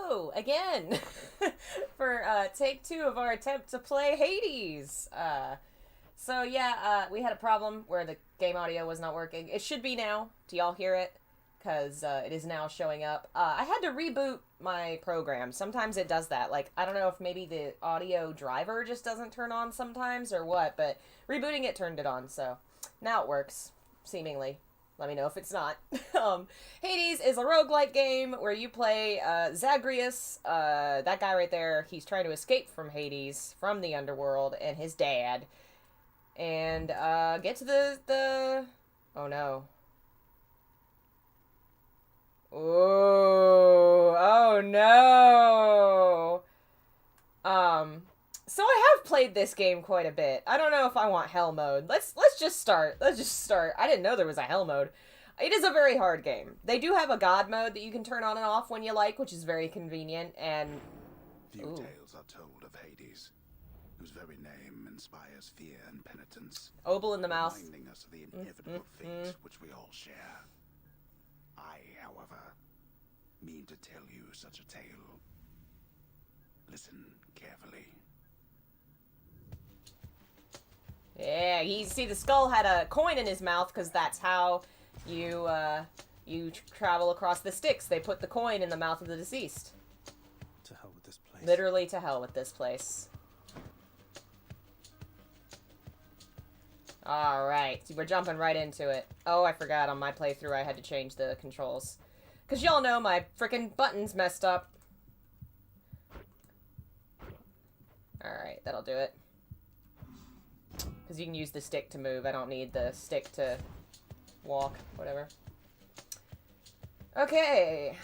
hello again for take two of our attempt to play Hades. So yeah, we had a problem where the game audio was not working. It should be now. Do y'all hear it? Because it is now showing up. I had to reboot my program. Sometimes it does that. Like, I don't know if maybe the audio driver just doesn't turn on sometimes or what, but rebooting it turned it on, so now it works, seemingly. Let me know if it's not. Hades is a roguelike game where you play Zagreus, that guy right there. He's trying to escape from Hades, from the underworld, and his dad. And get to the... Oh no. Ooh, oh no. So I have played this game quite a bit. I don't know if I want hell mode. Let's just start. Let's just start. I didn't know there was a hell mode. It is a very hard game. They do have a god mode that you can turn on and off when you like, which is very convenient, and... Few tales are told of Hades, whose very name inspires fear and penitence. Obel in the mouth. Reminding us of the inevitable fate which we all share. I, however, mean to tell you such a tale. Listen carefully. Yeah, you see the skull had a coin in his mouth because that's how you travel across the Styx. They put the coin in the mouth of the deceased. To hell with this place. Literally to hell with this place. Alright, we're jumping right into it. Oh, I forgot on my playthrough I had to change the controls. Because y'all know my frickin' buttons messed up. Alright, that'll do it. Because you can use the stick to move. I don't need the stick to walk, whatever. Okay.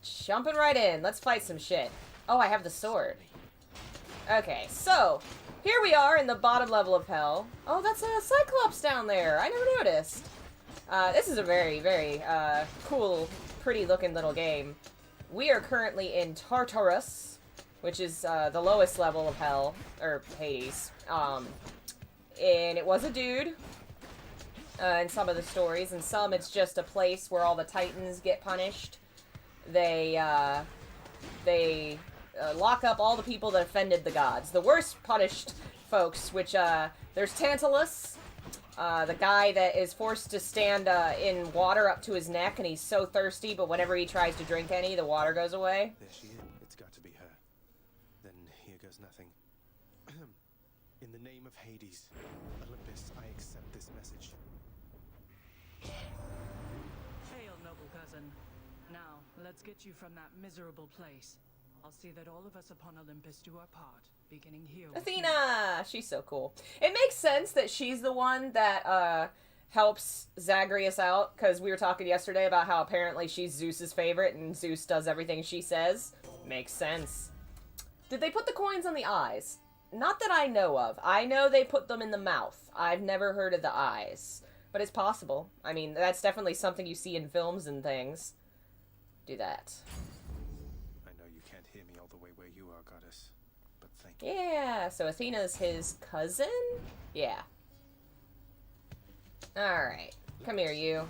Jumping right in. Let's fight some shit. Oh, I have the sword. Okay, so... Here we are in the bottom level of hell. Oh, that's a Cyclops down there. I never noticed. This is a very, very cool, pretty-looking little game. We are currently in Tartarus, which is the lowest level of hell, or Hades. And it was a dude in some of the stories, and some it's just a place where all the Titans get punished. They lock up all the people that offended the gods. The worst punished folks, which, there's Tantalus, the guy that is forced to stand in water up to his neck, and he's so thirsty, but whenever he tries to drink any, the water goes away. There she is. It's got to be her. Then here goes nothing. In the name of Hades, Olympus, I accept this message. Hail, noble cousin. Now, let's get you from that miserable place. I'll see that all of us upon Olympus do our part, beginning here with Athena! She's so cool. It makes sense that she's the one that, helps Zagreus out, because we were talking yesterday about how apparently she's Zeus's favorite, and Zeus does everything she says. Makes sense. Did they put the coins on the eyes? Not that I know of. I know they put them in the mouth. I've never heard of the eyes. But it's possible. I mean, that's definitely something you see in films and things. Do that. Yeah, so Athena's his cousin? Yeah. Alright. Come here, you.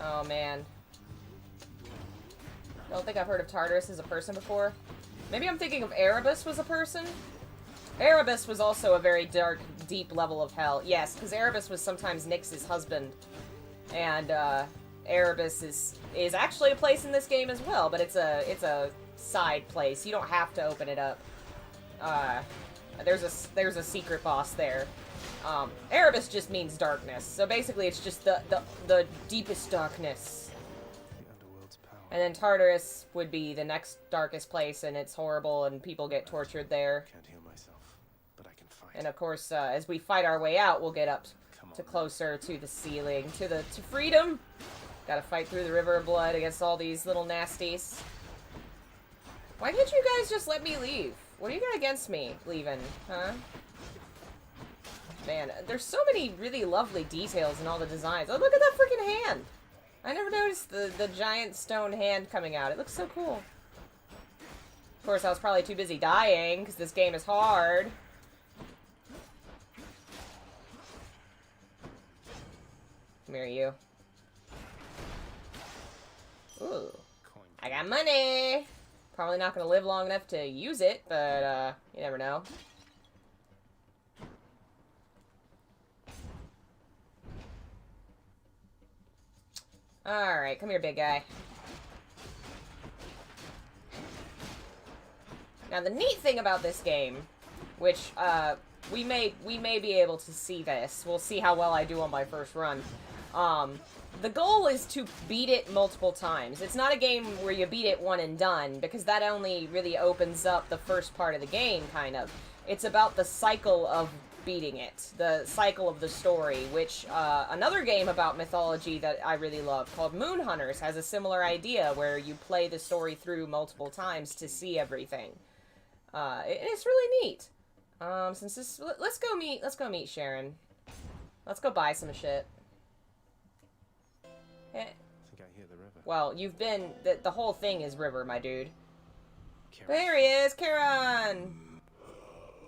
Oh, man. Don't think I've heard of Tartarus as a person before. Maybe I'm thinking of Erebus was a person? Erebus was also a very dark, deep level of hell. Yes, because Erebus was sometimes Nyx's husband. And, Erebus is actually a place in this game as well, but it's a side place. You don't have to open it up. There's a secret boss there. Erebus just means darkness. So basically it's just the deepest darkness. The underworld's power. And then Tartarus would be the next darkest place, and it's horrible and people get tortured there. Can't heal myself, but I can fight. And of course, as we fight our way out, we'll get up to closer to the ceiling, to freedom. Gotta fight through the river of blood against all these little nasties. Why can't you guys just let me leave? What do you got against me leaving, huh? Man, there's so many really lovely details in all the designs. Oh, look at that freaking hand! I never noticed the giant stone hand coming out. It looks so cool. Of course, I was probably too busy dying, because this game is hard. Come here, you. Ooh. Coin. I got money! Probably not gonna live long enough to use it, but, you never know. Alright, come here, big guy. Now, the neat thing about this game, which, we may be able to see this. We'll see how well I do on my first run. The goal is to beat it multiple times. It's not a game where you beat it one and done, because that only really opens up the first part of the game, kind of. It's about the cycle of beating it. The cycle of the story, which, another game about mythology that I really love, called Moon Hunters, has a similar idea, where you play the story through multiple times to see everything. It's really neat. Since this, let's go meet Sharon. Let's go buy some shit. Eh. I think I hear the river. Well, you've been, the whole thing is river, my dude. Charon. There he is, Charon!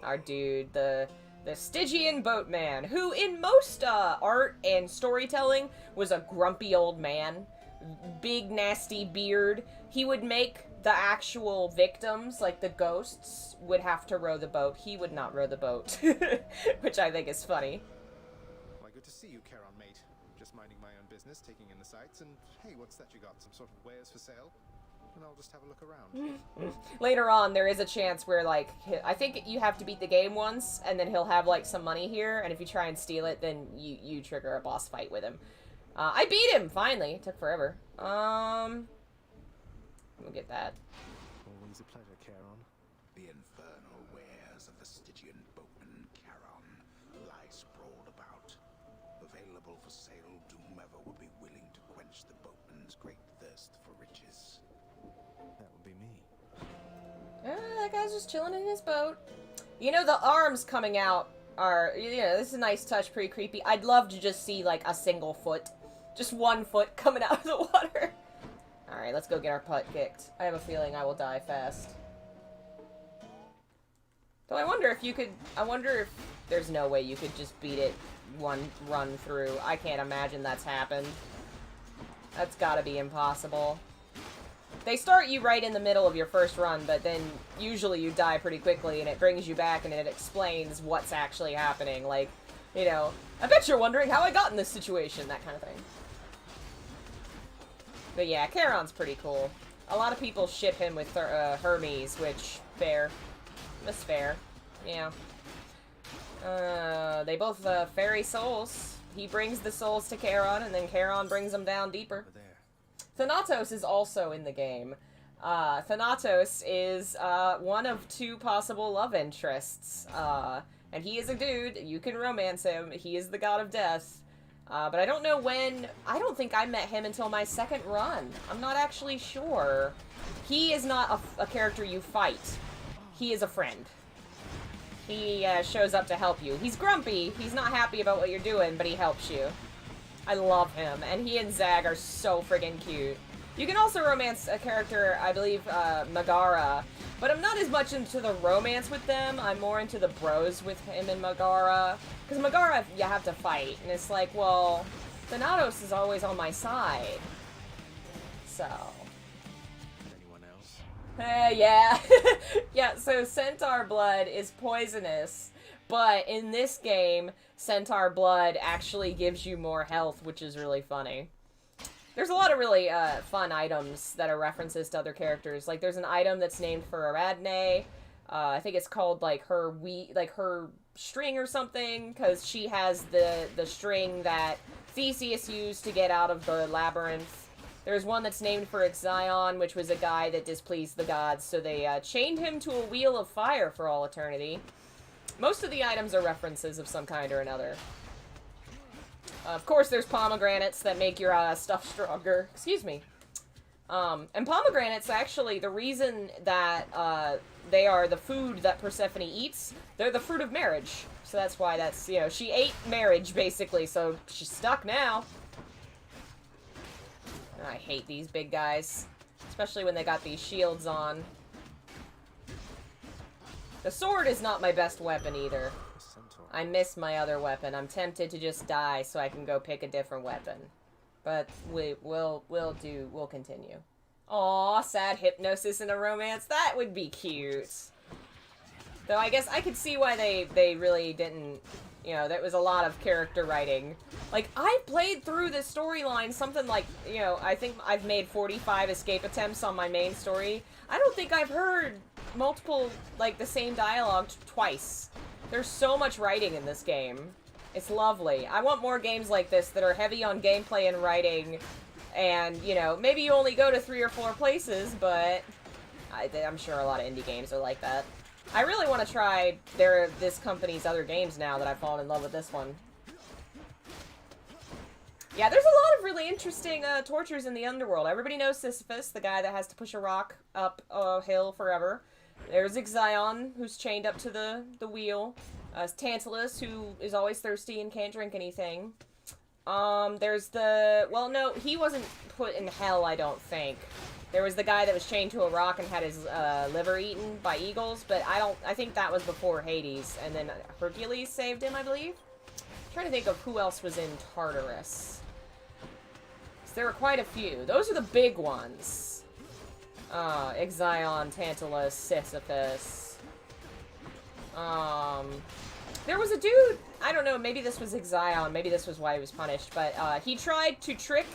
Our dude, the Stygian boatman, who in most, art and storytelling was a grumpy old man. Big, nasty beard. He would make the actual victims, like the ghosts, would have to row the boat. He would not row the boat. Which I think is funny. Why, good to see you, Charon, mate. Just minding my own business, taking in the sights, and hey, what's that you got? Some sort of wares for sale? And I'll just have a look around. Later on, there is a chance where, like, I think you have to beat the game once, and then he'll have, like, some money here, and if you try and steal it, then you trigger a boss fight with him. I beat him, finally. It took forever. We'll get that. Always a pleasure, Charon. The infernal wares of the Stygian boatman Charon lie sprawled about. Available for sale to whomever would be willing to quench the boatman's great thirst for riches. That would be me. That guy's just chilling in his boat. You know, the arms coming out are, you know, this is a nice touch, pretty creepy. I'd love to just see, like, a single foot. Just one foot coming out of the water. Alright, let's go get our putt kicked. I have a feeling I will die fast. Though I wonder if you could... I wonder if there's no way you could just beat it one run through. I can't imagine that's happened. That's gotta be impossible. They start you right in the middle of your first run, but then usually you die pretty quickly, and it brings you back and it explains what's actually happening. Like, you know, I bet you're wondering how I got in this situation, that kind of thing. But yeah, Charon's pretty cool. A lot of people ship him with Hermes, which, fair. That's fair. Yeah. They both ferry souls. He brings the souls to Charon, and then Charon brings them down deeper. Over there. Thanatos is also in the game. Thanatos is one of two possible love interests. And he is a dude. You can romance him. He is the god of death. But I don't know when... I don't think I met him until my second run. I'm not actually sure. He is not a character you fight. He is a friend. He shows up to help you. He's grumpy. He's not happy about what you're doing, but he helps you. I love him. And he and Zag are so friggin' cute. You can also romance a character, I believe, Megara. But I'm not as much into the romance with them. I'm more into the bros with him and Megara. Because Megara, you have to fight. And it's like, well, Thanatos is always on my side. So... Anyone else? Yeah. Yeah, so Centaur blood is poisonous. But in this game, Centaur blood actually gives you more health, which is really funny. There's a lot of really fun items that are references to other characters. Like, there's an item that's named for Aradne. I think it's called, like, her string or something, because she has the string that Theseus used to get out of the labyrinth. There's one that's named for Ixion, which was a guy that displeased the gods, so they chained him to a wheel of fire for all eternity. Most of the items are references of some kind or another. Of course, there's pomegranates that make your stuff stronger. Excuse me. And pomegranates, actually, the reason that they are the food that Persephone eats, they're the fruit of marriage. So that's why that's, you know, she ate marriage, basically, so she's stuck now. I hate these big guys. Especially when they got these shields on. The sword is not my best weapon, either. Centaur. I miss my other weapon. I'm tempted to just die so I can go pick a different weapon. But we'll continue. Aw, sad hypnosis and a romance. That would be cute. Though I guess I could see why they really didn't, you know, there was a lot of character writing. Like, I've played through this storyline something like, you know, I think I've made 45 escape attempts on my main story. I don't think I've heard multiple, like, the same dialogue twice. There's so much writing in this game. It's lovely. I want more games like this that are heavy on gameplay and writing, and, you know, maybe you only go to 3 or 4 places, but I'm sure a lot of indie games are like that. I really want to try this company's other games now that I've fallen in love with this one. Yeah, there's a lot of really interesting tortures in the underworld. Everybody knows Sisyphus, the guy that has to push a rock up a hill forever. There's Ixion, who's chained up to the wheel. Tantalus, who is always thirsty and can't drink anything. There's the... Well, no, he wasn't put in hell, I don't think. There was the guy that was chained to a rock and had his liver eaten by eagles, but I think that was before Hades. And then Hercules saved him, I believe. I'm trying to think of who else was in Tartarus. So there were quite a few. Those are the big ones. Ixion, Tantalus, Sisyphus. There was a dude, I don't know, maybe this was Ixion, maybe this was why he was punished, but he tried to trick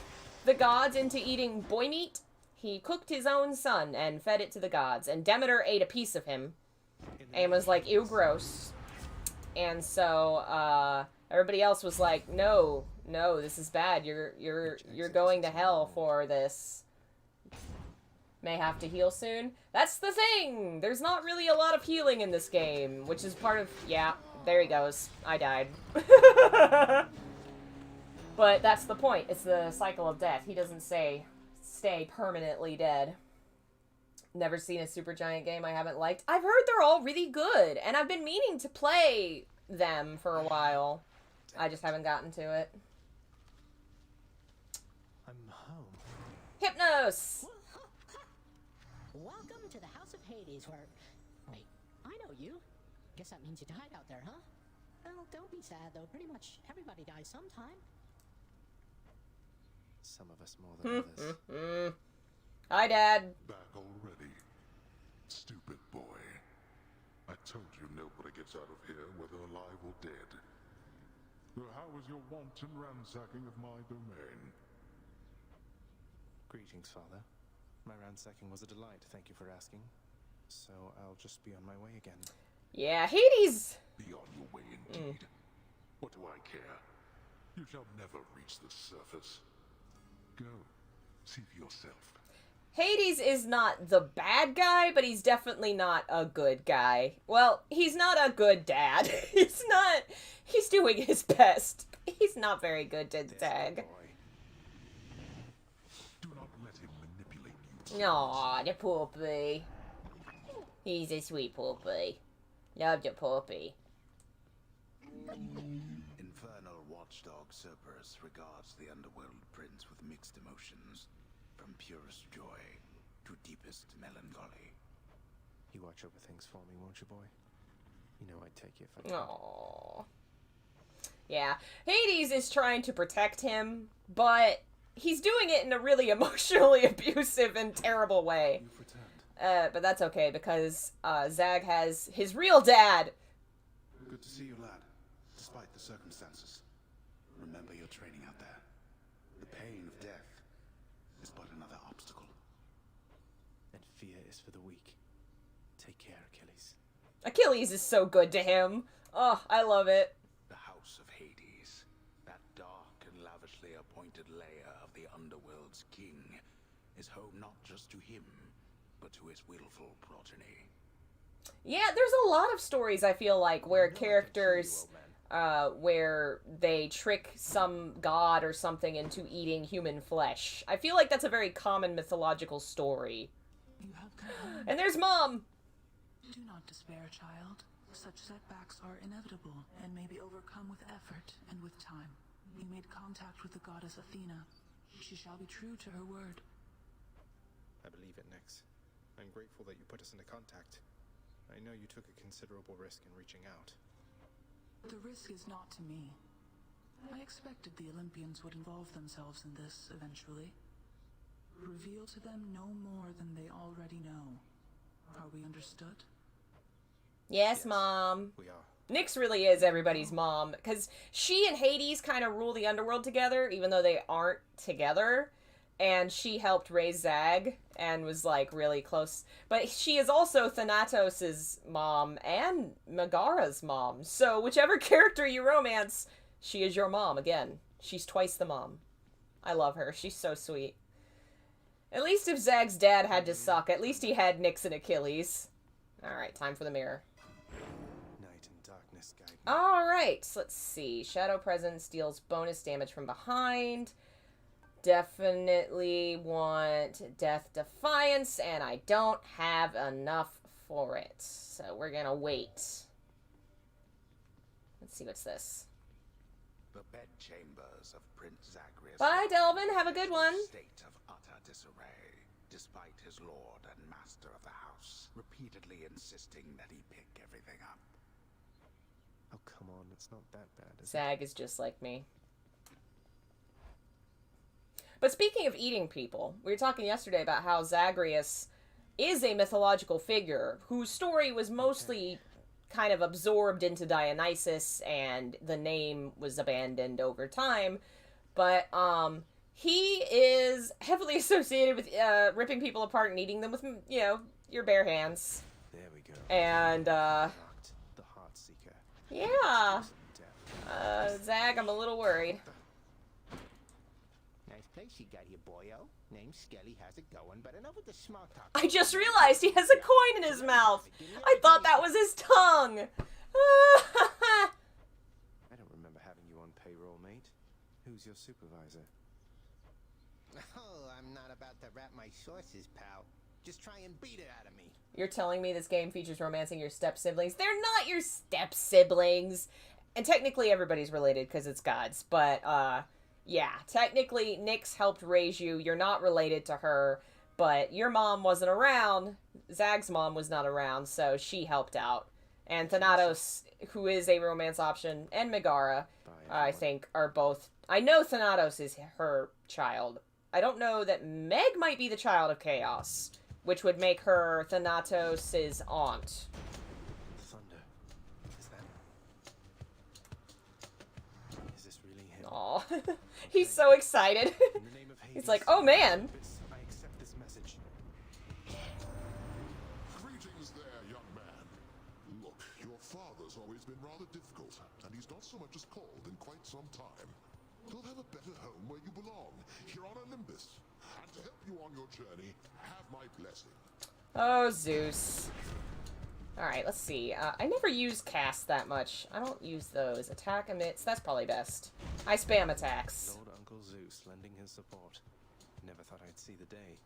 the gods into eating boy meat. He cooked his own son and fed it to the gods, and Demeter ate a piece of him and was like, ew, gross. And so everybody else was like, no, this is bad. You're going to hell for this. May have to heal soon. That's the thing. There's not really a lot of healing in this game, which is part of, yeah, there he goes. I died. But that's the point. It's the cycle of death. He doesn't say stay permanently dead. Never seen a Supergiant game I haven't liked. I've heard they're all really good, and I've been meaning to play them for a while. I just haven't gotten to it. I'm home. Hypnos! Welcome to the House of Hades, where... Wait, I know you. Guess that means you died out there, huh? Well, don't be sad, though. Pretty much everybody dies sometime. Some of us more than others. Hi, Dad. Back already? Stupid boy. I told you nobody gets out of here, whether alive or dead. So how was your wanton ransacking of my domain? Greetings, Father. My ransacking was a delight, thank you for asking. So I'll just be on my way again. Yeah, Hades! Be on your way indeed. What do I care? You shall never reach the surface. Go. See for yourself. Hades is not the bad guy, but he's definitely not a good guy. Well, he's not a good dad. He's doing his best. He's not very good to Zag. Do not let him manipulate you. Aw, the puppy. He's a sweet puppy. Love the puppy. Infernal watchdog Cerberus regards the underworld prince with mixed emotions, from purest joy to deepest melancholy. You watch over things for me, won't you, boy? You know I'd take you if I could. Aww. Yeah, Hades is trying to protect him, but he's doing it in a really emotionally abusive and terrible way. You've returned. But that's okay, because Zag has his real dad. Good to see you, lad, despite the circumstances. Remember your training out there. The pain of death is but another obstacle. And fear is for the weak. Take care, Achilles. Achilles is so good to him. Oh, I love it. The House of Hades, that dark and lavishly appointed lair of the underworld's king, is home not just to him, but to his willful progeny. Yeah, there's a lot of stories, I feel like, where characters, where they trick some god or something into eating human flesh. I feel like that's a very common mythological story. You have come home. And there's Mom! Do not despair, child. Such setbacks are inevitable and may be overcome with effort and with time. You made contact with the goddess Athena. She shall be true to her word. I believe it, Nyx. I'm grateful that you put us into contact. I know you took a considerable risk in reaching out. The risk is not to me. I expected the Olympians would involve themselves in this eventually. Reveal to them no more than they already know. Are we understood? Yes, Mom. We are. Nyx really is everybody's mom, because she and Hades kind of rule the underworld together, even though they aren't together. And she helped raise Zag and was, like, really close. But she is also Thanatos' mom and Megara's mom. So whichever character you romance, she is your mom again. She's twice the mom. I love her. She's so sweet. At least if Zag's dad had to suck, at least he had Nyx and Achilles. Alright, time for the mirror. Night and darkness guide me. Alright, so let's see. Shadow Presence deals bonus damage from behind. Definitely want Death Defiance, and I don't have enough for it. So we're gonna wait. Let's see, what's this? The bedchambers of Prince Zagreus. Bye, Delvin. Have a good one. State of utter disarray, despite his lord and master of the house repeatedly insisting that he pick everything up. Oh, come on, it's not that bad, is it? Zag is just like me. But speaking of eating people, we were talking yesterday about how Zagreus is a mythological figure whose story was mostly kind of absorbed into Dionysus, and the name was abandoned over time. But he is heavily associated with ripping people apart and eating them with, you know, your bare hands. There we go. And Unlocked the Heart Seeker. yeah, Death. Zag, I'm a little worried. Nice place you got here, boyo. Name Skelly has it going, but enough with the small talk. I just realized he has a coin in his mouth. I thought that was his tongue. I don't remember having you on payroll, mate. Who's your supervisor? Oh, I'm not about to wrap my sources, pal. Just try and beat it out of me. You're telling me this game features romancing your step-siblings? They're not your step-siblings. And technically everybody's related because it's gods. But, yeah. Technically, Nyx helped raise you. You're not related to her. But your mom wasn't around. Zag's mom was not around, so she helped out. And Thanatos, who is a romance option, and Megara, I think, are both... I know Thanatos is her child. I don't know that Meg might be the child of Chaos, which would make her Thanatos' aunt. Thunder. Is this really him? Aw. He's so excited. In the name of Hades, He's like, oh man. I accept this message. Greetings there, young man. Look, your father's always been rather difficult, and he's not so much as called in quite some time. You'll have a better home where you belong, here on Olympus. And to help you on your journey, have my blessing. Oh, Zeus. Alright, let's see. I never use cast that much. I don't use those. Attack emits. That's probably best. I spam attacks. Lord Uncle Zeus lending his support. Never thought I'd see the day.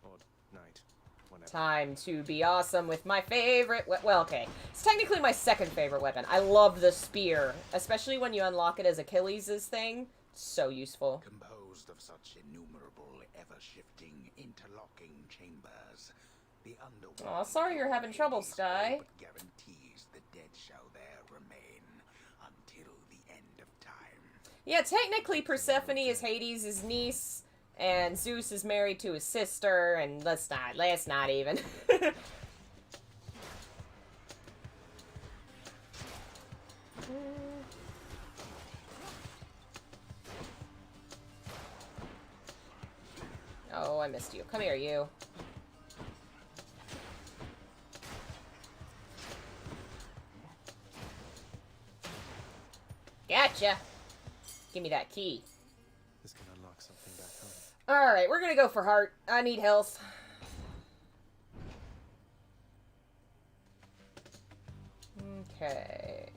Or night. Whenever. Time to be awesome with my favorite well, okay. It's technically my second favorite weapon. I love the spear. Especially when you unlock it as Achilles' thing. So useful. Composed of such innumerable, ever-shifting, interlocking chambers, the underworld... Aw, sorry you're having trouble, Sky. But guarantees the dead shall there remain until the end of time. Yeah, technically Persephone is Hades' niece, and Zeus is married to his sister, and let's not even. Oh, I missed you. Come here, you. Gotcha! Give me that key. This can unlock something back home. Alright, we're gonna go for heart. I need health. Okay.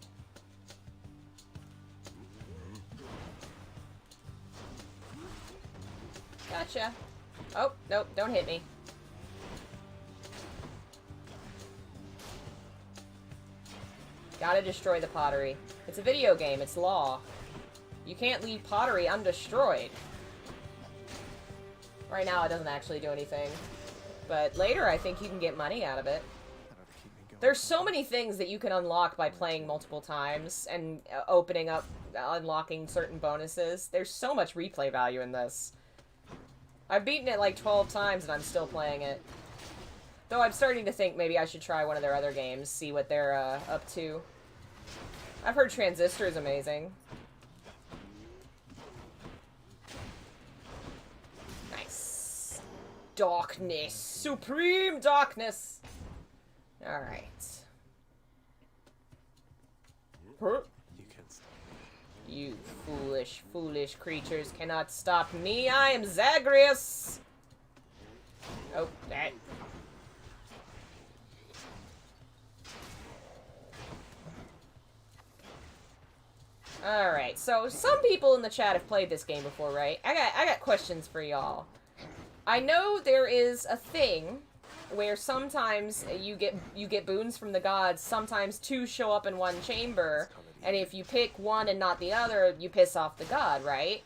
Gotcha. Oh, nope, don't hit me. Gotta destroy the pottery. It's a video game, it's law. You can't leave pottery undestroyed. Right now it doesn't actually do anything. But later I think you can get money out of it. That ought to keep me There's so many things that you can unlock by playing multiple times and opening up, unlocking certain bonuses. There's so much replay value in this. I've beaten it like 12 times and I'm still playing it. Though I'm starting to think maybe I should try one of their other games, see what they're up to. I've heard Transistor is amazing. Nice. Darkness. Supreme darkness. Alright. Huh? You can't stop. You foolish, foolish creatures cannot stop me. I am Zagreus! Oh, that. Alright, so some people in the chat have played this game before, right? I got questions for y'all. I know there is a thing where sometimes you get boons from the gods, sometimes two show up in one chamber, and if you pick one and not the other, you piss off the god, right?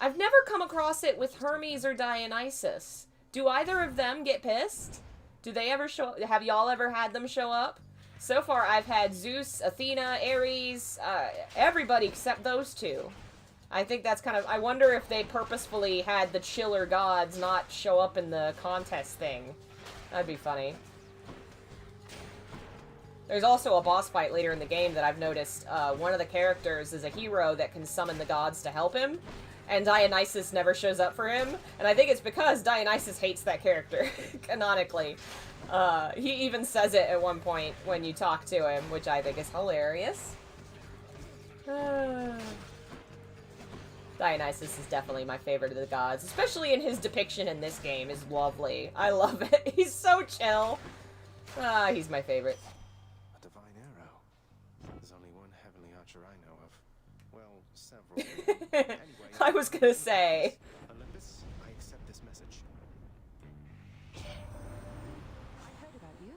I've never come across it with Hermes or Dionysus. Do either of them get pissed? Do they ever show up? Have y'all ever had them show up? So far, I've had Zeus, Athena, Ares, everybody except those two. I think that's kind of... I wonder if they purposefully had the chiller gods not show up in the contest thing. That'd be funny. There's also a boss fight later in the game that I've noticed. One of the characters is a hero that can summon the gods to help him, and Dionysus never shows up for him, and I think it's because Dionysus hates that character, canonically. He even says it at one point when you talk to him, which I think is hilarious. Dionysus is definitely my favorite of the gods, especially in his depiction in this game is lovely. I love it. He's so chill. He's my favorite. A divine arrow. There's only one heavenly archer I know of. Well, several. Anyway, I was gonna say. Olympus, I accept this message. I heard about you.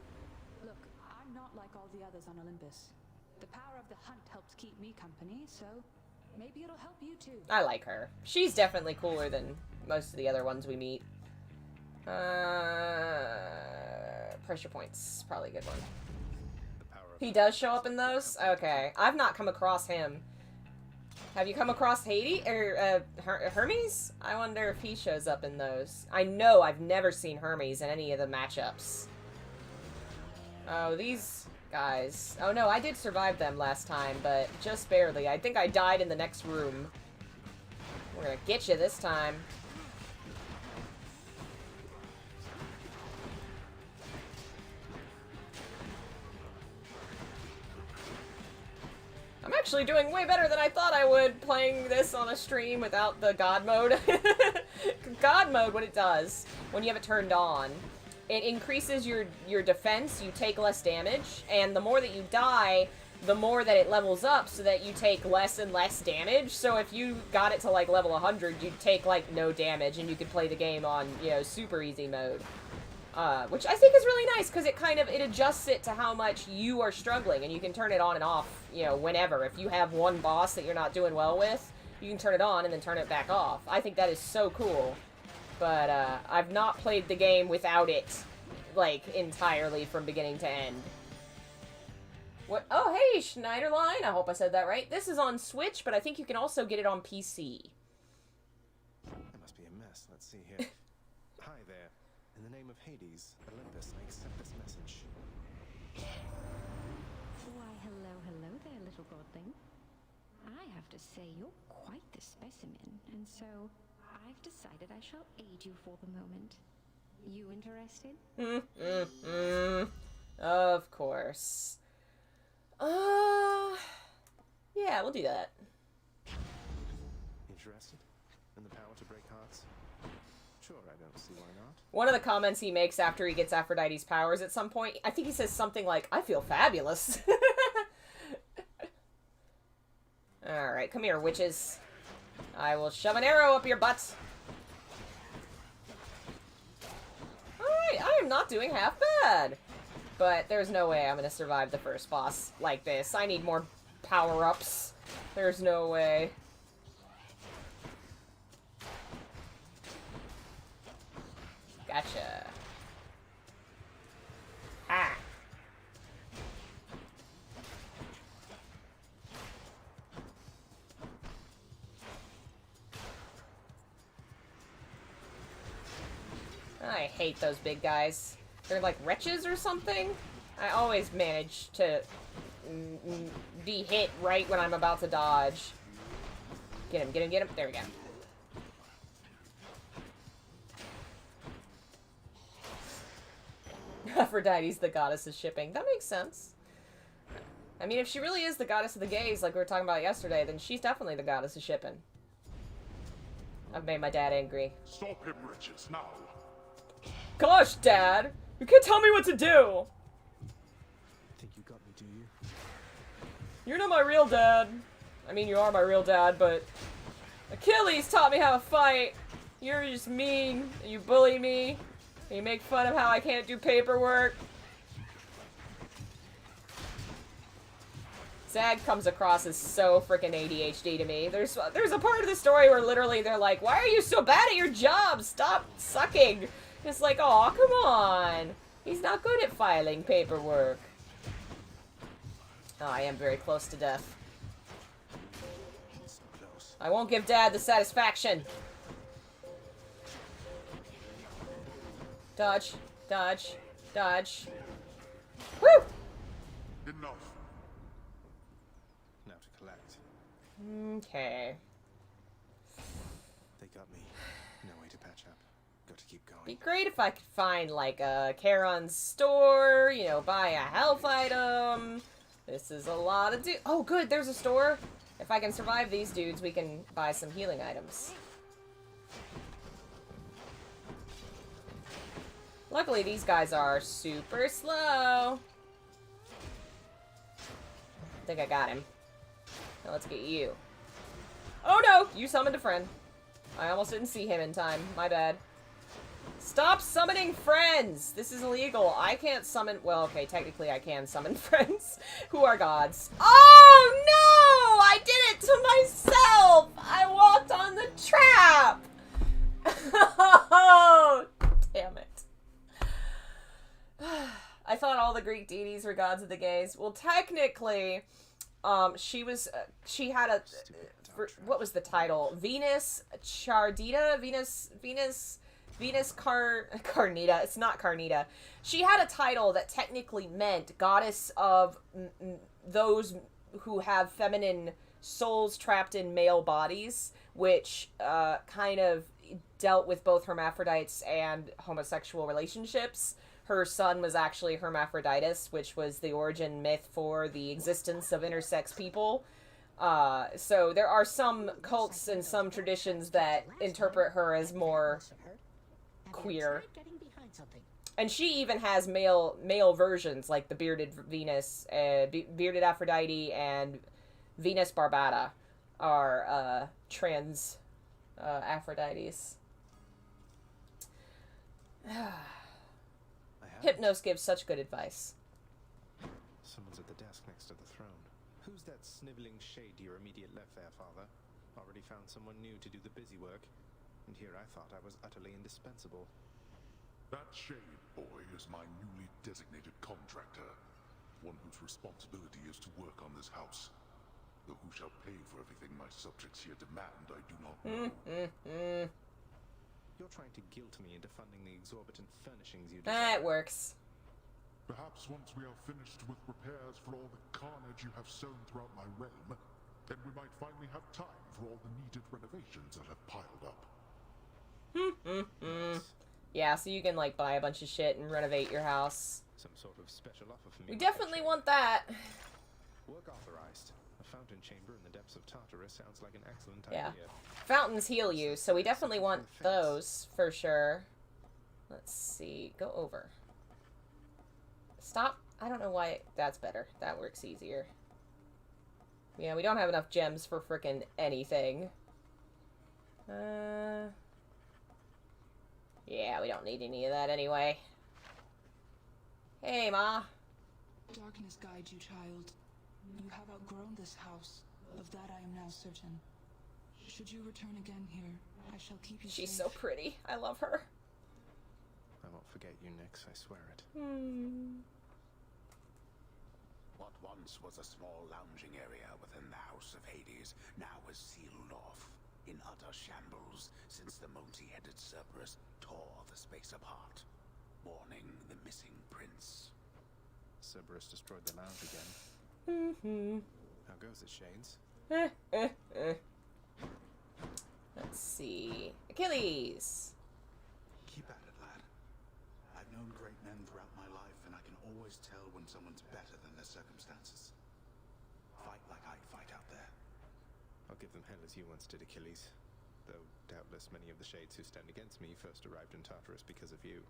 Look, I'm not like all the others on Olympus. The power of the hunt helps keep me company, so maybe it'll help you too. I like her. She's definitely cooler than most of the other ones we meet. Pressure points. Probably a good one. He does show up in those? Okay. I've not come across him. Have you come across Hades? Or, Hermes? I wonder if he shows up in those. I know I've never seen Hermes in any of the matchups. Oh, these guys. Oh no, I did survive them last time, but just barely. I think I died in the next room. We're gonna get you this time. I'm actually doing way better than I thought I would playing this on a stream without the God mode. God mode, what it does, when you have it turned on, it increases your defense, you take less damage, and the more that you die, the more that it levels up so that you take less and less damage. So if you got it to like level 100, you'd take like no damage and you could play the game on, you know, super easy mode. Which I think is really nice because it adjusts it to how much you are struggling, and you can turn it on and off, you know, whenever. If you have one boss that you're not doing well with, you can turn it on and then turn it back off. I think that is so cool. But, I've not played the game without it, like, entirely from beginning to end. What? Oh, hey, Schneiderline! I hope I said that right. This is on Switch, but I think you can also get it on PC. That must be a mess. Let's see here. Hi there. In the name of Hades, Olympus, I accept this message. Why, hello there, little godling. I have to say, you're quite the specimen, and so I've decided I shall aid you for the moment. You interested? Of course. Yeah, we'll do that. Interested? In the power to break hearts? Sure, I don't see why not. One of the comments he makes after he gets Aphrodite's powers at some point, I think he says something like, I feel fabulous. Alright, come here, witches. I will shove an arrow up your butt. Alright, I am not doing half bad. But there's no way I'm gonna survive the first boss like this. I need more power-ups. There's no way. Gotcha. Ah. I hate those big guys. They're like wretches or something. I always manage to be hit right when I'm about to dodge. Get him, get him, get him. There we go. Aphrodite's the goddess of shipping. That makes sense. I mean, if she really is the goddess of the gays, like we were talking about yesterday, then she's definitely the goddess of shipping. I've made my dad angry. Stop him, wretches, now. Gosh, Dad! You can't tell me what to do! Think you got me, do you? You're not my real dad. I mean, you are my real dad, but... Achilles taught me how to fight. You're just mean, and you bully me, and you make fun of how I can't do paperwork. Zag comes across as so freaking ADHD to me. There's a part of the story where literally they're like, why are you so bad at your job? Stop sucking. It's like, oh, come on. He's not good at filing paperwork. Oh, I am very close to death. So close. I won't give Dad the satisfaction. Dodge, dodge, dodge. Woo! Enough. Now to collect. Okay. They got me. No way to patch up. Got to keep going. Be great if I could find, like, a Charon's store, you know, buy a health item. This is a lot of oh, good, there's a store. If I can survive these dudes, we can buy some healing items. Luckily, these guys are super slow. I think I got him. Now let's get you. Oh no! You summoned a friend. I almost didn't see him in time. My bad. Stop summoning friends! This is illegal. I can't summon... Well, okay, technically I can summon friends who are gods. Oh no! I did it to myself! I walked on the trap! Oh, damn it. I thought all the Greek deities were gods of the gays. Well, technically, she had a, what was the title? Venus Chardita? Venus Carnita. It's not Carnita. She had a title that technically meant goddess of those who have feminine souls trapped in male bodies, which kind of dealt with both hermaphrodites and homosexual relationships. Her son was actually Hermaphroditus, which was the origin myth for the existence of intersex people. So there are some cults and some traditions that interpret her as more queer. And she even has male versions, like the bearded Venus, bearded Aphrodite, and Venus Barbata are trans Aphrodites. Hypnos gives such good advice. Someone's at the desk next to the throne. Who's that sniveling shade to your immediate left there, Father? Already found someone new to do the busy work. And here I thought I was utterly indispensable. That shade boy is my newly designated contractor. One whose responsibility is to work on this house. Though who shall pay for everything my subjects here demand, I do not know. You're trying to guilt me into funding the exorbitant furnishings you That works. Perhaps once we are finished with repairs for all the carnage you have sown throughout my realm, then we might finally have time for all the needed renovations that have piled up. Yeah, so you can, like, buy a bunch of shit and renovate your house. Some sort of special offer for me. We definitely want that. Work authorized. A fountain chamber in the depths of Tartarus sounds like an excellent Yeah. idea. Fountains heal you, so we definitely want those, for sure. Let's see. Go over. Stop. I don't know why. That's better. That works easier. Yeah, we don't have enough gems for frickin' anything. Yeah, we don't need any of that anyway. Hey, Ma. Darkness guide you, child. You have outgrown this house. Of that I am now certain. Should you return again here, I shall keep you She's safe. so pretty. I love her. I won't forget you, Nyx, I swear it. What once was a small lounging area within the House of Hades now is sealed off. in utter shambles since the multi-headed Cerberus tore the space apart, warning the missing prince. Cerberus destroyed the lounge again. How goes it, Shades? Let's see. Achilles! Keep at it, lad. I've known great men throughout my life, and I can always tell when someone's better than their circumstances. Fight like I'd fight out there. I'll give them hell as you once did, Achilles. Though doubtless many of the Shades who stand against me first arrived in Tartarus because of you.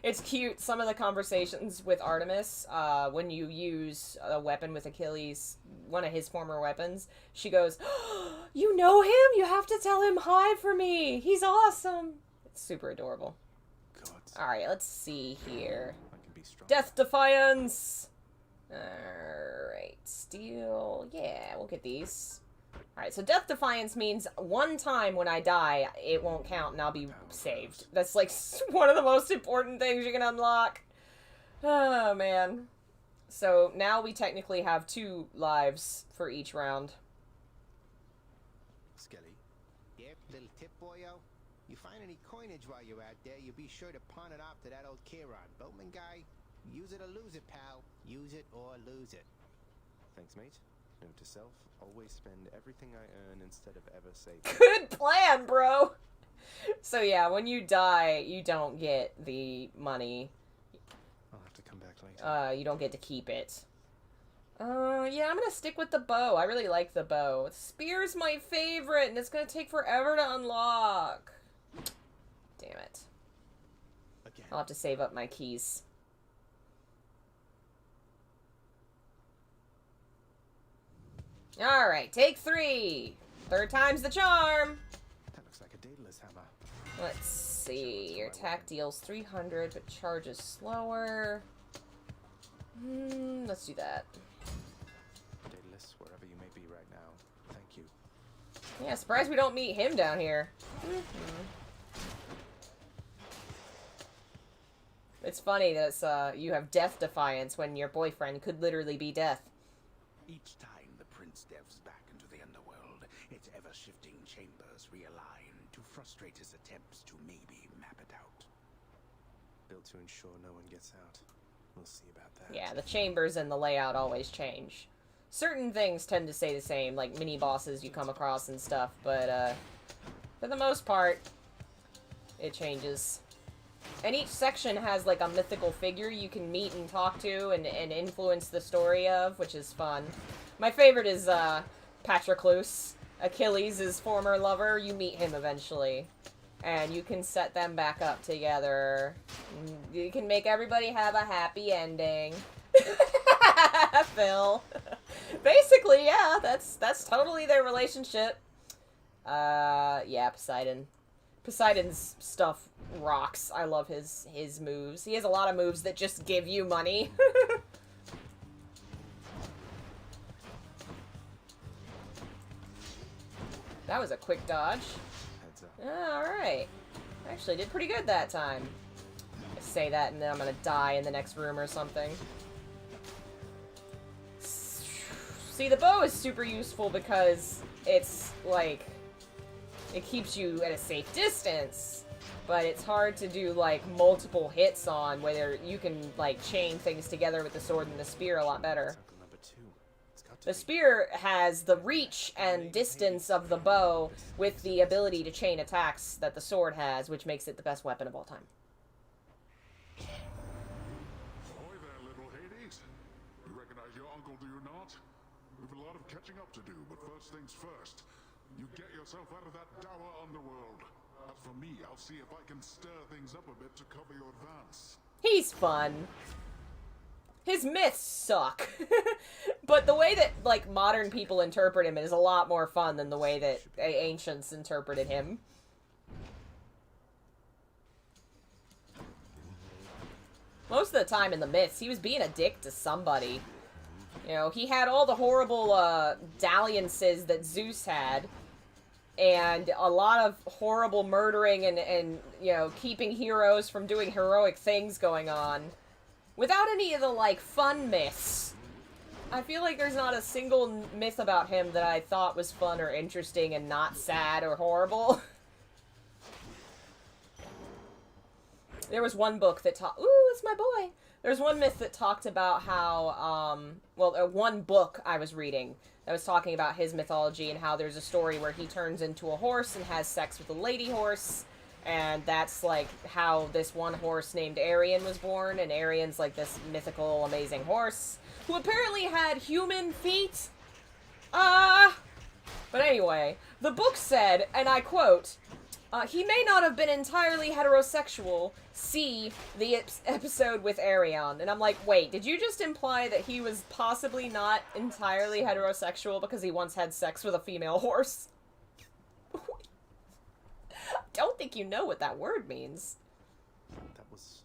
It's cute, some of the conversations with Artemis, when you use a weapon with Achilles, one of his former weapons, she goes, oh, you know him? You have to tell him hi for me. He's awesome. It's super adorable. Alright, let's see here. Death Defiance! Alright, steel. Yeah, we'll get these. Alright, so Death Defiance means one time when I die, it won't count and I'll be saved. That's like one of the most important things you can unlock. Oh, man. So now we technically have 2 lives for each round. Skelly. Yep, little tip, boyo. You find any coinage while you're out there, you be sure to pawn it off to that old Chiron. Boatman guy, use it or lose it, pal. Use it or lose it. Thanks, mate. Note to self, always spend everything I earn instead of ever saving. Good plan, bro! So yeah, when you die, you don't get the money. I'll have to come back later. You don't get to keep it. Yeah, I'm gonna stick with the bow. I really like the bow. The spear's my favorite, and it's gonna take forever to unlock. Damn it. Again. I'll have to save up my keys. Alright, take 3. 3rd time's the charm. That looks like a Daedalus hammer. Let's see. Your attack deals 300, but charges slower. Let's do that. Daedalus, wherever you may be right now, thank you. Yeah, surprised we don't meet him down here. It's funny that it's, you have Death Defiance when your boyfriend could literally be death. Each time the prince delves back into the underworld, its ever-shifting chambers realign to frustrate his attempts to maybe map it out. Built to ensure no one gets out. We'll see about that. Yeah, the chambers and the layout always change. Certain things tend to stay the same, like mini-bosses you come across and stuff, but, for the most part, it changes. And each section has, like, a mythical figure you can meet and talk to and influence the story of, which is fun. My favorite is, Patroclus, Achilles' former lover. You meet him eventually. And you can set them back up together. You can make everybody have a happy ending. Phil. Basically, yeah, that's totally their relationship. Yeah, Poseidon. Poseidon's stuff rocks. I love his moves. He has a lot of moves that just give you money. That was a quick dodge. Heads up. Alright. Actually did pretty good that time. I say that and then I'm gonna die in the next room or something. See, the bow is super useful because it's, like, it keeps you at a safe distance, but it's hard to do, like, multiple hits on, whether you can, like, chain things together with the sword and the spear a lot better. The spear has the reach and distance of the bow with the ability to chain attacks that the sword has, which makes it the best weapon of all time. Ahoy there, little Hades. You recognize your uncle, do you not? We've a lot of catching up to do, but first things first. You get yourself out of that dour underworld. As for me, I'll see if I can stir things up a bit to cover your advance. He's fun. His myths suck. But the way that, like, modern people interpret him is a lot more fun than the way that ancients interpreted him. Most of the time in the myths, he was being a dick to somebody. You know, he had all the horrible, dalliances that Zeus had. And a lot of horrible murdering and, you know, keeping heroes from doing heroic things going on. Without any of the, like, fun myths. I feel like there's not a single myth about him that I thought was fun or interesting and not sad or horrible. There was one book that talked... Ooh, it's my boy! There's one myth that talked about how, one book I was reading that was talking about his mythology and how there's a story where he turns into a horse and has sex with a lady horse. And that's, like, how this one horse named Arian was born. And Arian's, like, this mythical, amazing horse who apparently had human feet. But anyway, the book said, and I quote, he may not have been entirely heterosexual. See the episode with Arion. And I'm like, wait, did you just imply that he was possibly not entirely heterosexual because he once had sex with a female horse? Don't think you know what that word means. That was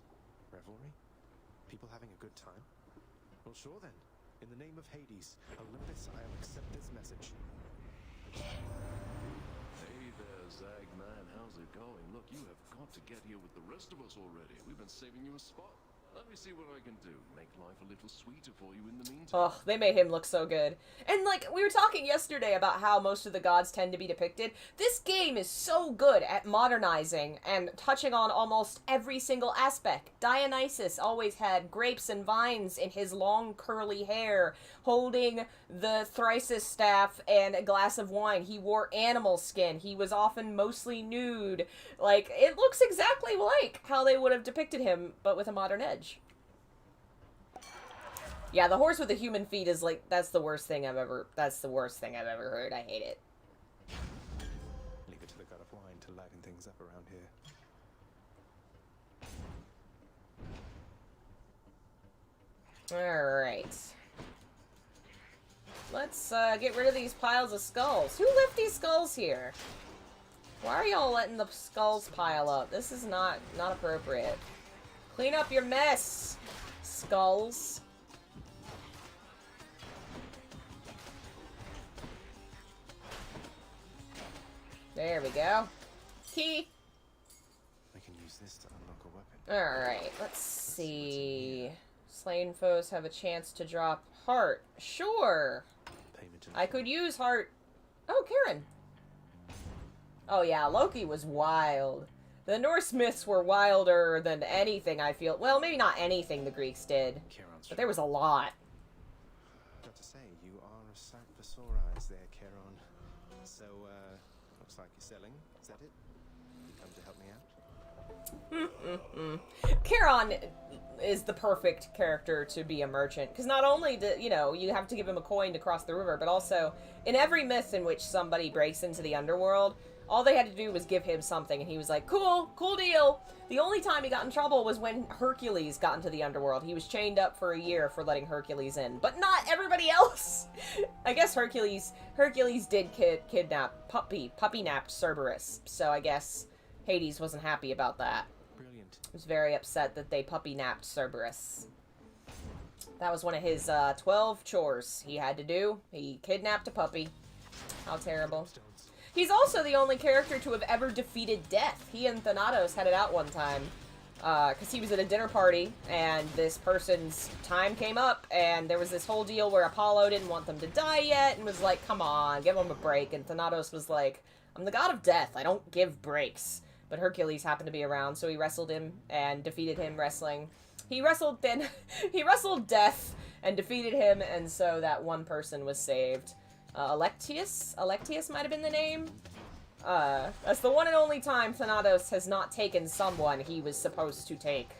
revelry? People having a good time? Well, sure then. In the name of Hades, Olympus, I'll accept this message. Hey there, Zagman. How's it going? Look, you have got to get here with the rest of us already. We've been saving you a spot. Let me see what I can do. Make life a little sweeter for you in the meantime. Oh, they made him look so good. And, like, we were talking yesterday about how most of the gods tend to be depicted. This game is so good at modernizing and touching on almost every single aspect. Dionysus always had grapes and vines in his long curly hair, holding the Thrysis staff and a glass of wine. He wore animal skin. He was often mostly nude. Like, it looks exactly like how they would have depicted him, but with a modern edge. Yeah, the horse with the human feet is like, that's the worst thing I've ever heard. I hate it. Leave it to the god of wine to liven things up around here. Alright. Let's get rid of these piles of skulls. Who left these skulls here? Why are y'all letting the skulls pile up? This is not appropriate. Clean up your mess, skulls. There we go. Key. I can use this to unlock a weapon. Alright, let's see. Slain foes have a chance to drop heart. Sure. I could use heart. Oh, Karen. Oh yeah, Loki was wild. The Norse myths were wilder than anything, I feel. Well, maybe not anything the Greeks did. But there was a lot. Got to say, you are a sight for sore eyes there, Charon. So, looks like you're selling. Is that it? You come to help me out? Charon is the perfect character to be a merchant. Because not only do, you have to give him a coin to cross the river, but also, in every myth in which somebody breaks into the underworld, all they had to do was give him something, and he was like, cool deal. The only time he got in trouble was when Hercules got into the underworld. He was chained up for a year for letting Hercules in, but not everybody else. I guess Hercules did puppy napped Cerberus, so I guess Hades wasn't happy about that. Brilliant. He was very upset that they puppy napped Cerberus. That was one of his 12 chores he had to do. He kidnapped a puppy. How terrible. He's also the only character to have ever defeated death. He and Thanatos had it out one time. Because he was at a dinner party, and this person's time came up, and there was this whole deal where Apollo didn't want them to die yet, and was like, come on, give them a break. And Thanatos was like, I'm the god of death, I don't give breaks. But Hercules happened to be around, so he wrestled him and defeated him wrestling. He wrestled death and defeated him, and so that one person was saved. Electius might have been the name. That's the one and only time Thanatos has not taken someone he was supposed to take.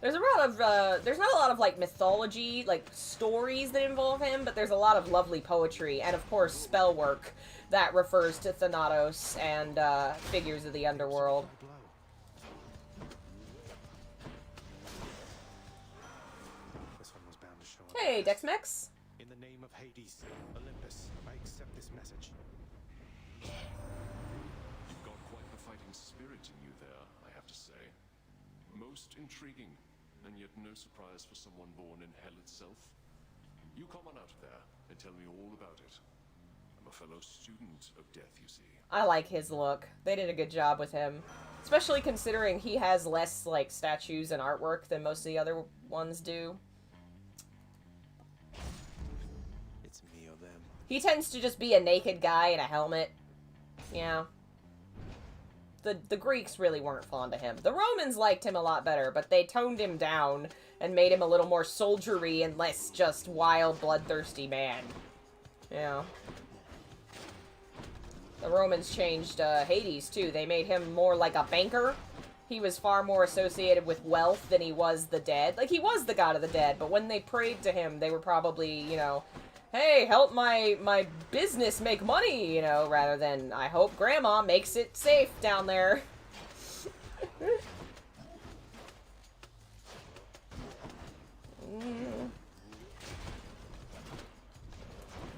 There's not a lot of, like, mythology, like, stories that involve him, but there's a lot of lovely poetry, and of course, spell work that refers to Thanatos and, figures of the underworld. Hey, Dex-Mex. In the name of Hades, Olympus, I accept this message. You've got quite the fighting spirit in you there, I have to say. Most intriguing, and yet no surprise for someone born in hell itself. You come on out of there and tell me all about it. I'm a fellow student of death, you see. I like his look. They did a good job with him. Especially considering he has less, like, statues and artwork than most of the other ones do. He tends to just be a naked guy in a helmet. Yeah. The Greeks really weren't fond of him. The Romans liked him a lot better, but they toned him down and made him a little more soldiery and less just wild, bloodthirsty man. Yeah. The Romans changed Hades, too. They made him more like a banker. He was far more associated with wealth than he was the dead. Like, he was the god of the dead, but when they prayed to him, they were probably, you know, hey, help my business make money, you know, rather than, I hope Grandma makes it safe down there.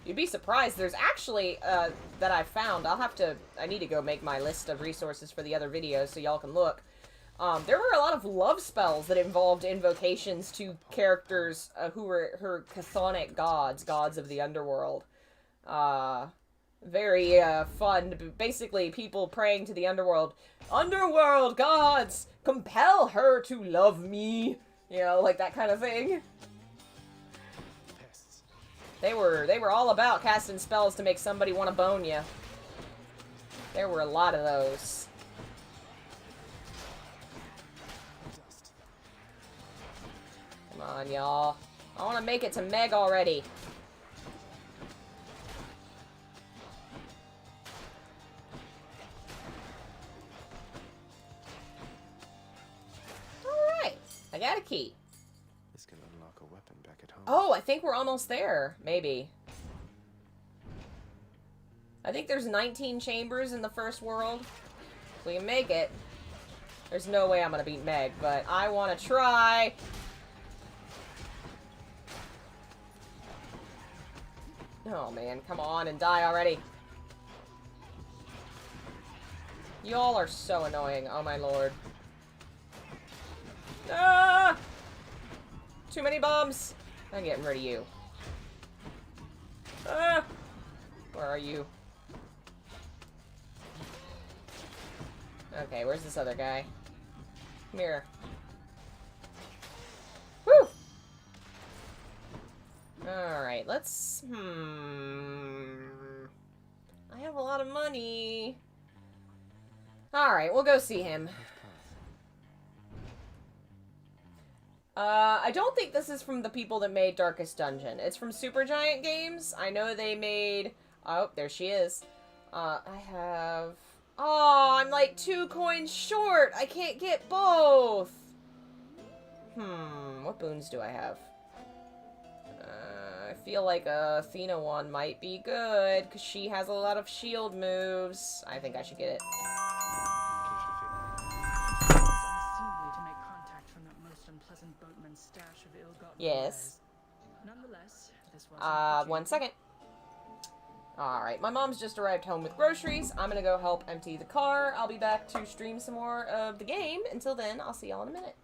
You'd be surprised. There's actually, that I found, I need to go make my list of resources for the other videos so y'all can look. There were a lot of love spells that involved invocations to characters who were her chthonic gods, gods of the underworld. Very fun. Basically, people praying to the underworld. Underworld gods, compel her to love me. You know, like that kind of thing. They were all about casting spells to make somebody want to bone you. There were a lot of those. Come on, y'all. I want to make it to Meg already. Alright. I got a key. This can unlock a weapon back at home. Oh, I think we're almost there. Maybe. I think there's 19 chambers in the first world. If we can make it. There's no way I'm gonna beat Meg, but I want to try. Oh, man. Come on and die already. Y'all are so annoying. Oh, my lord. Ah! Too many bombs. I'm getting rid of you. Ah! Where are you? Okay, where's this other guy? Come here. Woo! Alright, let's... I have a lot of money. Alright, we'll go see him. I don't think this is from the people that made Darkest Dungeon. It's from Supergiant Games. I know they made... Oh, there she is. I have... Oh, I'm like 2 coins short. I can't get both. What boons do I have? I feel like a Athena one might be good, because she has a lot of shield moves. I think I should get it. Unseemly to make contact from that most unpleasant boatman's stash of ill-gotten Yes. wares. Nonetheless, this was 1 second. Alright, my mom's just arrived home with groceries. I'm gonna go help empty the car. I'll be back to stream some more of the game. Until then, I'll see y'all in a minute.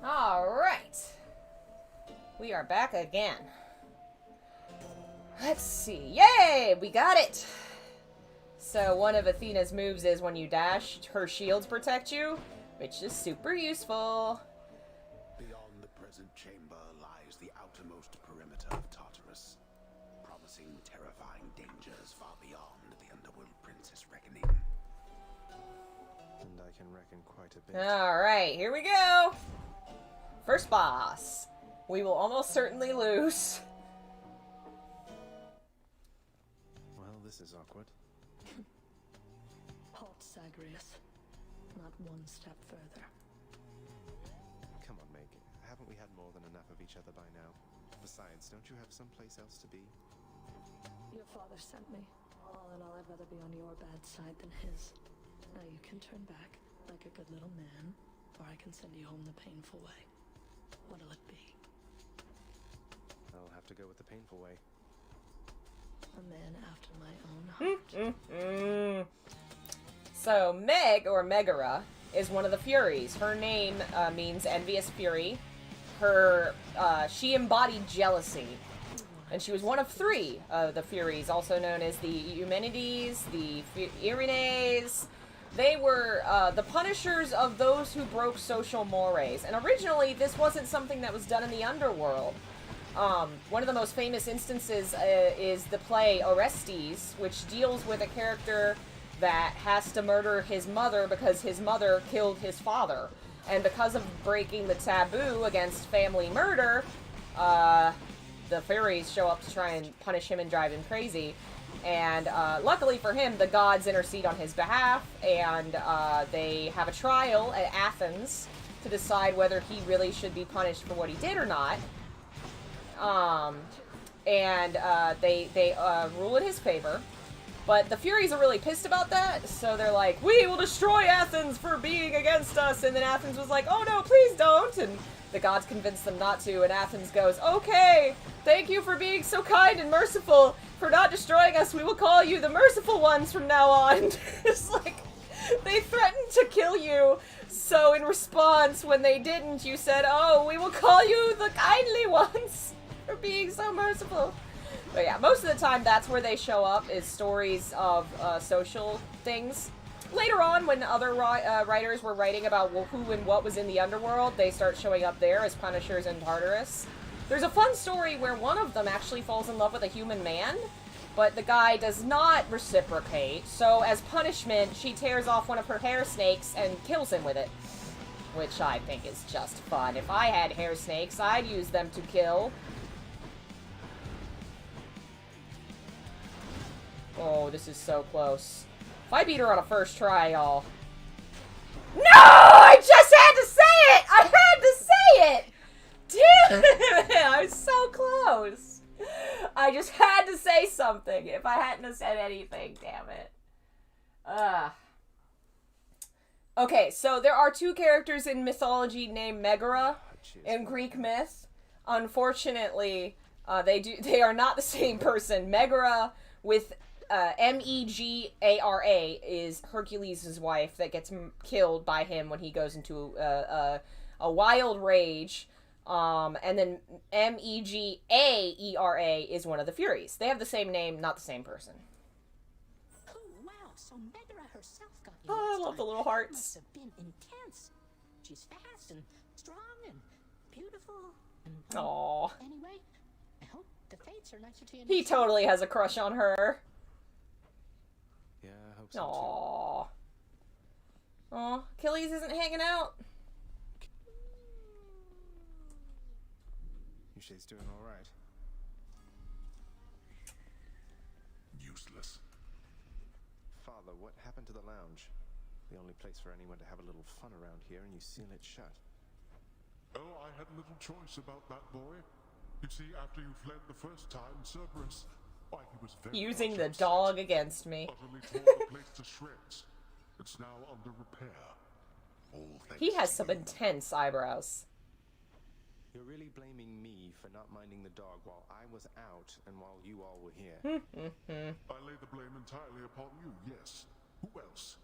Alright. We are back again. Let's see. Yay! We got it! So one of Athena's moves is when you dash, her shields protect you, which is super useful. Beyond the present chamber lies the outermost perimeter of Tartarus, promising terrifying dangers far beyond the Underworld Princess reckoning. And I can reckon quite a bit. Alright, here we go! First boss. We will almost certainly lose. Well, this is awkward. Halt, Zagreus. Not one step further. Come on, Meg. Haven't we had more than enough of each other by now? Besides, don't you have someplace else to be? Your father sent me. All in all, I'd rather be on your bad side than his. Now you can turn back, like a good little man, or I can send you home the painful way. What'll it be? I'll have to go with the painful way. A man after my own heart. So, Meg, or Megara, is one of the Furies. Her name means envious fury. She embodied jealousy. And she was one of 3 of the Furies, also known as the Eumenides, the Erinyes. They were the punishers of those who broke social mores. And originally, this wasn't something that was done in the underworld. One of the most famous instances is the play Orestes, which deals with a character that has to murder his mother because his mother killed his father. And because of breaking the taboo against family murder, the fairies show up to try and punish him and drive him crazy. And luckily for him, the gods intercede on his behalf, and they have a trial at Athens to decide whether he really should be punished for what he did or not. They rule in his favor. But the Furies are really pissed about that, so they're like, we will destroy Athens for being against us, and then Athens was like, oh no, please don't, and the gods convince them not to, and Athens goes, okay, thank you for being so kind and merciful, for not destroying us, we will call you the merciful ones from now on. It's like, they threatened to kill you, so in response, when they didn't, you said, oh, we will call you the kindly ones for being so merciful. But yeah, most of the time that's where they show up, is stories of social things. Later on, when other writers were writing about who and what was in the underworld, they start showing up there as punishers in Tartarus. There's a fun story where one of them actually falls in love with a human man, but the guy does not reciprocate, so as punishment, she tears off one of her hair snakes and kills him with it. Which I think is just fun. If I had hair snakes, I'd use them to kill. Oh, this is so close. If I beat her on a first try, y'all. No! I just had to say it! I had to say it! Damn it! I was so close. I just had to say something. If I hadn't have said anything, damn it. Okay, so there are 2 characters in mythology named Megara in Greek myth. Unfortunately, they are not the same person. Megara with Megara is Hercules' wife that gets killed by him when he goes into a wild rage. And then Megaera is one of the Furies. They have the same name, not the same person. Oh, wow. So Megara herself got you. Oh, I love the little hearts. Must have been intense. She's fast and strong and beautiful. And, Aww. Anyway, I hope the fates are nicer to you. He totally has a crush on her. Yeah, I hope so Aww. Aw, Achilles isn't hanging out. She's doing all right. Useless. Father, what happened to the lounge? The only place for anyone to have a little fun around here, and you seal it shut. Oh, I had little choice about that boy. You see, after you fled the first time, Cerberus, why, he was very Using much the upset. dog against me. Utterly tore the place to shreds. It's now under repair. All thanks He has to some you. intense eyebrows. You're really blaming me for not minding the dog while I was out and while you all were here. I lay the blame entirely upon you, yes. Who else?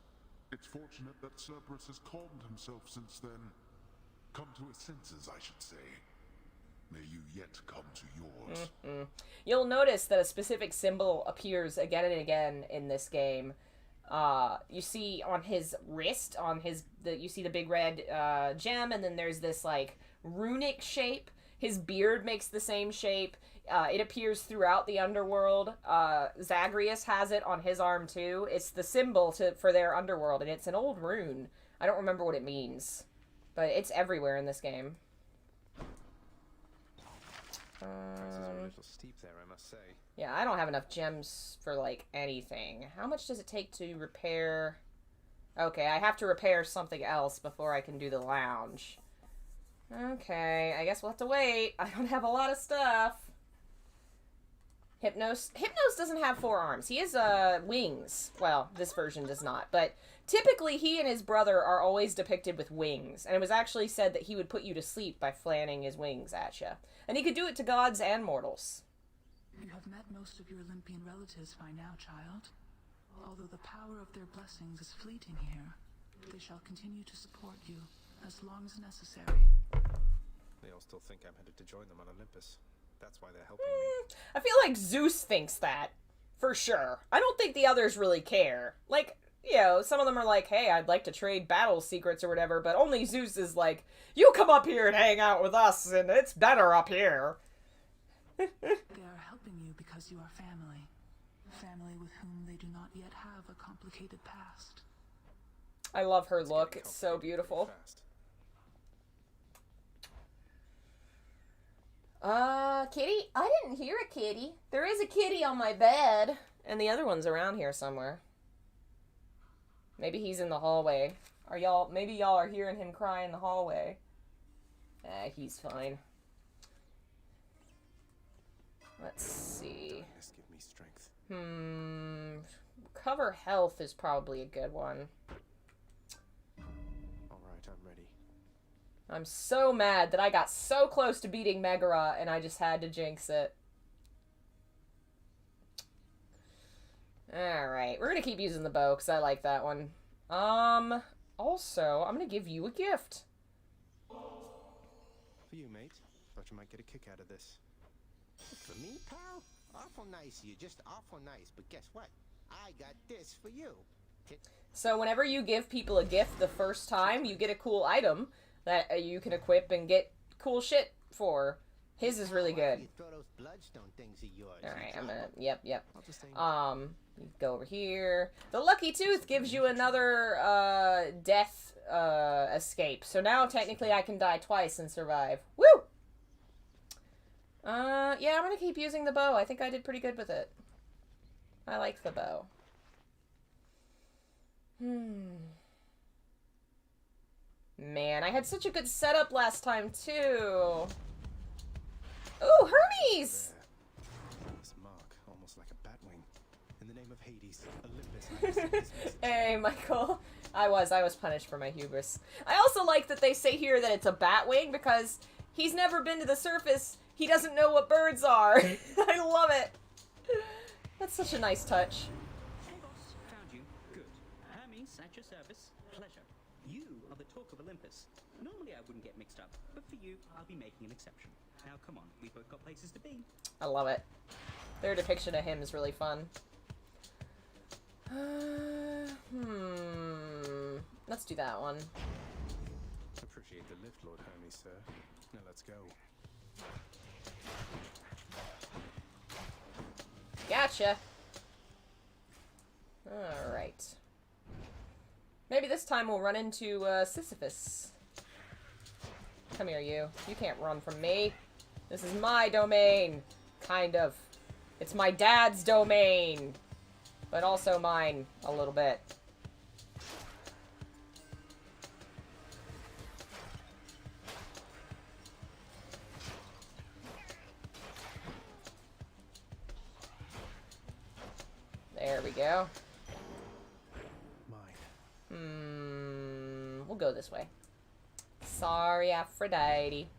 It's fortunate that Cerberus has calmed himself since then. Come to his senses, I should say. May you yet come to yours. You'll notice that a specific symbol appears again and again in this game. You see on his wrist, you see the big red gem, and then there's this like runic shape. His beard makes the same shape. It appears throughout the underworld. Zagreus has it on his arm too. It's the symbol for their underworld, and it's an old rune. I don't remember what it means, but it's everywhere in this game. This is a little steep there, I must say. Yeah, I don't have enough gems for, like, anything. How much does it take to repair... Okay, I have to repair something else before I can do the lounge. Okay, I guess we'll have to wait. I don't have a lot of stuff. Hypnos doesn't have 4 arms. He has, wings. Well, this version does not, but typically he and his brother are always depicted with wings, and it was actually said that he would put you to sleep by fanning his wings at you. And he could do it to gods and mortals. You have met most of your Olympian relatives by now, child. Although the power of their blessings is fleeting here, they shall continue to support you as long as necessary. They all still think I'm headed to join them on Olympus. That's why they're helping me. I feel like Zeus thinks that, for sure. I don't think the others really care. Like, you know, some of them are like, hey, I'd like to trade battle secrets or whatever, but only Zeus is like, you come up here and hang out with us, and it's better up here. They are helping you because you are family. Family with whom they do not yet have a complicated past. I love her look. It's so beautiful. Kitty? I didn't hear a kitty. There is a kitty on my bed. And the other one's around here somewhere. Maybe he's in the hallway. Maybe y'all are hearing him cry in the hallway. He's fine. Let's see. Give me strength. Cover health is probably a good one. Alright, I'm ready. I'm so mad that I got so close to beating Megara and I just had to jinx it. Alright, we're gonna keep using the bow because I like that one. Also, I'm gonna give you a gift. For you, mate. Thought you might get a kick out of this. For me, pal? Awful nice of you, just awful nice. But guess what? I got this for you. So whenever you give people a gift the first time, you get a cool item that you can equip and get cool shit for. His is really good. You throw those bloodstone things of yours. Alright, I'm gonna... Yep. You go over here. The Lucky Tooth gives you another, death, escape. So now, technically, I can die twice and survive. Woo! Yeah, I'm gonna keep using the bow. I think I did pretty good with it. I like the bow. Man, I had such a good setup last time, too. Ooh, Hermes! This mark, almost like a bat wing. In the name of Hades, Olympus. Hey, Michael. I was punished for my hubris. I also like that they say here that it's a bat wing because he's never been to the surface. He doesn't know what birds are. I love it. That's such a nice touch. Hey, boss. Found you. Good. Hermes, at your service. Pleasure. You are the talk of Olympus. Normally I wouldn't get mixed up, but for you, I'll be making an exception. Now, come on. We've both got places to be. I love it. Their depiction of him is really fun. Let's do that one. Appreciate the lift, Lord Hermes, sir. Now let's go. Gotcha. Alright. Maybe this time we'll run into Sisyphus. Come here, you. You can't run from me. This is my domain. Kind of. It's my dad's domain. But also mine, a little bit. There we go. Mine. We'll go this way. Sorry, Aphrodite.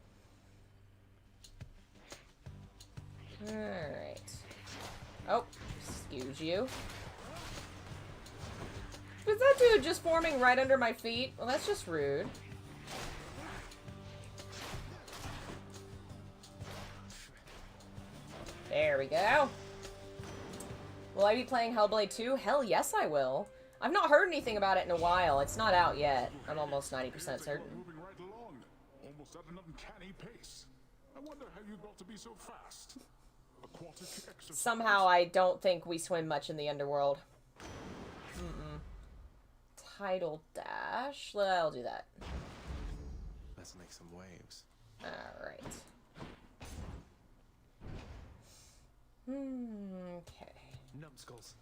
Alright. Oh, excuse you. Is that dude just forming right under my feet? Well, that's just rude. There we go. Will I be playing Hellblade 2? Hell yes, I will. I've not heard anything about it in a while. It's not out yet. I'm almost 90% certain. Moving right along, almost at an uncanny pace. I wonder how you got to be so fast. Aquatic exercise. Somehow I don't think we swim much in the underworld. Tidal dash. I'll do that. Let's make some waves. Alright. Okay. Numbskulls.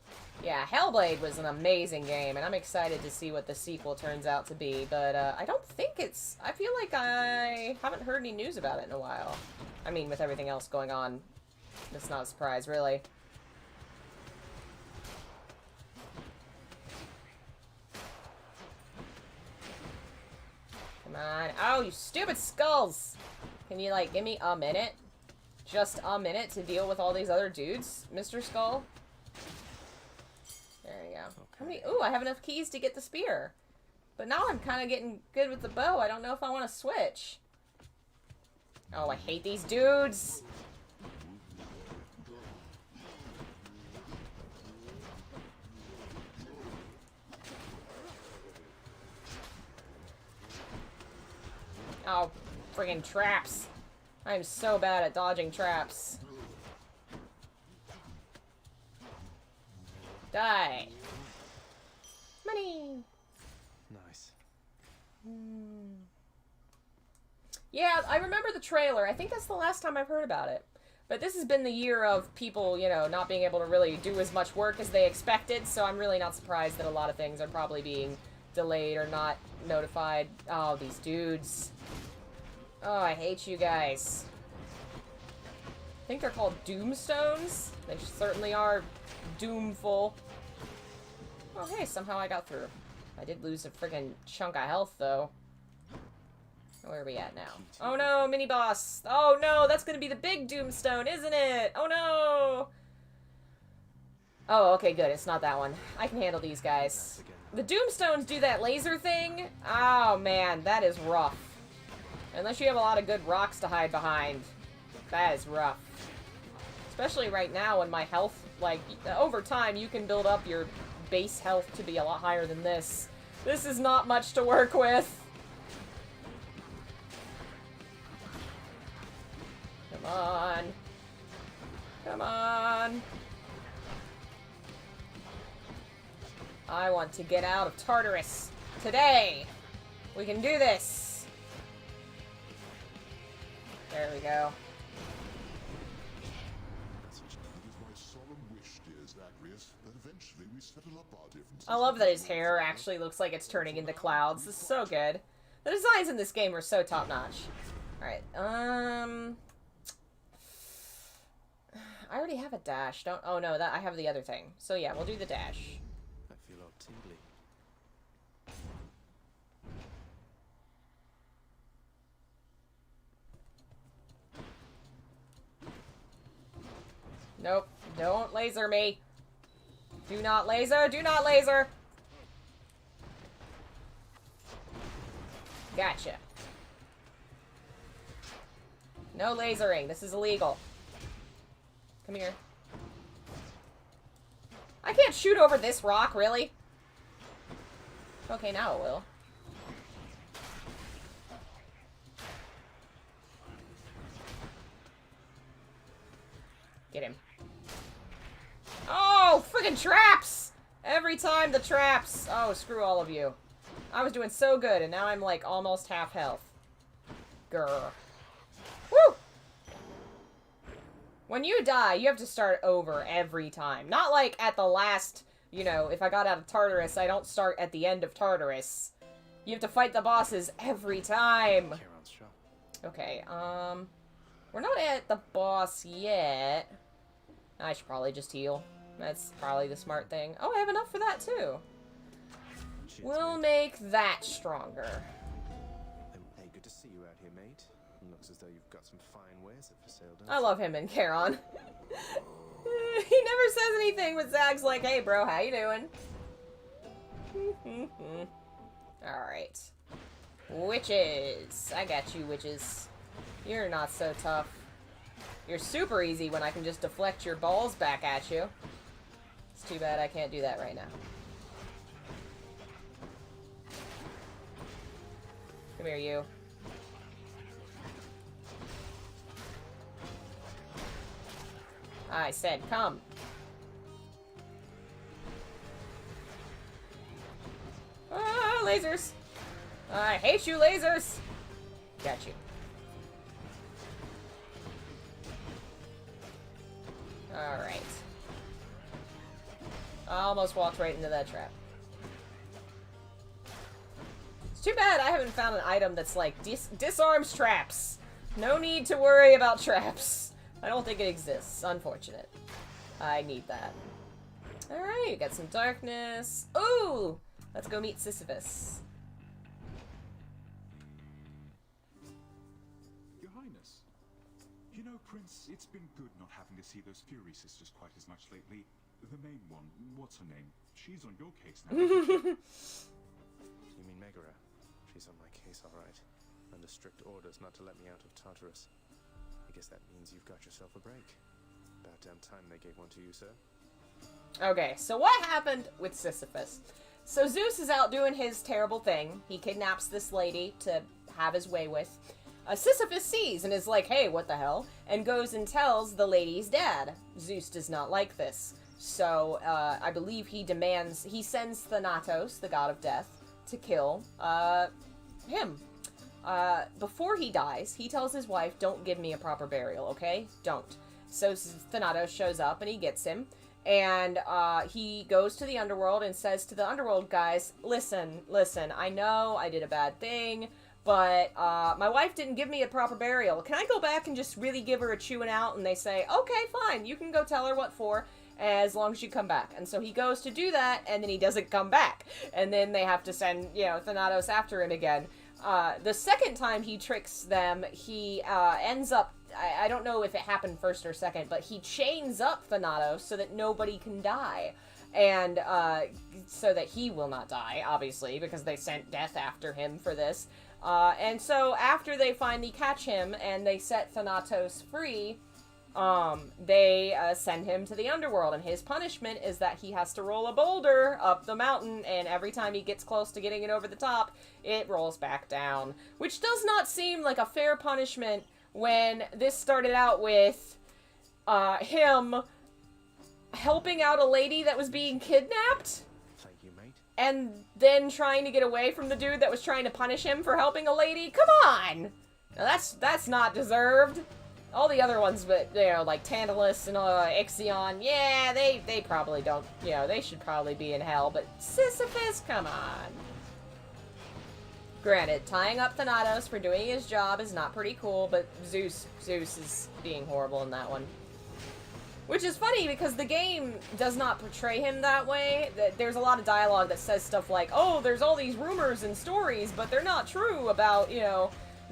Yeah, Hellblade was an amazing game, and I'm excited to see what the sequel turns out to be, but I don't think it's... I feel like I haven't heard any news about it in a while. I mean, with everything else going on, it's not a surprise, really. Come on. Oh, you stupid skulls! Can you, like, give me a minute? Just a minute to deal with all these other dudes, Mr. Skull? There you go. How many? Ooh, I have enough keys to get the spear. But now I'm kind of getting good with the bow. I don't know if I want to switch. Oh, I hate these dudes. Oh, friggin' traps. I'm so bad at dodging traps. Die. Money. Nice. Yeah, I remember the trailer. I think that's the last time I've heard about it. But this has been the year of people, you know, not being able to really do as much work as they expected, so I'm really not surprised that a lot of things are probably being delayed or not notified. Oh, these dudes. Oh, I hate you guys. I think they're called Doomstones. They certainly are doomful. Oh, hey, somehow I got through. I did lose a friggin' chunk of health, though. Where are we at now? Oh no, mini-boss! Oh no, that's gonna be the big Doomstone, isn't it? Oh no! Oh, okay, good. It's not that one. I can handle these guys. The Doomstones do that laser thing. Oh, man, that is rough. Unless you have a lot of good rocks to hide behind. That is rough. Especially right now when my health, like, over time, you can build up your base health to be a lot higher than this. This is not much to work with. Come on. Come on. I want to get out of Tartarus. Today. We can do this. There we go. I love that his hair actually looks like it's turning into clouds. This is so good. The designs in this game are so top-notch. Alright, I already have a dash. Oh no, that I have the other thing. So yeah, we'll do the dash. I feel all tingly. Nope. Don't laser me. Do not laser. Do not laser. Gotcha. No lasering. This is illegal. Come here. I can't shoot over this rock, really? Okay, now it will. Get him. Oh, friggin' traps! Every time the traps. Oh, screw all of you. I was doing so good, and now I'm, like, almost half health. Grr. Woo! When you die, you have to start over every time. Not like at the last, you know, if I got out of Tartarus, I don't start at the end of Tartarus. You have to fight the bosses every time. Okay, we're not at the boss yet. I should probably just heal. That's probably the smart thing. Oh, I have enough for that, too. We'll make that stronger. Hey, good to see you out here, mate. Looks as though you've got some fine wares up for sale, don't I love him and Charon. He never says anything, but Zag's like, hey, bro, how you doing? Alright. Witches. I got you, witches. You're not so tough. You're super easy when I can just deflect your balls back at you. It's too bad I can't do that right now. Come here, you. I said come. Ah, lasers! I hate you, lasers! Got you. Alright. I almost walked right into that trap. It's too bad I haven't found an item that's like disarms traps. No need to worry about traps. I don't think it exists. Unfortunate. I need that. Alright, we got some darkness. Ooh! Let's go meet Sisyphus. Your Highness, you know, Prince, it's been good not having to see those Fury sisters quite as much lately. The main one, what's her name? She's on your case now. You mean Megara? She's on my case, all right. Under strict orders not to let me out of Tartarus. I guess that means you've got yourself a break. About damn time they gave one to you, sir. Okay, so what happened with Sisyphus? So Zeus is out doing his terrible thing. He kidnaps this lady to have his way with. Sisyphus sees and is like, hey, what the hell? And goes and tells the lady's dad. Zeus does not like this. So, I believe he sends Thanatos, the god of death, to kill, him. Before he dies, he tells his wife, don't give me a proper burial, okay? Don't. So Thanatos shows up and he gets him. And he goes to the underworld and says to the underworld guys, listen, I know I did a bad thing, but my wife didn't give me a proper burial. Can I go back and just really give her a chewing out? And they say, okay, fine, you can go tell her what for, as long as you come back. And so he goes to do that, and then he doesn't come back. And then they have to send, Thanatos after him again. The second time he tricks them, he ends up, I don't know if it happened first or second, but he chains up Thanatos so that nobody can die. And so that he will not die, obviously, because they sent death after him for this. And so after they finally catch him and they set Thanatos free, they send him to the underworld, and his punishment is that he has to roll a boulder up the mountain, and every time he gets close to getting it over the top, it rolls back down. Which does not seem like a fair punishment when this started out with him helping out a lady that was being kidnapped. Thank you, mate. And then trying to get away from the dude that was trying to punish him for helping a lady. Come on! Now that's not deserved. All the other ones, but, like Tantalus and Ixion, yeah, they probably don't, they should probably be in hell, but Sisyphus, come on. Granted, tying up Thanatos for doing his job is not pretty cool, but Zeus is being horrible in that one. Which is funny, because the game does not portray him that way. There's a lot of dialogue that says stuff like, oh, there's all these rumors and stories, but they're not true about,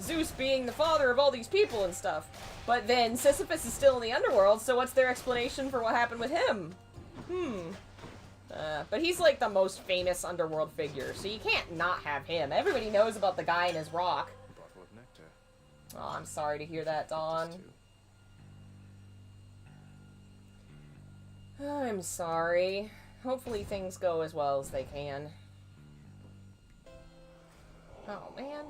Zeus being the father of all these people and stuff. But then Sisyphus is still in the underworld, so what's their explanation for what happened with him? But he's like the most famous underworld figure, so you can't not have him. Everybody knows about the guy in his rock. A bottle of nectar. Oh, I'm sorry to hear that, Dawn. I'm sorry. Hopefully things go as well as they can. Oh, man.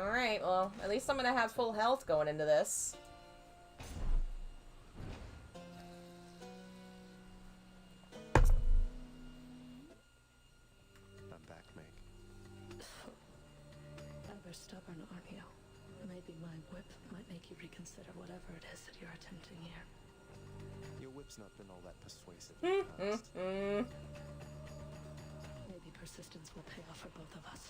Alright, well, at least I'm gonna have full health going into this. I'm back, Meg. Ever stubborn, aren't you? Maybe my whip might make you reconsider whatever it is that you're attempting here. Your whip's not been all that persuasive in the past. Maybe persistence will pay off for both of us.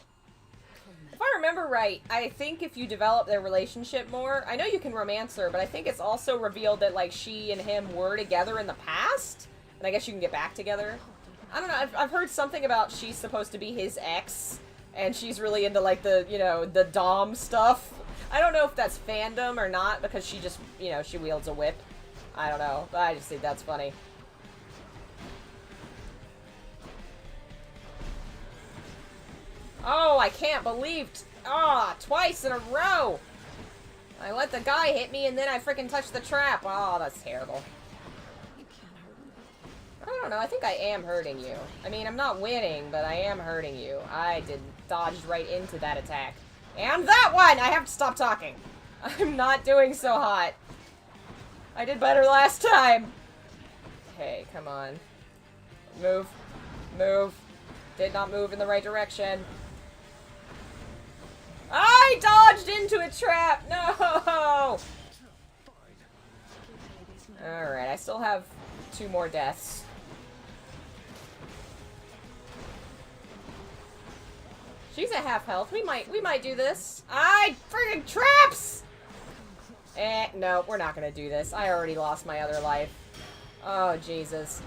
If I remember right, I think if you develop their relationship more, I know you can romance her, but I think it's also revealed that, like, she and him were together in the past, and I guess you can get back together. I don't know, I've heard something about she's supposed to be his ex, and she's really into, like, the, the dom stuff. I don't know if that's fandom or not, because she just, she wields a whip. I don't know, but I just think that's funny. Oh, I can't believe... twice in a row! I let the guy hit me and then I freaking touched the trap. Oh, that's terrible. I don't know, I think I am hurting you. I mean, I'm not winning, but I am hurting you. I dodged right into that attack. And that one! I have to stop talking. I'm not doing so hot. I did better last time. Okay, come on. Move. Move. Did not move in the right direction. I dodged into a trap! No! Alright, I still have 2 more deaths. She's at half health. We might do this. Friggin' traps! No, we're not gonna do this. I already lost my other life. Oh, Jesus.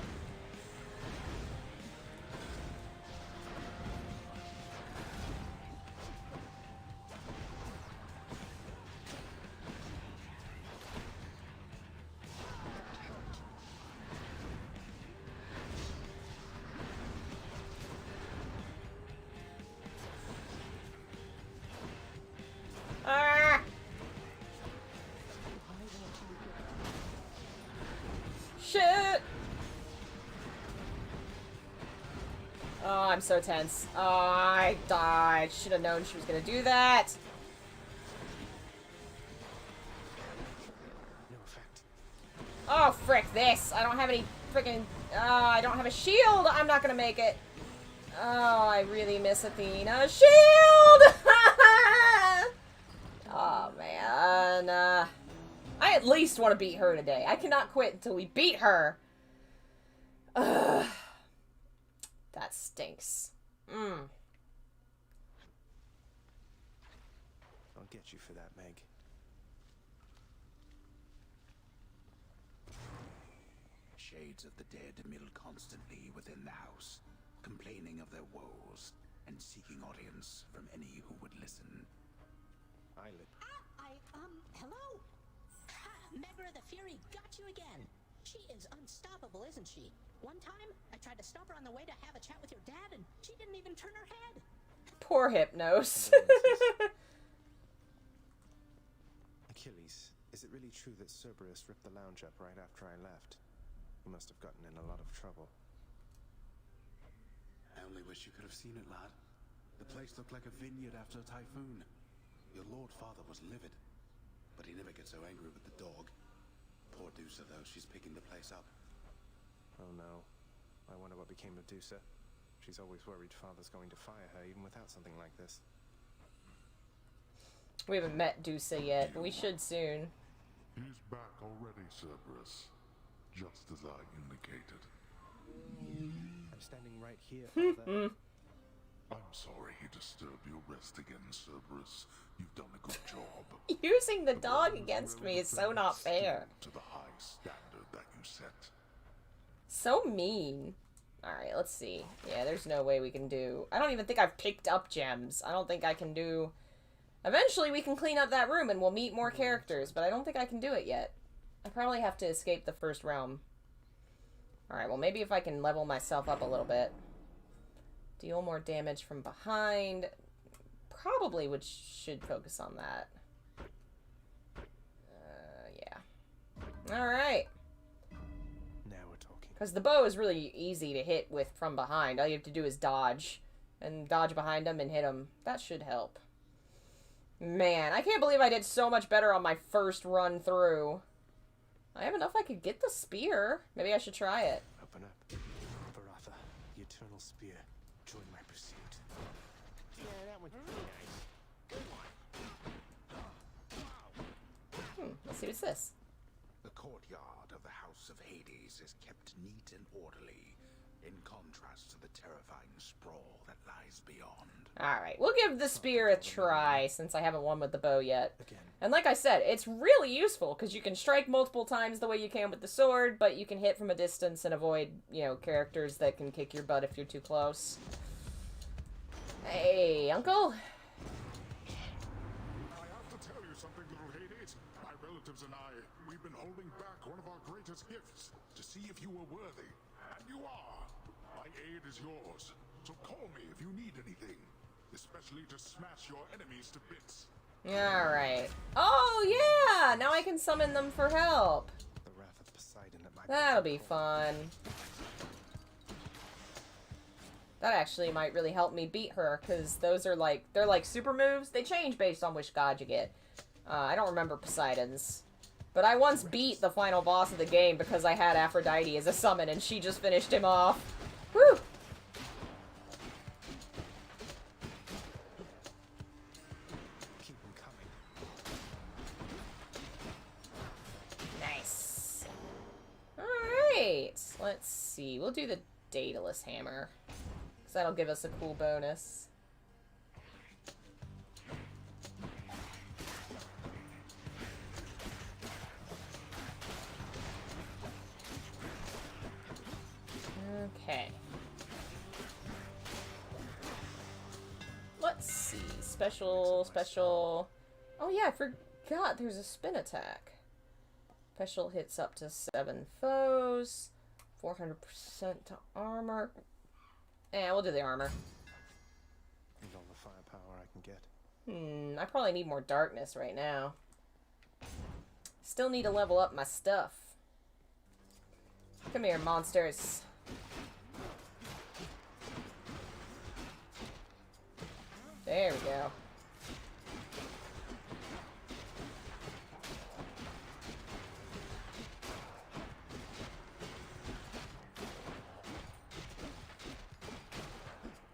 Ah! Shit! Oh, I'm so tense. Oh, I died. Should have known she was gonna do that. No effect. Oh, frick this. I don't have any freaking... I don't have a shield. I'm not gonna make it. Oh, I really miss Athena. Shield! Oh, man. I at least want to beat her today. I cannot quit until we beat her. Ugh. That stinks. I'll get you for that, Meg. Shades of the dead mill constantly within the house, complaining of their woes and seeking audience from any who would listen. Hello? Ha! Megra the Fury got you again. She is unstoppable, isn't she? One time, I tried to stop her on the way to have a chat with your dad, and she didn't even turn her head. Poor Hypnos. Achilles, is it really true that Cerberus ripped the lounge up right after I left? You must have gotten in a lot of trouble. I only wish you could have seen it, lad. The place looked like a vineyard after a typhoon. Your Lord Father was livid, but he never gets so angry with the dog. Poor Dusa, though, she's picking the place up. Oh no. I wonder what became of Dusa. She's always worried Father's going to fire her, even without something like this. We haven't met Dusa yet, but we should soon. He's back already, Cerberus. Just as I indicated. I'm standing right here, Father. I'm sorry he disturbed your rest again, Cerberus. You've done a good job. Using the dog against me is so not fair. To the high standard that you set. So mean. Alright, let's see. Yeah, there's no way we can do... I don't even think I've picked up gems. I don't think I can do... Eventually we can clean up that room and we'll meet more characters, but I don't think I can do it yet. I probably have to escape the first realm. Alright, well maybe if I can level myself up a little bit. Deal more damage from behind. Probably should focus on that. Yeah. Alright. Now we're talking. Because the bow is really easy to hit with from behind. All you have to do is dodge. And dodge behind them and hit them. That should help. Man, I can't believe I did so much better on my first run through. I have enough I could get the spear. Maybe I should try it. Open up. Baratha, the Eternal Spear. Join my pursuit. Yeah, that one's pretty nice. Good one. Let's see what's this. The courtyard of the House of Hades is kept neat and orderly, in contrast to the terrifying sprawl that lies beyond. Alright, we'll give the spear a try, since I haven't won with the bow yet. Again. And like I said, it's really useful, because you can strike multiple times the way you can with the sword, but you can hit from a distance and avoid, you know, characters that can kick your butt if you're too close. Hey, Uncle? I have to tell you something, little Hades. My relatives and I, we've been holding back one of our greatest gifts to see if you were worthy. And you are. My aid is yours. So call me if you need anything. Especially to smash your enemies to bits. Alright. Oh, yeah! Now I can summon them for help. The wrath of Poseidon at my That'll be fun. That actually might really help me beat her, because those are like, they're like super moves. They change based on which god you get. I don't remember Poseidon's. But I once beat the final boss of the game because I had Aphrodite as a summon, and she just finished him off. Woo! Keep them coming. Nice. Alright. Let's see. We'll do the Daedalus Hammer. Because that'll give us a cool bonus. Okay. Let's see. Special. Oh yeah, I forgot there's a spin attack. Special hits up to 7 foes. 400% to armor. Yeah, we'll do the armor. Need all the firepower I can get. I probably need more darkness right now. Still need to level up my stuff. Come here, monsters. There we go.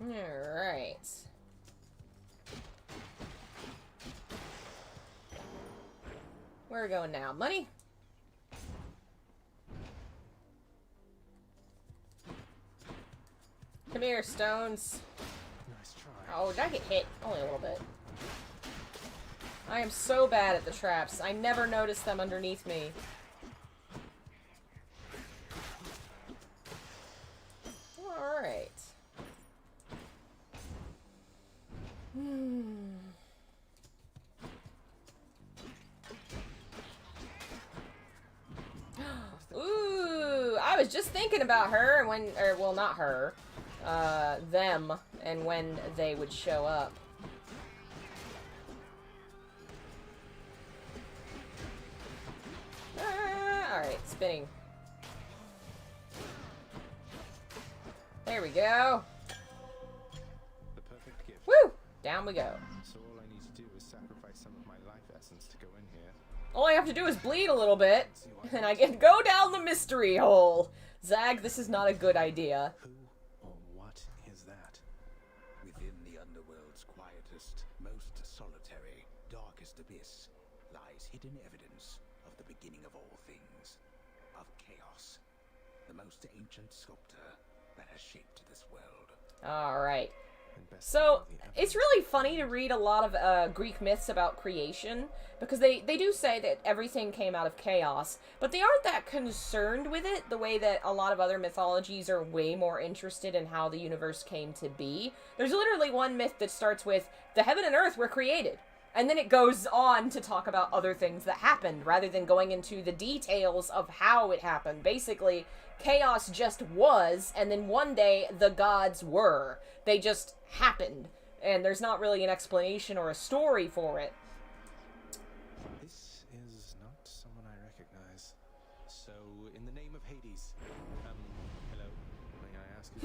Alright. Where are we going now? Money? Come here, stones. Nice try. Oh, did I get hit? Only a little bit. I am so bad at the traps. I never notice them underneath me. Alright. Ooh, I was just thinking about her and when, or well, not her, them, and when they would show up. Alright, spinning. There we go. The perfect gift. Woo! Down we go. So all I need to do is sacrifice some of my life essence to go in here. All I have to do is bleed a little bit, and I can go down the mystery hole. Zag, this is not a good idea. Who or what is that? Within the underworld's quietest, most solitary, darkest abyss lies hidden evidence of the beginning of all things, of chaos, the most ancient sculptor that has shaped this world. Alright. So, it's really funny to read a lot of Greek myths about creation, because they do say that everything came out of chaos, but they aren't that concerned with it the way that a lot of other mythologies are way more interested in how the universe came to be. There's literally one myth that starts with, the heaven and earth were created, and then it goes on to talk about other things that happened, rather than going into the details of how it happened. Basically, chaos just was, and then one day the gods were. They just happened, and there's not really an explanation or a story for it. This is not someone I recognize. So, in the name of Hades, hello, may I ask you?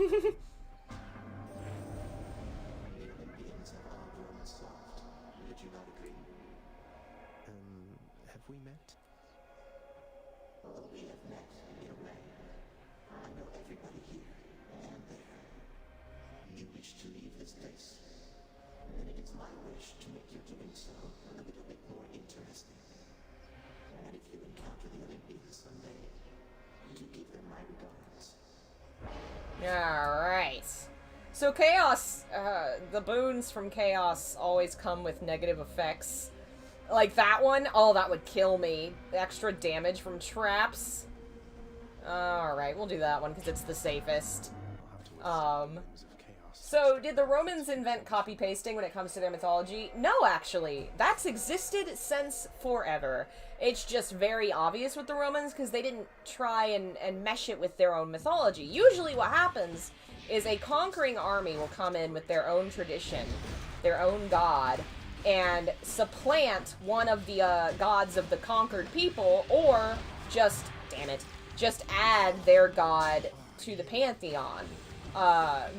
Would you not agree? Have we met? Well, we have met in a way. I know everybody here and there. You wish to leave this place, and it is my wish to make your doing so a little bit more interesting. And if you encounter the Olympians someday, do give them my regards. Alright. So chaos, the boons from chaos always come with negative effects. Like that one, oh, that would kill me. Extra damage from traps. Alright, we'll do that one because it's the safest. So, did the Romans invent copy-pasting when it comes to their mythology? No, actually. That's existed since forever. It's just very obvious with the Romans because they didn't try and mesh it with their own mythology. Usually what happens is a conquering army will come in with their own tradition, their own god, and supplant one of the gods of the conquered people, or just, damn it, just add their god to the pantheon.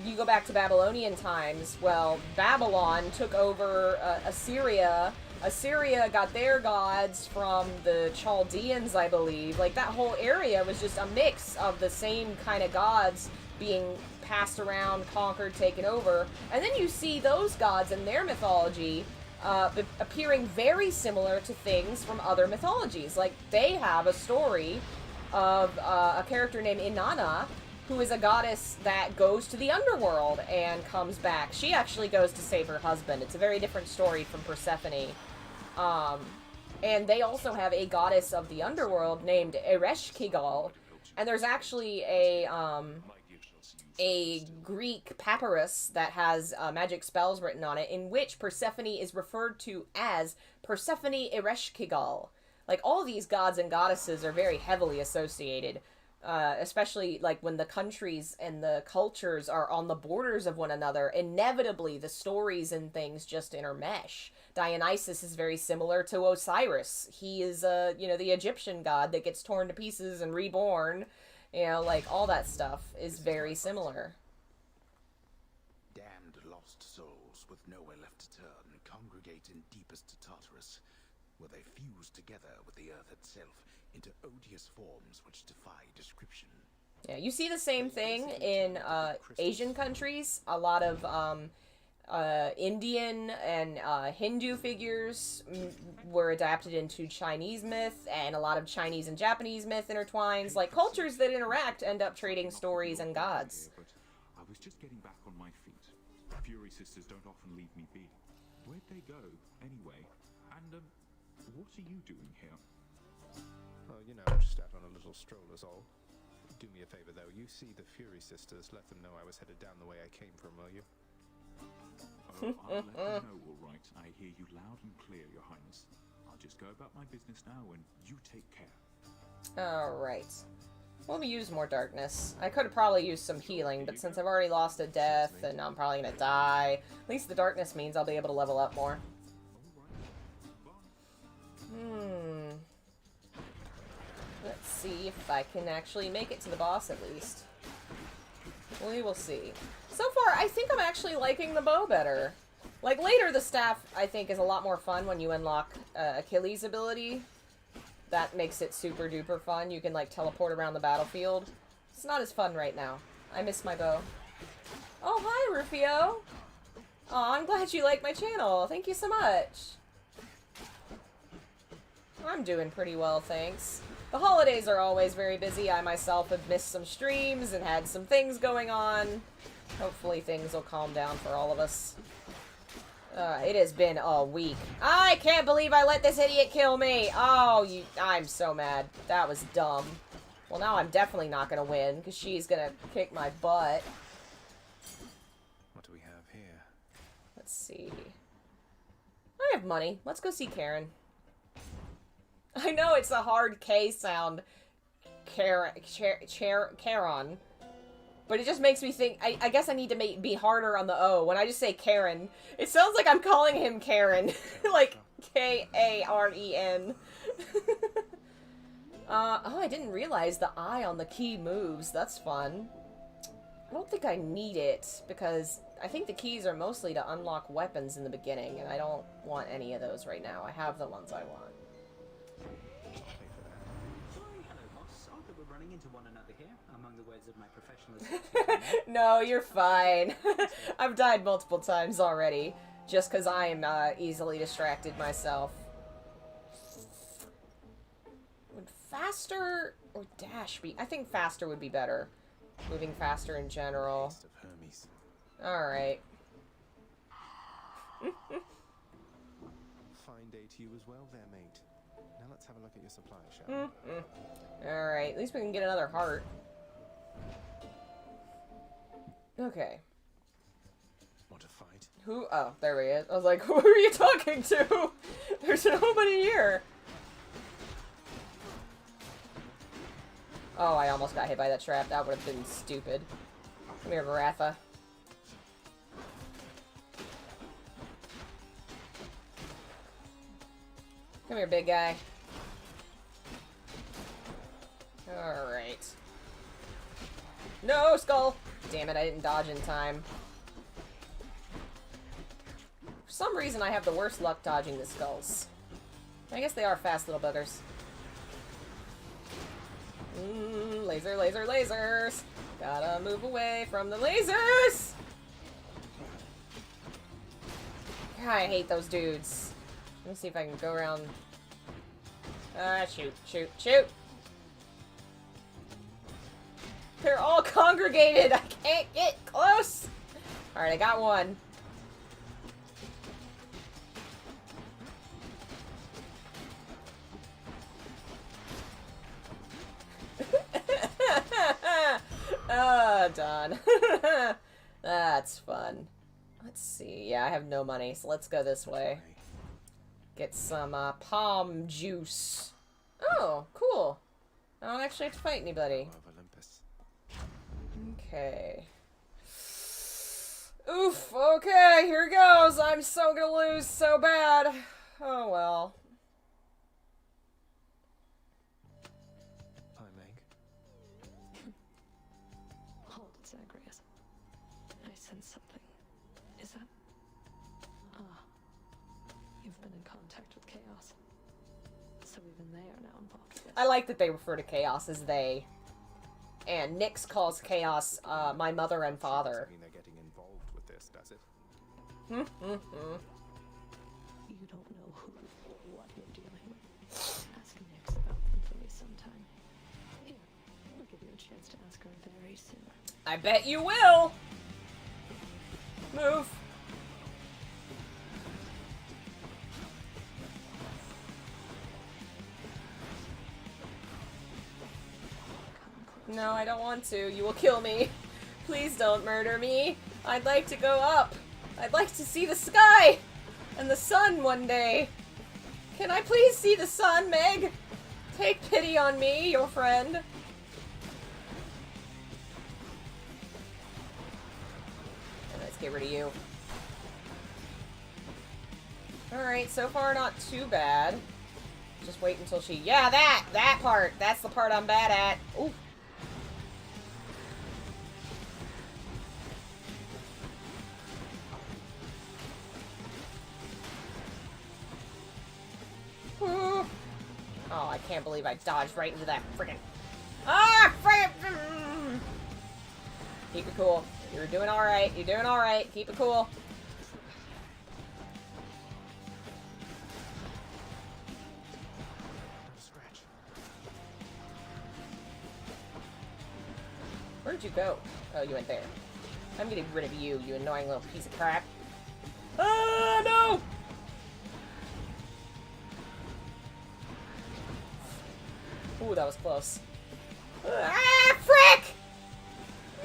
You go back to Babylonian times, well, Babylon took over Assyria. Assyria got their gods from the Chaldeans, I believe. Like, that whole area was just a mix of the same kind of gods being passed around, conquered, taken over. And then you see those gods in their mythology appearing very similar to things from other mythologies. Like, they have a story of a character named Inanna, who is a goddess that goes to the underworld and comes back. She actually goes to save her husband. It's a very different story from Persephone. And they also have a goddess of the underworld named Ereshkigal. And there's actually a Greek papyrus that has magic spells written on it, in which Persephone is referred to as Persephone Ereshkigal. Like, all these gods and goddesses are very heavily associated. Especially, like, when the countries and the cultures are on the borders of one another, inevitably the stories and things just intermesh. Dionysus is very similar to Osiris. He is, the Egyptian god that gets torn to pieces and reborn. Like, all that stuff is very similar. Damned lost souls with nowhere left to turn congregate in deepest Tartarus, where they fuse together with the earth itself into odious forms which defy description. Yeah, you see the same thing in Asian countries. A lot of Indian and Hindu figures were adapted into Chinese myth, and a lot of Chinese and Japanese myth intertwines. Like, cultures that interact end up trading stories and gods. But I was just getting back on my feet. Fury Sisters don't often leave me be. Where'd they go, anyway? And, what are you doing here? Well, just out on a little stroll is all. Do me a favor, though. You see the Fury Sisters, let them know I was headed down the way I came from, will you? Oh, I'll let them know, all right. I hear you loud and clear, Your Highness. I'll just go about my business now, and you take care. Alright. Let me use more darkness. I could have probably used some healing, but since I've already lost a death, and I'm probably gonna die, at least the darkness means I'll be able to level up more. Let's see if I can actually make it to the boss, at least. We will see. So far, I think I'm actually liking the bow better. Like, later, the staff, I think, is a lot more fun when you unlock Achilles' ability. That makes it super duper fun. You can, like, teleport around the battlefield. It's not as fun right now. I miss my bow. Oh, hi, Rufio! Aw, I'm glad you like my channel. Thank you so much. I'm doing pretty well, thanks. The holidays are always very busy. I myself have missed some streams and had some things going on. Hopefully things will calm down for all of us. It has been a week. I can't believe I let this idiot kill me! Oh, I'm so mad. That was dumb. Well, now I'm definitely not gonna win, because she's gonna kick my butt. What do we have here? Let's see. I have money. Let's go see Karen. I know it's a hard K sound. Karen. But it just makes me think, I guess I need to be harder on the O. When I just say Karen, it sounds like I'm calling him Karen. Like, K-A-R-E-N. Oh, I didn't realize the I on the key moves. That's fun. I don't think I need it, because I think the keys are mostly to unlock weapons in the beginning, and I don't want any of those right now. I have the ones I want. Into one another here, among the words of my professional No, you're fine. I've died multiple times already, just because I'm easily distracted myself. Would faster or dash be? I think faster would be better. Moving faster in general. Alright. Fine day to you as well there, mate. Now let's have a look at your supply, shall we? Alright, at least we can get another heart. Okay. Want to fight? Who? Oh, there he is. I was like, who are you talking to? There's nobody here. Oh, I almost got hit by that trap. That would have been stupid. Come here, Varatha. Come here, big guy. Alright. No, skull! Damn it, I didn't dodge in time. For some reason, I have the worst luck dodging the skulls. I guess they are fast little buggers. Laser, laser, lasers! Gotta move away from the lasers! God, I hate those dudes. Let me see if I can go around. Shoot, shoot, shoot! They're all congregated! I can't get close! Alright, I got one. Oh, done. That's fun. Let's see. Yeah, I have no money, so let's go this way. Get some palm juice. Oh, cool. I don't actually have to fight anybody. Okay. Oof, okay, here goes. I'm so gonna lose so bad. Oh well. Hi, Meg. Hold it, Zagreus. I sense something. Is that... Ah. You've been in contact with Chaos. So even they are now involved with this. I like that they refer to Chaos as they. And Nyx calls Chaos my mother and father. Doesn't mean they're getting involved with this, does it? You don't know who or what you're dealing with. Ask Nyx about them for me sometime. Here, I'll give you a chance to ask her very soon. I bet you will! Move. No, I don't want to. You will kill me. Please don't murder me. I'd like to go up. I'd like to see the sky and the sun one day. Can I please see the sun, Meg? Take pity on me, your friend. And let's get rid of you. Alright, so far not too bad. Just wait until she... Yeah, that part! That's the part I'm bad at. Ooh. Oh, I can't believe I dodged right into that freaking... Ah! Friggin'! Keep it cool. You're doing alright. You're doing alright. Keep it cool. Scratch. Where did you go? Oh, you went there. I'm getting rid of you, you annoying little piece of crap. Ah, no! Ooh, that was close. Ah, frick!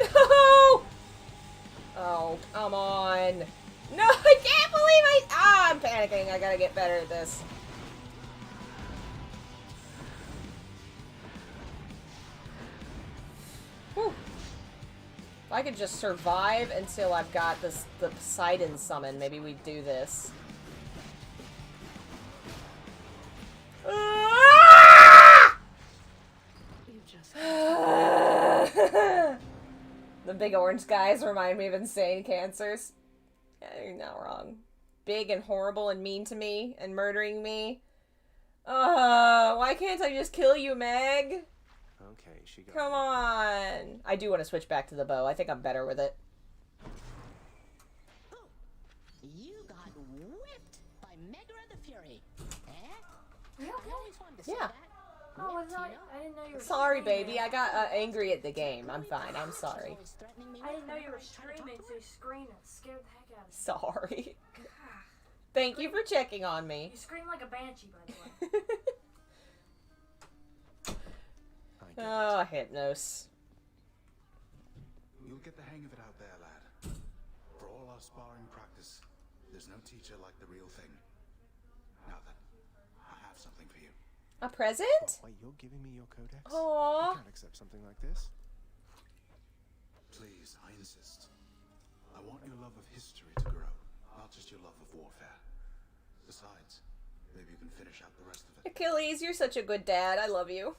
No! Oh, come on. No, I can't believe I'm panicking. I gotta get better at this. Whew. If I could just survive until I've got the Poseidon summon, maybe we'd do this. The big orange guys remind me of insane cancers. Yeah, you're not wrong. Big and horrible and mean to me and murdering me. Why can't I just kill you, Meg? Okay, she got Come on. I do want to switch back to the bow. I think I'm better with it. Oh, you got whipped by Megara the Fury. Eh? Are you I okay? always wanted to say Yeah. that. Oh, Whipped, I you know? didn't know you were Sorry, streaming. baby. I got angry at the game. I'm fine. I'm sorry. Always threatening me I didn't with know you whenever were I tried to talk streaming, to so her. you screamed and scared the heck out of me. Sorry. Thank you for checking on me. You scream like a banshee, by the way. Oh, Hypnos. You'll get the hang of it out there, lad. For all our sparring practice, there's no teacher like the real thing. Now then, I have something for you. A present? Wait, you're giving me your codex? Aww. I can't accept something like this. Please, I insist. I want your love of history to grow, not just your love of warfare. Besides, Maybe you can finish out the rest of it. Achilles, you're such a good dad. I love you.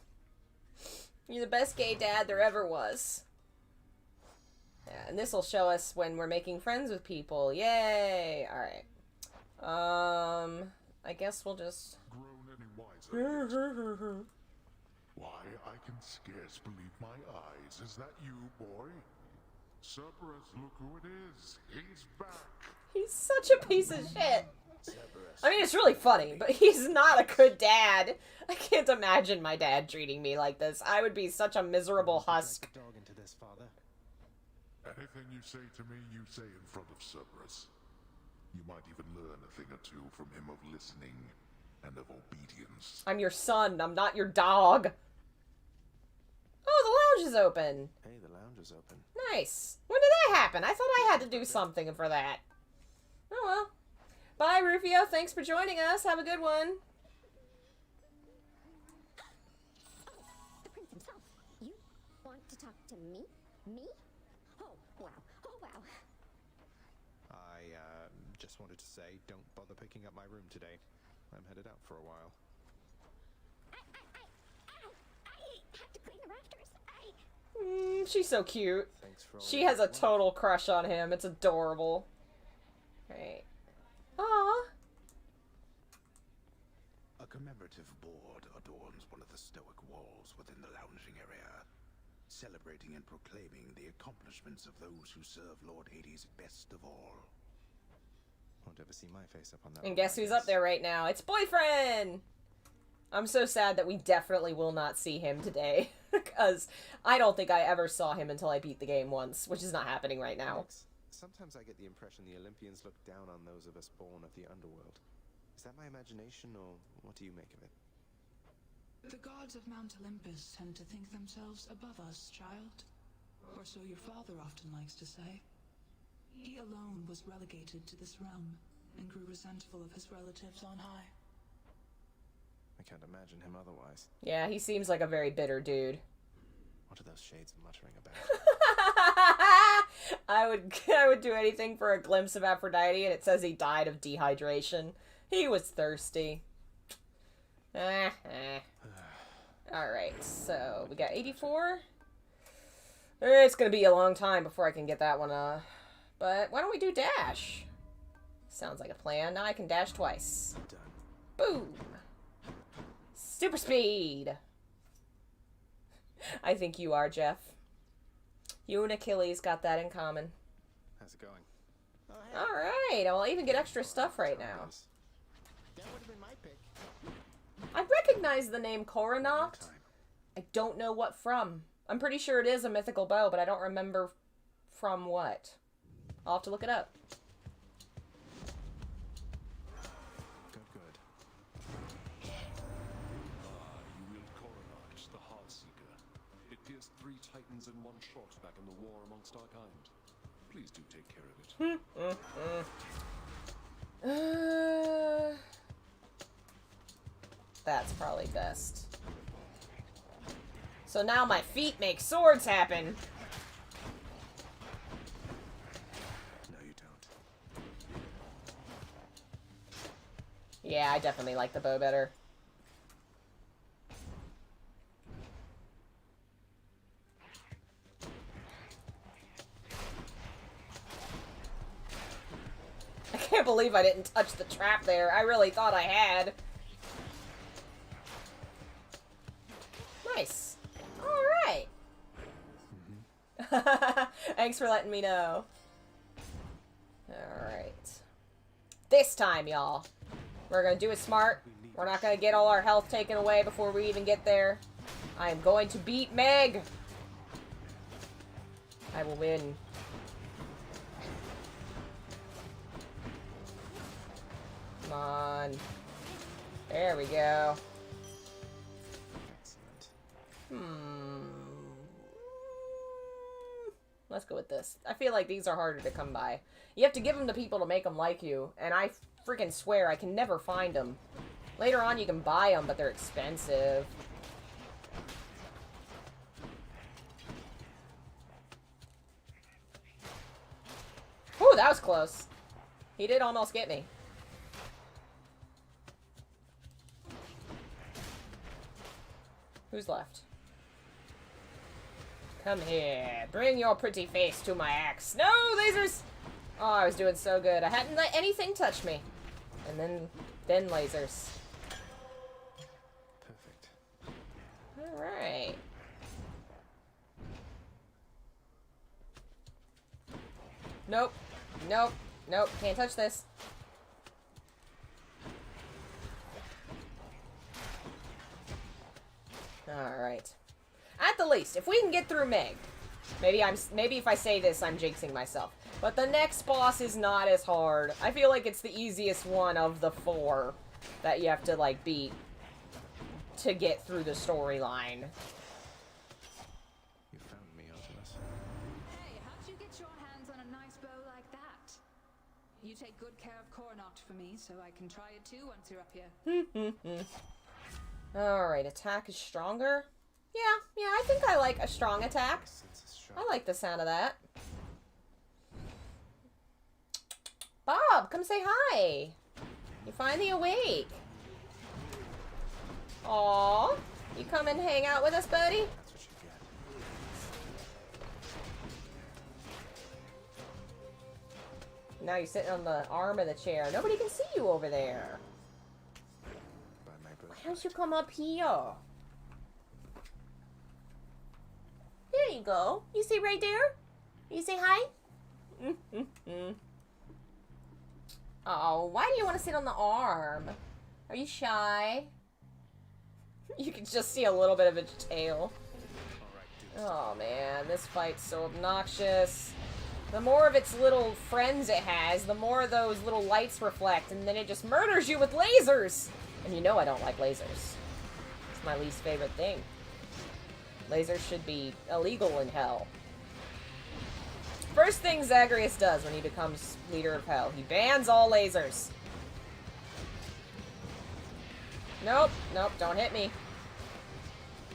You're the best gay dad there ever was. Yeah, and this will show us when we're making friends with people. Yay! Alright. I guess we'll just... Grown any wiser? Why, I can scarce believe my eyes. Is that you, boy? Cerberus, look who it is. He's back. He's such a piece of shit. I mean, it's really funny, but he's not a good dad. I can't imagine my dad treating me like this. I would be such a miserable husk. Anything you say to me, you say in front of Cerberus. You might even learn a thing or two from him of listening and of obedience. I'm your son. I'm not your dog. Oh, the lounge is open. Hey, the lounge is open. Nice. When did that happen? I thought I had to do something for that. Oh, well. Bye, Rufio. Thanks for joining us. Have a good one. The prince himself. You want to talk to me? Me? Oh, wow. Oh, wow. I, just wanted to say, don't bother picking up my room today. I'm headed out for a while. I have to clean the rafters. She's so cute. She has a total crush on him. It's adorable. Right. Aww. A commemorative board adorns one of the stoic walls within the lounging area, celebrating and proclaiming the accomplishments of those who serve Lord Hades best of all. Won't ever see my face up on that. And guess who's up there right now? It's boyfriend! I'm so sad that we definitely will not see him today. Because I don't think I ever saw him until I beat the game once, which is not happening right now. Sometimes I get the impression the Olympians look down on those of us born of the underworld. Is that my imagination, or what do you make of it? The gods of Mount Olympus tend to think themselves above us, child. Or so your father often likes to say. He alone was relegated to this realm, and grew resentful of his relatives on high. I can't imagine him otherwise. Yeah, he seems like a very bitter dude. What are those shades muttering about? I would do anything for a glimpse of Aphrodite, and it says he died of dehydration. He was thirsty. Alright, so we got 84. It's gonna be a long time before I can get that one, but why don't we do dash? Sounds like a plan. Now I can dash twice. Done. Boom! Super speed! I think you are, Jeff. You and Achilles got that in common. How's it going? Alright, I'll even get extra stuff right now. That would have been my pick. I recognize the name Coronaut. I don't know what from. I'm pretty sure it is a mythical bow, but I don't remember from what. I'll have to look it up. Good. You wield Coronaut, the Heartseeker. It pierced 3 titans in one shot back in the war amongst our kind. Please do take care of it. That's probably best. So now my feet make swords happen. No, you don't. Yeah, I definitely like the bow better. I can't believe I didn't touch the trap there. I really thought I had. Nice. Alright. Thanks for letting me know. Alright. This time, y'all. We're gonna do it smart. We're not gonna get all our health taken away before we even get there. I am going to beat Meg. I will win. Come on. There we go. Let's go with this. I feel like these are harder to come by. You have to give them to people to make them like you, and I freaking swear I can never find them. Later on you can buy them, but they're expensive. Whew, that was close. He did almost get me. Who's left? Come here. Bring your pretty face to my axe. No, lasers! Oh, I was doing so good. I hadn't let anything touch me. And then lasers. Perfect. Alright. Nope. Nope. Nope. Can't touch this. Alright. At the least, if we can get through Meg. Maybe if I say this, I'm jinxing myself. But the next boss is not as hard. I feel like it's the easiest one of the 4 that you have to, like, beat to get through the storyline. You found me, Artemis. Hey, how'd you get your hands on a nice bow like that? You take good care of Coronach for me, so I can try it too once you're up here. Alright, attack is stronger. Yeah, I think I like a strong attack. I like the sound of that. Bob, come say hi. You finally awake. Aw, you come and hang out with us, buddy? That's what you get. Now you're sitting on the arm of the chair. Nobody can see you over there. By my birthright. Why don't you come up here? There you go. You see right there? You say hi? Oh, why do you want to sit on the arm? Are you shy? You can just see a little bit of its tail. Oh man, this fight's so obnoxious. The more of its little friends it has, the more those little lights reflect, and then it just murders you with lasers! And you know I don't like lasers. It's my least favorite thing. Lasers should be illegal in hell. First thing Zagreus does when he becomes leader of hell, he bans all lasers. Nope, nope, don't hit me.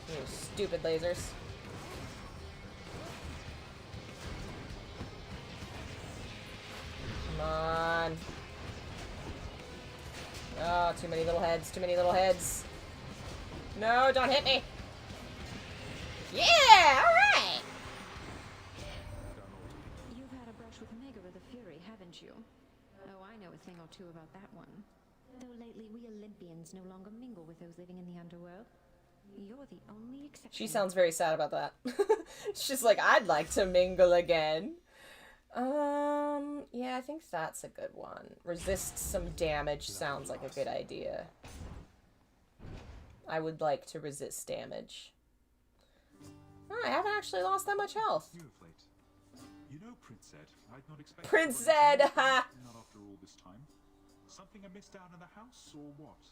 You stupid lasers. Come on. Oh, too many little heads, too many little heads. No, don't hit me. Yeah, alright! You've had a brush with Megara the Fury, haven't you? Oh, I know a thing or two about that one. Though lately we Olympians no longer mingle with those living in the underworld. You're the only exception. She sounds very sad about that. She's like, I'd like to mingle again. Yeah, I think that's a good one. Resist some damage sounds like a good idea. I would like to resist damage. Oh, I haven't actually lost that much health. You of late. You know, Prince Zed, I'd not expect... Prince Zed, ha! Not after all this time. Something amiss down in the house, or what?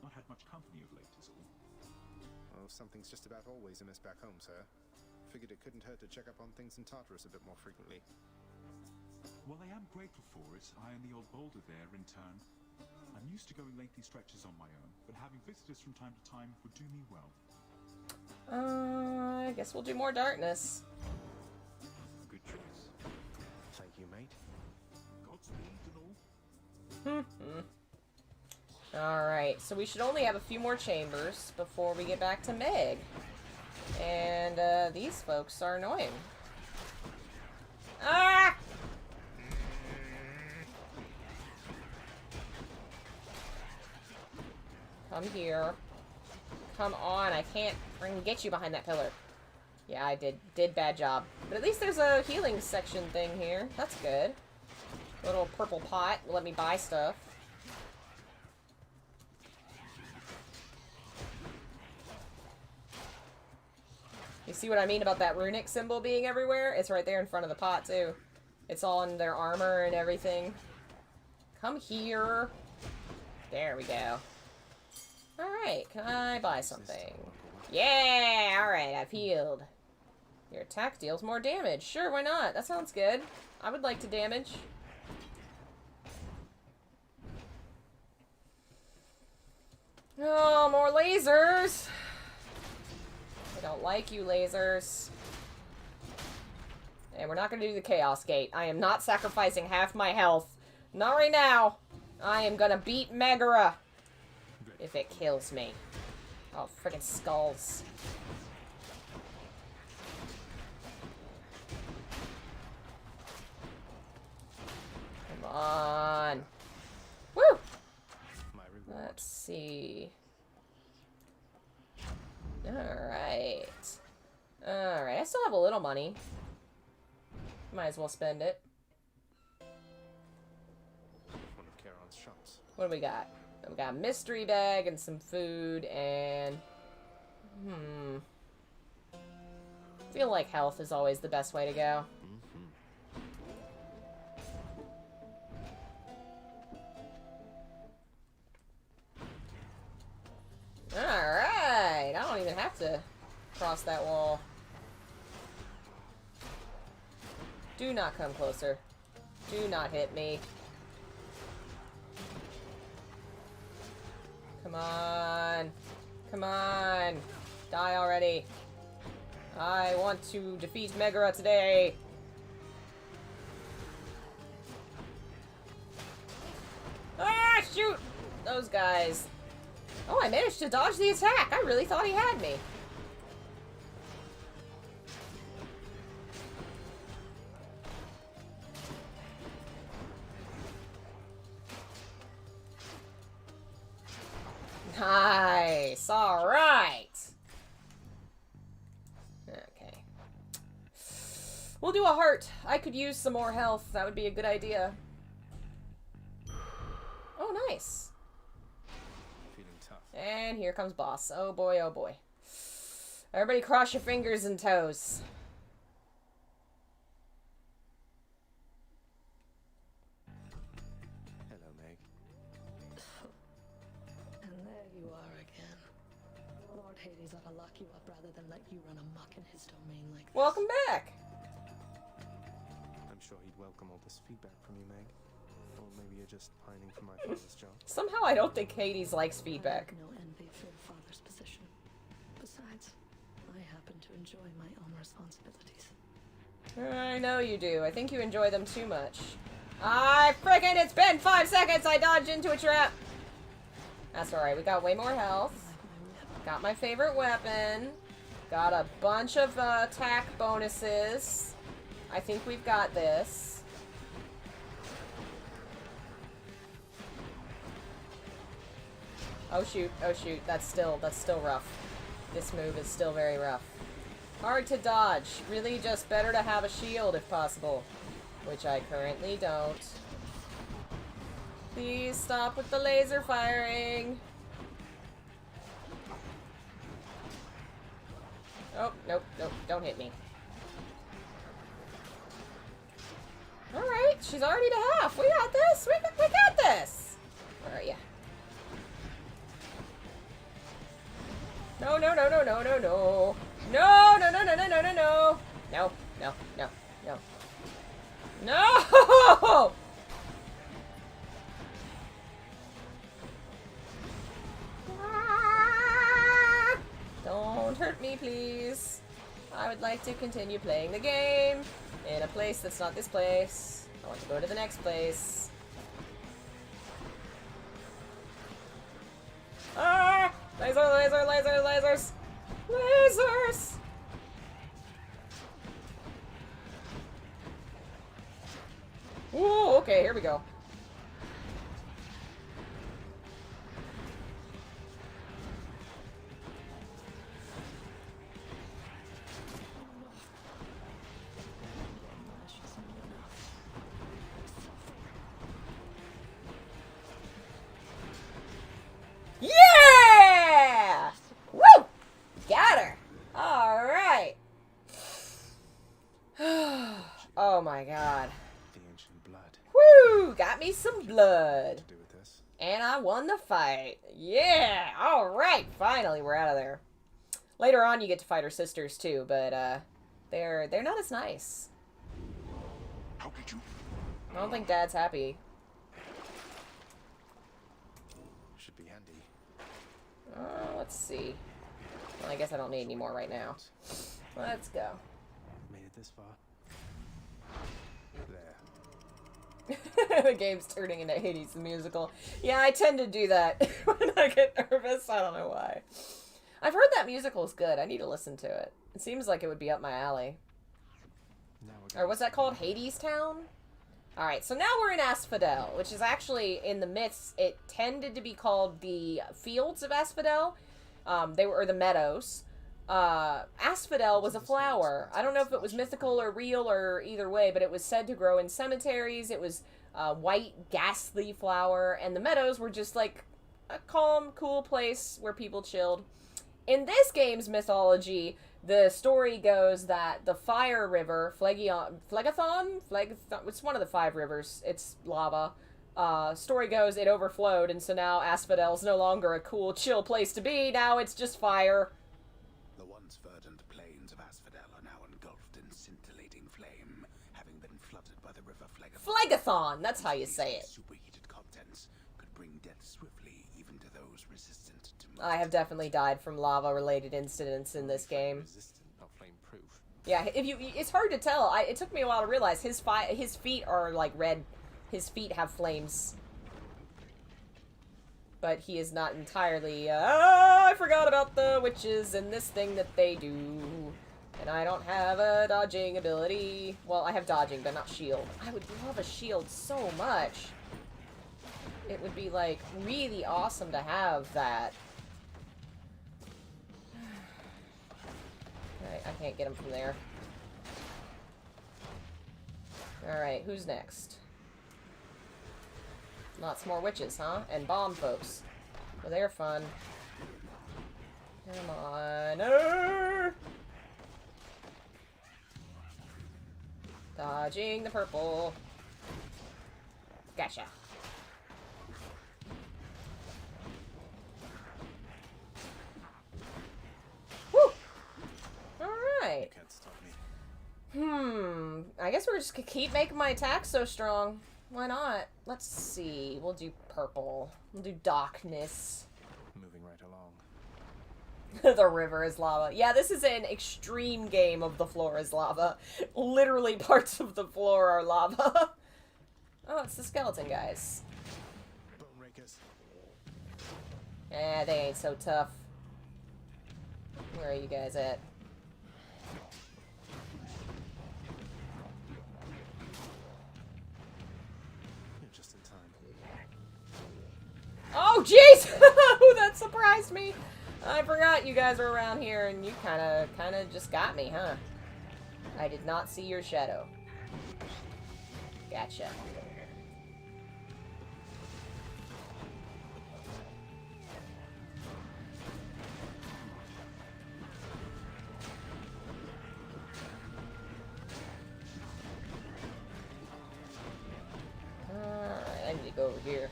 Not had much company of late, is all. Well, something's just about always amiss back home, sir. Figured it couldn't hurt to check up on things in Tartarus a bit more frequently. Well, I am grateful for it. I and the old boulder there, in turn. I'm used to going lengthy stretches on my own, but having visitors from time to time would do me well. I guess we'll do more darkness. Good choice. Thank you, mate. Godspeed and all. Alright, so we should only have a few more chambers before we get back to Meg. And, these folks are annoying. Ah! Come here. Come on, I can't get you behind that pillar. Yeah, I did bad job. But at least there's a healing section thing here. That's good. Little purple pot will let me buy stuff. You see what I mean about that runic symbol being everywhere? It's right there in front of the pot, too. It's all in their armor and everything. Come here. There we go. Alright, can I buy something? Yeah! Alright, I've healed. Your attack deals more damage. Sure, why not? That sounds good. I would like to damage. Oh, more lasers! I don't like you, lasers. And we're not gonna do the Chaos Gate. I am not sacrificing half my health. Not right now. I am gonna beat Megara. If it kills me. Oh, friggin' skulls. Come on. Woo! Let's see. Alright. Alright, I still have a little money. Might as well spend it. One of Charon's shops. What do we got? We got a mystery bag and some food and... I feel like health is always the best way to go. Alright! I don't even have to cross that wall. Do not come closer. Do not hit me. Come on. Come on. Die already. I want to defeat Megara today. Ah, shoot! Those guys. Oh, I managed to dodge the attack. I really thought he had me. Nice. All right. Okay. We'll do a heart. I could use some more health. That would be a good idea. Oh, nice. Feeling tough. And here comes boss. Oh boy, oh boy. Everybody cross your fingers and toes. Hello, Meg. And there you are again. Lord Hades ought to lock you up rather than let you run amok in his domain like this. Welcome back. I'm sure he'd welcome all this feedback from you, Meg. Or maybe you're just pining for my father's job. Somehow I don't think Hades likes feedback. No envy for your father's position. Besides, I happen to enjoy my own responsibilities. I know you do. I think you enjoy them too much. Friggin' it's been 5 seconds! I dodged into a trap! That's alright, we got way more health. Got my favorite weapon. Got a bunch of attack bonuses. I think we've got this. Oh shoot, that's still rough. This move is still very rough. Hard to dodge. Really just better to have a shield if possible. Which I currently don't. Please stop with the laser firing. Oh, nope, don't hit me. Alright, she's already to half. We got this, we got this. Where are ya? No. No. Don't hurt me, please. I would like to continue playing the game in a place that's not this place. I want to go to the next place. Ah! Lasers! Ooh, okay, here we go. Yeah! Woo! Got her! Alright. Oh my god. The ancient blood. Woo! Got me some blood. To do with this. And I won the fight. Yeah! Alright! Finally, we're out of there. Later on, you get to fight her sisters too, but they're not as nice. How did you? I don't think Dad's happy. Should be handy. Let's see. Well, I guess I don't need any more right now. Let's go. Made it this far. There. The game's turning into Hades the musical. Yeah, I tend to do that when I get nervous. I don't know why. I've heard that musical is good. I need to listen to it. It seems like it would be up my alley. Or what's that called? Hades Town? Alright, so now we're in Asphodel, which is actually in the myths. It tended to be called the Fields of Asphodel. Or the Meadows. Asphodel was a flower. I don't know if it was mythical or real or either way, but it was said to grow in cemeteries. It was a white, ghastly flower, and the meadows were just like a calm, cool place where people chilled. In this game's mythology, the story goes that the fire river, Phlegethon? It's one of the 5 rivers. It's lava. Story goes it overflowed, and so now Asphodel's no longer a cool, chill place to be. Now it's just fire. The once verdant plains of Asphodel are now engulfed in scintillating flame, having been flooded by the river Phlegethon. Phlegethon, that's how you say it. Superheated contents could bring death swiftly, even to those resistant to I have definitely died from lava-related incidents in this game. Resistant, not flame-proof. Yeah, it's hard to tell. It took me a while to realize his feet are like red. His feet have flames. But he is not entirely, I forgot about the witches and this thing that they do. And I don't have a dodging ability. Well, I have dodging, but not shield. I would love a shield so much. It would be, like, really awesome to have that. Alright, I can't get him from there. Alright, who's next? Lots more witches, huh? And bomb folks. Well, they're fun. Come on. Dodging the purple. Gotcha. Woo! Alright. You can't stop me. I guess we're just gonna keep making my attacks so strong. Why not? Let's see. We'll do purple. We'll do darkness. Moving right along. The river is lava. Yeah, this is an extreme game of the floor is lava. Literally parts of the floor are lava. Oh, it's the skeleton guys. Bone rakers. Eh, they ain't so tough. Where are you guys at? Just in time. Oh, jeez! That surprised me. I forgot you guys were around here, and you kind of just got me, huh? I did not see your shadow. Gotcha. I need to go over here.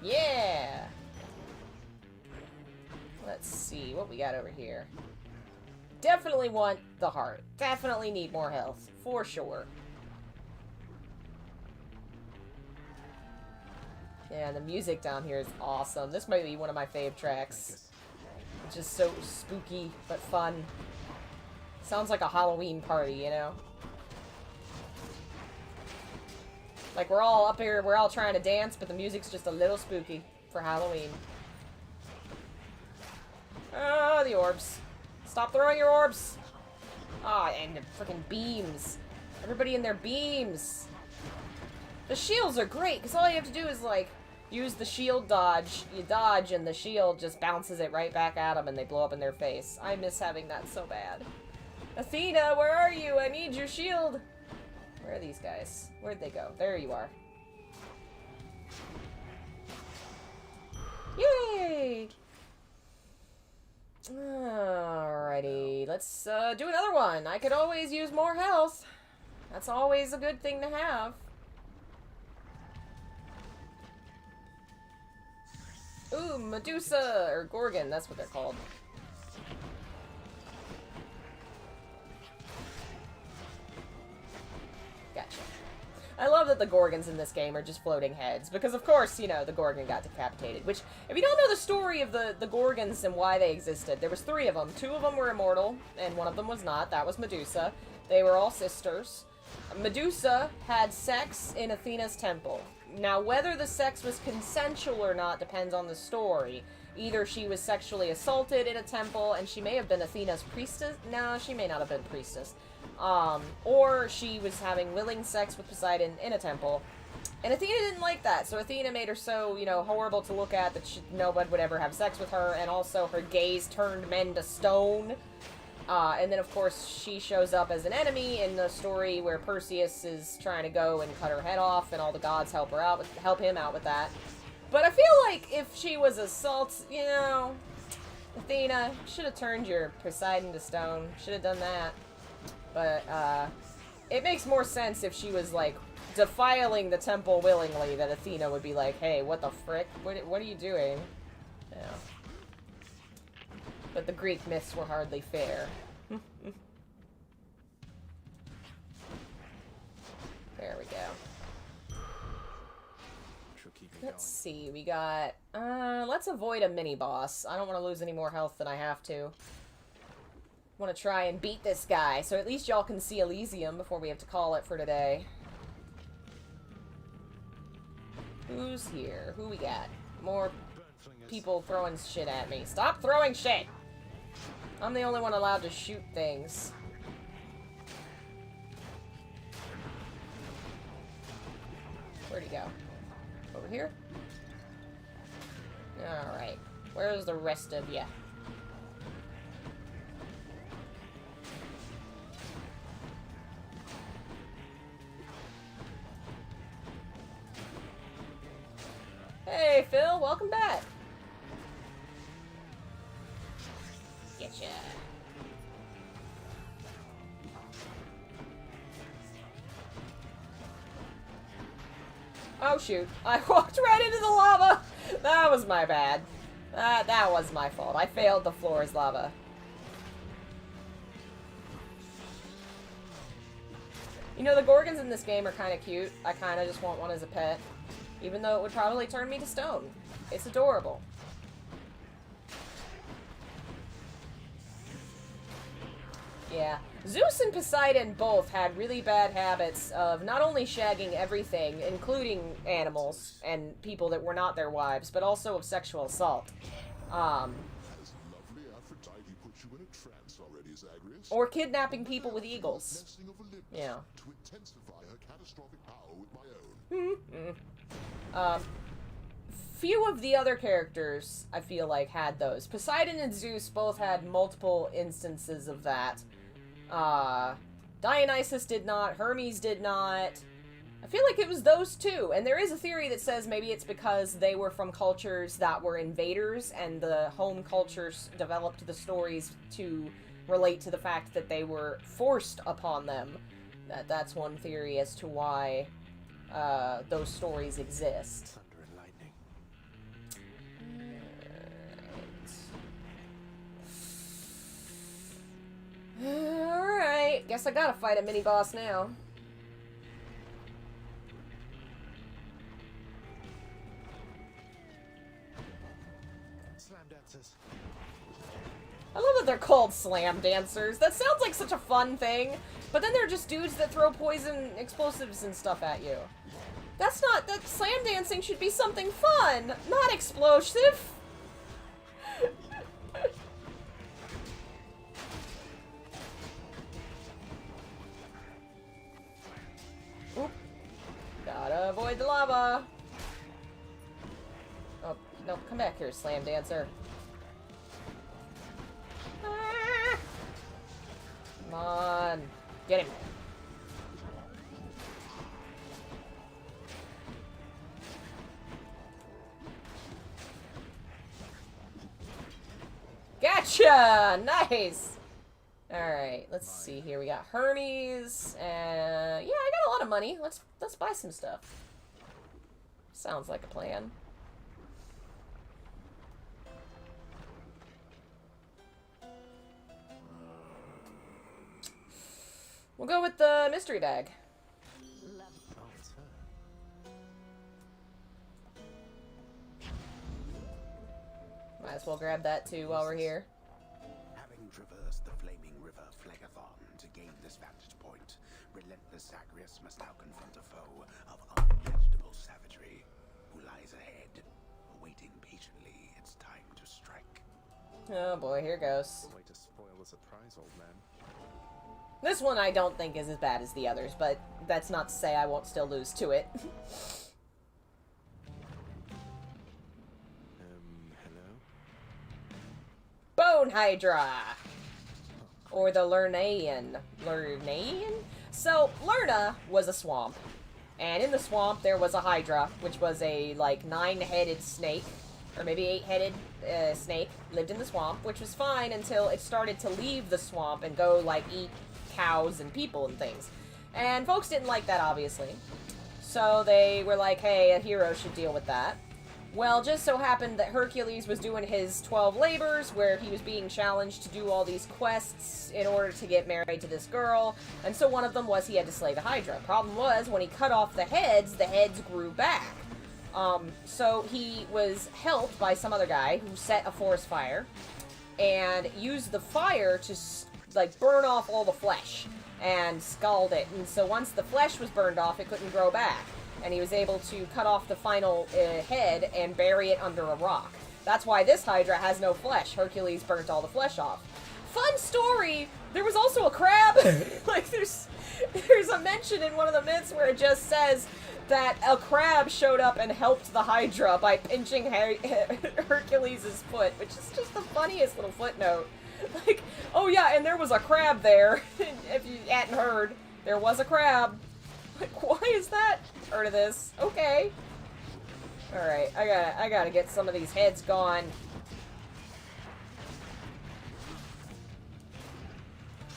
Yeah! Let's see what we got over here. Definitely want the heart. Definitely need more health. For sure. Yeah, the music down here is awesome. This might be one of my fave tracks. Just so spooky, but fun. Sounds like a Halloween party, you know? Like, we're all up here, we're all trying to dance, but the music's just a little spooky for Halloween. Oh, the orbs. Stop throwing your orbs! Ah, and the freaking beams. Everybody in their beams. The shields are great, because all you have to do is, like, use the shield dodge. You dodge, and the shield just bounces it right back at them, and they blow up in their face. I miss having that so bad. Athena, where are you? I need your shield! Where are these guys? Where'd they go? There you are. Yay! Alrighty, let's do another one. I could always use more health. That's always a good thing to have. Ooh, Medusa! Or Gorgon, that's what they're called. Gotcha. I love that the Gorgons in this game are just floating heads, because of course, you know, the Gorgon got decapitated, which, if you don't know the story of the Gorgons and why they existed, there was 3 of them. 2 of them were immortal, and 1 of them was not. That was Medusa. They were all sisters. Medusa had sex in Athena's temple. Now, whether the sex was consensual or not depends on the story. Either she was sexually assaulted in a temple, and she may have been Athena's priestess. No, she may not have been priestess. Or she was having willing sex with Poseidon in a temple. And Athena didn't like that, so Athena made her so, you know, horrible to look at that nobody would ever have sex with her, and also her gaze turned men to stone. And then, of course, she shows up as an enemy in the story where Perseus is trying to go and cut her head off, and all the gods help him out with that. But I feel like if she was assaulted, you know, Athena should have turned your Poseidon to stone. Should have done that. But it makes more sense if she was like defiling the temple willingly, that Athena would be like, "Hey, what the frick? What are you doing?" Yeah. But the Greek myths were hardly fair. There we go. Let's see, we got... let's avoid a mini-boss. I don't want to lose any more health than I have to. Want to try and beat this guy, so at least y'all can see Elysium before we have to call it for today. Who's here? Who we got? More people throwing shit at me. Stop throwing shit! I'm the only one allowed to shoot things. Where'd he go? Over here? Alright. Where's the rest of ya? Hey, Phil, welcome back. Getcha. Oh, shoot. I walked right into the lava! That was my bad. That was my fault. I failed the floor is lava. You know, the Gorgons in this game are kind of cute. I kind of just want one as a pet. Even though it would probably turn me to stone. It's adorable. Yeah. Zeus and Poseidon both had really bad habits of not only shagging everything, including animals and people that were not their wives, but also of sexual assault. Or kidnapping people with eagles. Yeah. Few of the other characters, I feel like, had those. Poseidon and Zeus both had multiple instances of that. Dionysus did not, Hermes did not. I feel like it was those two, and there is a theory that says maybe it's because they were from cultures that were invaders, and the home cultures developed the stories to relate to the fact that they were forced upon them. That's one theory as to why those stories exist. Thunder and lightning. Alright, guess I gotta fight a mini-boss now. Slam dancers. I love that they're called slam dancers. That sounds like such a fun thing, but then they're just dudes that throw poison explosives and stuff at you. That's not... That slam dancing should be something fun, not explosive. Oop. Gotta avoid the lava. Oh, no, come back here, slam dancer. Ah. Come on. Get him. Gotcha! Nice! Alright, let's see here. We got Hermes, and yeah, I got a lot of money. Let's buy some stuff. Sounds like a plan. We'll go with the mystery bag. Might as well grab that too while we're here. Having traversed the flaming river Phlegathon to gain this vantage point, relentless Zagreus must now confront a foe of unimaginable savagery who lies ahead, awaiting patiently its time to strike. Oh boy, here goes. Way to spoil the surprise, old man. This one I don't think is as bad as the others, but that's not to say I won't still lose to it. Hello? Bone Hydra! Or the Lernaean. Lernaean? So, Lerna was a swamp. And in the swamp there was a Hydra, which was a, like, 9-headed snake. Or maybe 8-headed snake. Lived in the swamp, which was fine until it started to leave the swamp and go, like, eat cows and people and things. And folks didn't like that, obviously. So they were like, hey, a hero should deal with that. Well, just so happened that Hercules was doing his 12 labors, where he was being challenged to do all these quests in order to get married to this girl, and so one of them was he had to slay the Hydra. Problem was, when he cut off the heads grew back. So he was helped by some other guy who set a forest fire, and used the fire to, like, burn off all the flesh, and scald it, and so once the flesh was burned off, it couldn't grow back. And he was able to cut off the final head and bury it under a rock. That's why this Hydra has no flesh. Hercules burnt all the flesh off. Fun story! There was also a crab! Like, there's a mention in one of the myths where it just says that a crab showed up and helped the Hydra by pinching Hercules' foot, which is just the funniest little footnote. Like, oh yeah, and there was a crab there. If you hadn't heard, there was a crab. Like, why is that? Heard of this. Okay. Alright, I gotta get some of these heads gone.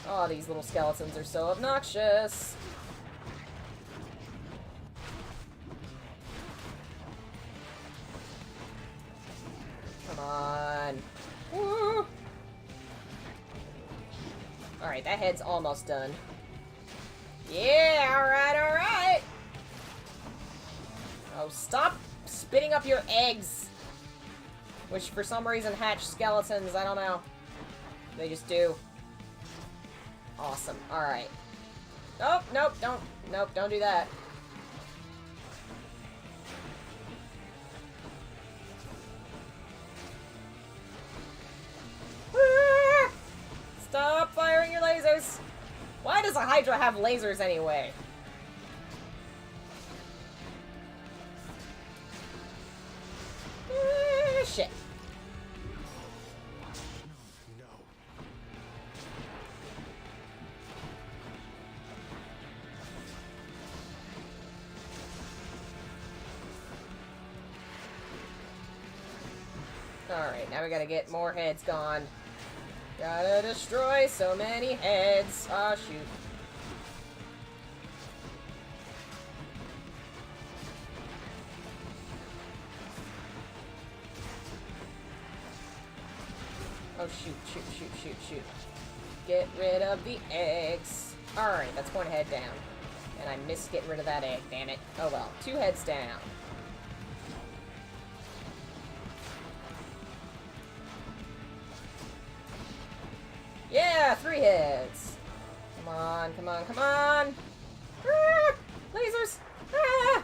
Oh, these little skeletons are so obnoxious. Come on. Woo! Alright, that head's almost done. Yeah, alright, alright! Oh, stop spitting up your eggs! Which for some reason hatch skeletons, I don't know. They just do. Awesome, alright. Oh, nope, don't do that. Ah! Stop firing your lasers! Why does a Hydra have lasers anyway? Shit. No. Alright, now we gotta get more heads gone. Gotta destroy so many heads. Ah, shoot. Oh, shoot. Get rid of the eggs. Alright, that's one head down. And I missed getting rid of that egg, damn it. Oh well, 2 heads down. Yeah, 3 heads. Come on, come on, come on. Ah, lasers. Ah.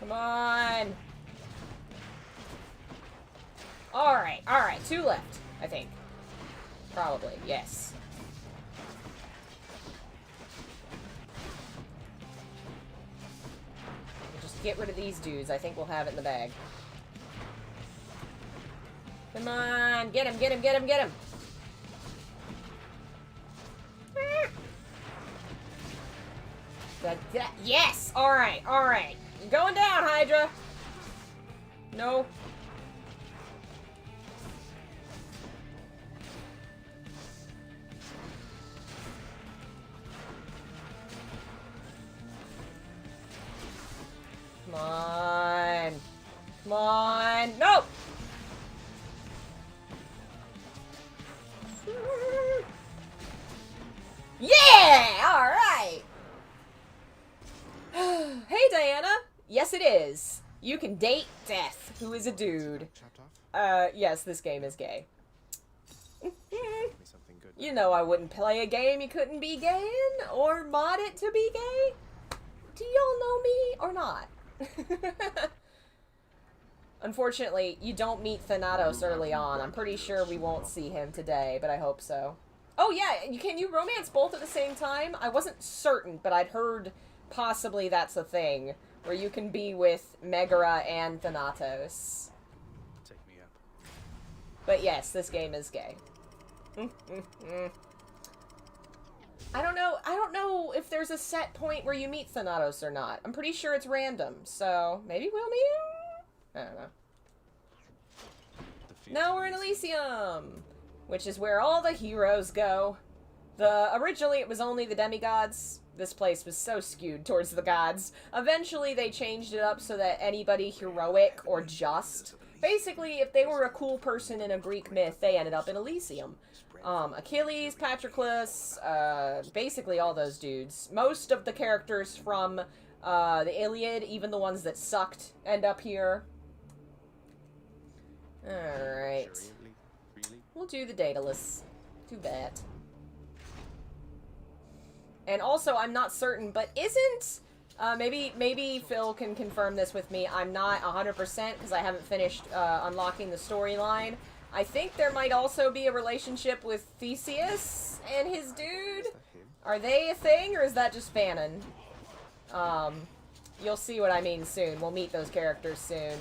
Come on. Alright, 2 left, I think. Probably, yes. We'll just get rid of these dudes. I think we'll have it in the bag. Come on, get him, get him, get him, get him. Yes! Alright, alright. You're going down, Hydra. No. Come on. Come on. No! Yeah! Alright! Hey, Diana. Yes, it is. You can date Death, who is a dude. Yes, this game is gay. You know I wouldn't play a game you couldn't be gay in, or mod it to be gay. Do y'all know me or not? Unfortunately, you don't meet Thanatos early on. I'm pretty sure we won't see him today, but I hope so. Oh yeah, can you romance both at the same time? I wasn't certain, but I'd heard possibly that's a thing, where you can be with Megara and Thanatos. Take me up. But yes, this game is gay. I don't know if there's a set point where you meet Thanatos or not. I'm pretty sure it's random, so maybe we'll meet him? I don't know. Now we're in Elysium, which is where all the heroes go. Originally it was only the demigods. This place was so skewed towards the gods. Eventually they changed it up so that anybody heroic or just, basically if they were a cool person in a Greek myth, they ended up in Elysium. Achilles, Patroclus, basically all those dudes. Most of the characters from the Iliad, even the ones that sucked, end up here. Alright. We'll do the Daedalus. Do that. And also, I'm not certain, but isn't... maybe Phil can confirm this with me. I'm not 100% because I haven't finished unlocking the storyline. I think there might also be a relationship with Theseus and his dude. Are they a thing, or is that just fanon? You'll see what I mean soon. We'll meet those characters soon.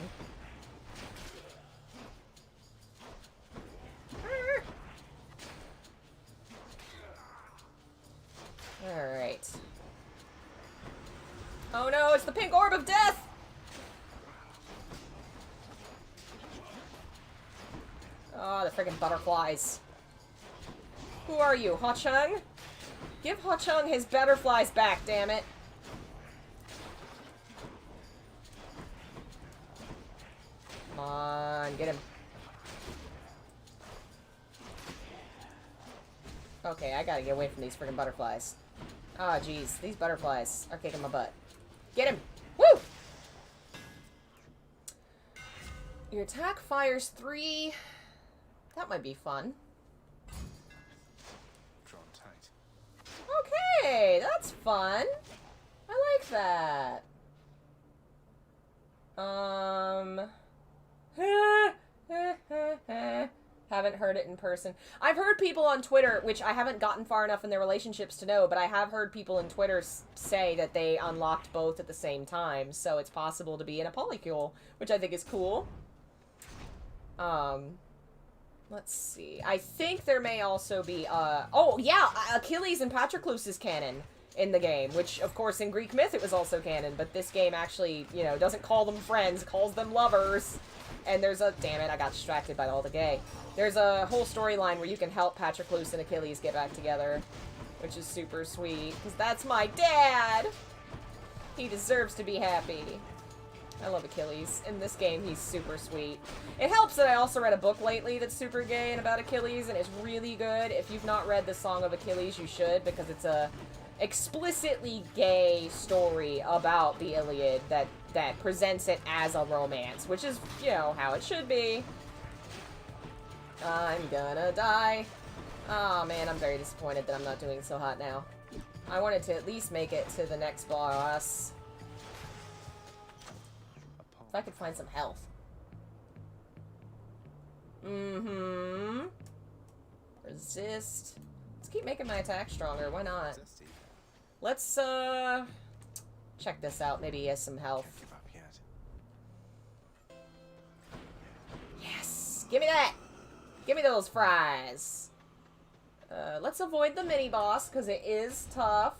Alright. Oh no, it's the pink orb of death! Oh, the friggin' butterflies. Who are you, Ho-Chung? Give Ho-Chung his butterflies back, damn it. Come on, get him. Okay, I gotta get away from these friggin' butterflies. Ah, oh, jeez. These butterflies are kicking my butt. Get him! Woo! Your attack fires 3... That might be fun. Drawn tight. Okay, that's fun. I like that. Haven't heard it in person. I've heard people on Twitter, which I haven't gotten far enough in their relationships to know, but I have heard people in Twitter say that they unlocked both at the same time, so it's possible to be in a polycule, which I think is cool. Let's see. I think there may also be, oh, yeah! Achilles and Patroclus is canon in the game, which, of course, in Greek myth it was also canon, but this game actually, you know, doesn't call them friends, calls them lovers. And there's a... Damn it, I got distracted by all the gay. There's a whole storyline where you can help Patroclus and Achilles get back together, which is super sweet, because that's my dad! He deserves to be happy. I love Achilles. In this game, he's super sweet. It helps that I also read a book lately that's super gay and about Achilles, and it's really good. If you've not read The Song of Achilles, you should, because it's a explicitly gay story about the Iliad that presents it as a romance, which is, you know, how it should be. I'm gonna die. Oh man, I'm very disappointed that I'm not doing so hot now. I wanted to at least make it to the next boss. If I could find some health. Resist. Let's keep making my attack stronger, why not? Let's, check this out. Maybe he has some health. Yes! Give me that! Give me those fries! Let's avoid the mini-boss, because it is tough.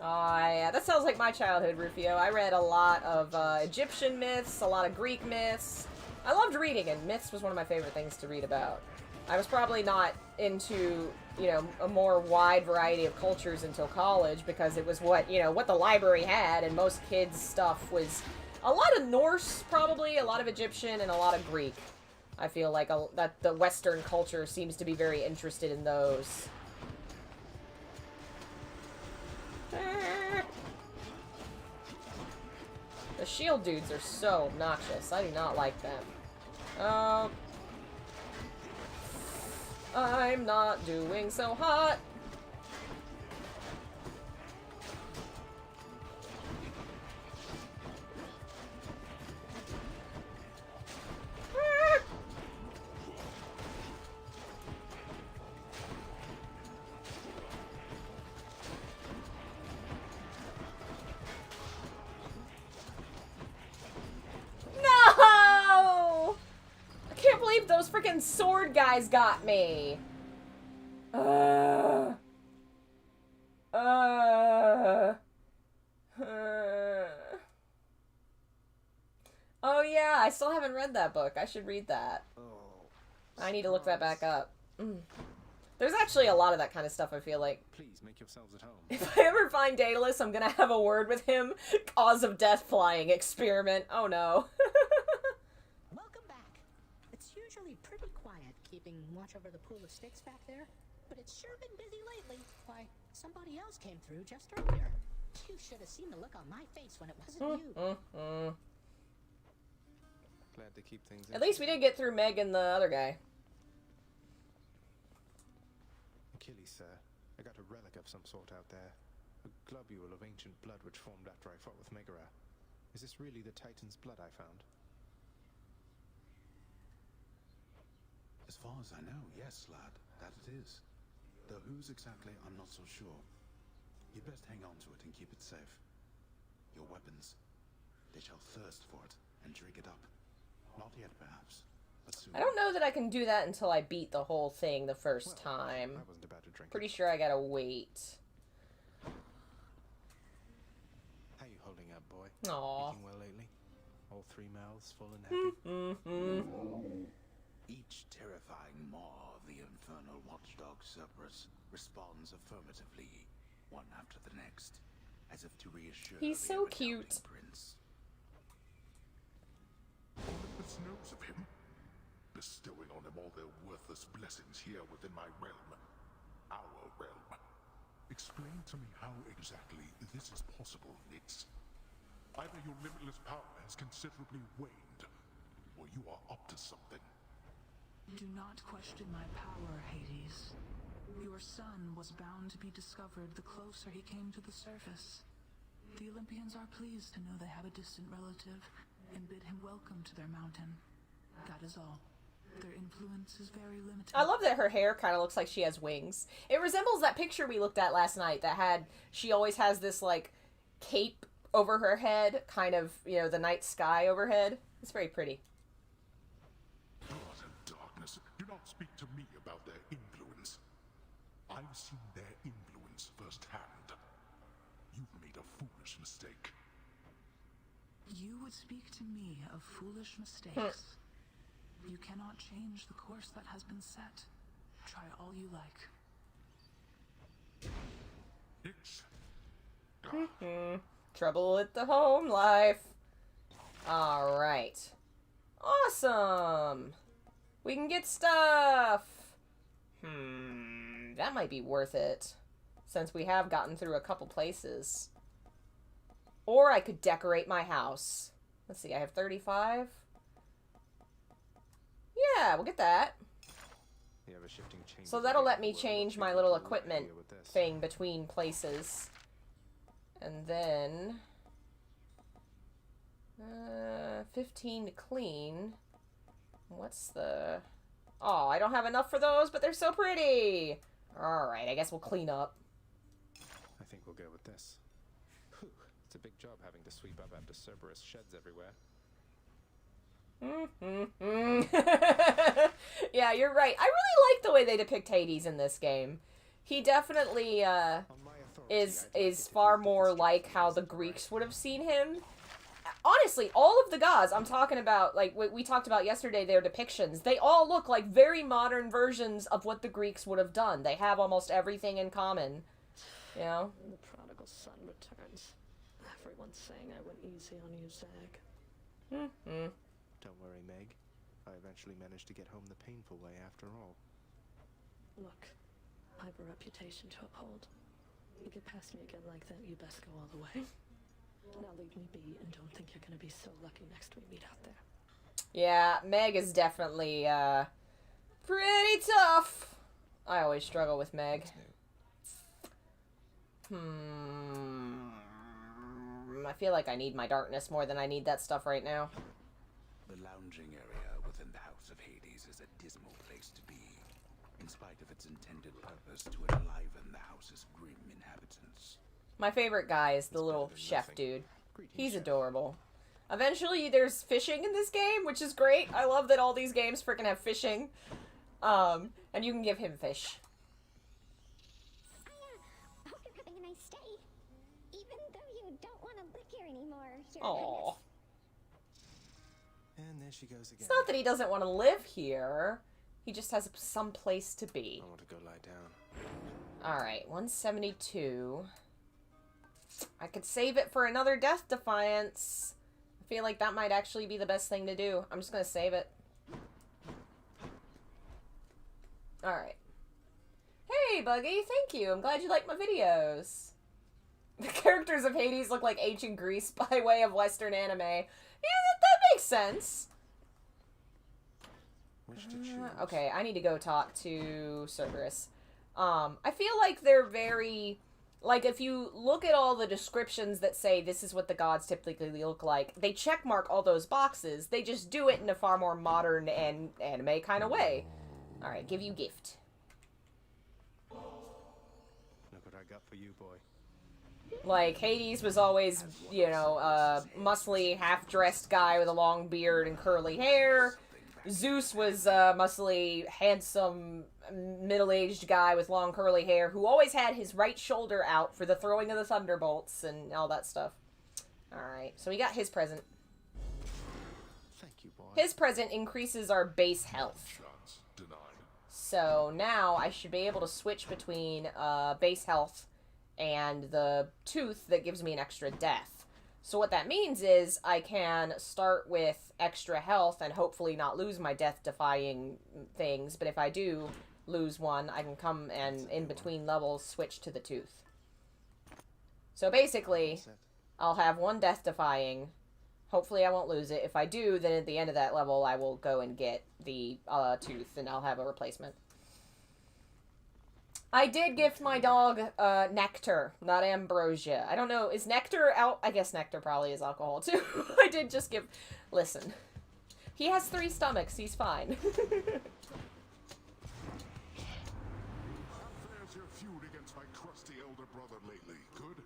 Oh, yeah, that sounds like my childhood, Rufio. I read a lot of Egyptian myths, a lot of Greek myths. I loved reading, and myths was one of my favorite things to read about. I was probably not into, you know, a more wide variety of cultures until college, because it was what, you know, what the library had, and most kids' stuff was a lot of Norse, probably, a lot of Egyptian, and a lot of Greek. I feel like that the Western culture seems to be very interested in those. The shield dudes are so obnoxious. I do not like them. Oh. I'm not doing so hot. fucking sword guys got me. Uh. Oh yeah, I still haven't read that book. I should read that. I need to look that back up. There's actually a lot of that kind of stuff, I feel like. Please make yourselves at home. If I ever find Daedalus, I'm gonna have a word with him. Cause of death flying experiment. Oh no. Welcome back. It's usually pretty quiet keeping watch over the pool of sticks back there, but it's sure been busy lately. Why, somebody else came through just earlier. You should have seen the look on my face when it wasn't you. Glad to keep things At least we did get through Meg and the other guy. Achilles, sir. I got a relic of some sort out there. A globule of ancient blood which formed after I fought with Megara. Is this really the Titan's blood I found? As far as I know, yes, lad, that it is. Though whose exactly, I'm not so sure. You'd best hang on to it and keep it safe. Your weapons, they shall thirst for it and drink it up. Not yet, perhaps, but soon. I don't know that I can do that until I beat the whole thing the first time. I wasn't about to drink Pretty sure I gotta wait. How you holding up, boy? Aw. Eating well lately? All three mouths full and happy? Each terrifying maw of the infernal watchdog Cerberus responds affirmatively, one after the next, as if to reassure He's the so redoubting cute. prince. Olympus knows of him, bestowing on him all their worthless blessings here within my realm. Our realm. Explain to me how exactly this is possible, Nyx. Either your limitless power has considerably waned, or you are up to something. Do not question my power, Hades. Your son was bound to be discovered the closer he came to the surface. The Olympians are pleased to know they have a distant relative and bid him welcome to their mountain. That is all. Their influence is very limited. I love that her hair kind of looks like she has wings. It resembles that picture we looked at last night that had, she always has this, like, cape over her head, kind of, you know, the night sky overhead. It's very pretty. Utter darkness. Do not speak to me about their influence. I've seen their influence firsthand. You've made a foolish mistake. You would speak to me of foolish mistakes. You cannot change the course that has been set. Try all you like. Nyx. Trouble with the home life. Alright. Awesome! We can get stuff! That might be worth it. Since we have gotten through a couple places. Or I could decorate my house. Let's see, I have 35. Yeah, we'll get that. You have a shifting change. So that'll let me change my little equipment thing between places. And then... 15 to clean. What's the... Oh, I don't have enough for those, but they're so pretty! Alright, I guess we'll clean up. I think we'll go with this. Whew, it's a big job having to sweep up after Cerberus sheds everywhere. Yeah, you're right. I really like the way they depict Hades in this game. He definitely is far more like how the Greeks would have seen him. Honestly, all of the gods I'm talking about, like we talked about yesterday, their depictions, they all look like very modern versions of what the Greeks would have done. They have almost everything in common, you know? The prodigal son returns. Everyone's saying I went easy on you, Zag. Don't worry, Meg. I eventually managed to get home the painful way after all. Look, I have a reputation to uphold. You get past me again like that, you best go all the way. Now leave me be and don't think you're gonna be so lucky next we meet out there. Yeah, Meg is definitely, pretty tough. I always struggle with Meg. I feel like I need my darkness more than I need that stuff right now. The lounging area within the House of Hades is a dismal place to be, in spite of its intended purpose to enliven the house's grim inhabitants. My favorite guy is the little chef dude. He's adorable. Eventually, there's fishing in this game, which is great. I love that all these games freaking have fishing. And you can give him fish. I hope you're having a nice stay. Even though you don't want to live here anymore. Aww. And there she goes again. It's not that he doesn't want to live here. He just has some place to be. I want to go lie down. Alright, 172. I could save it for another Death Defiance. I feel like that might actually be the best thing to do. I'm just gonna save it. Alright. Hey, Buggy, thank you. I'm glad you like my videos. The characters of Hades look like ancient Greece by way of Western anime. Yeah, that makes sense. Okay, I need to go talk to Cerberus. I feel like they're very... Like, if you look at all the descriptions that say this is what the gods typically look like, they checkmark all those boxes. They just do it in a far more modern and anime kind of way. Alright, give you gift. Look what I got for you, boy. Like, Hades was always, you know, a muscly, half-dressed guy with a long beard and curly hair. Zeus was a muscly, handsome, middle-aged guy with long curly hair who always had his right shoulder out for the throwing of the thunderbolts and all that stuff. Alright, so we got his present. Thank you, boy. His present increases our base health. So now I should be able to switch between base health and the tooth that gives me an extra death. So what that means is I can start with extra health and hopefully not lose my death-defying things, but if I do lose one, I can come and in between levels switch to the tooth. So basically, I'll have one death-defying. Hopefully I won't lose it. If I do, then at the end of that level I will go and get the tooth and I'll have a replacement. I did gift my dog nectar, not ambrosia. I don't know, is nectar out? I guess nectar probably is alcohol too. I did just give... Listen. He has 3 stomachs, he's fine. How fares your feud against my crusty elder brother lately? Good?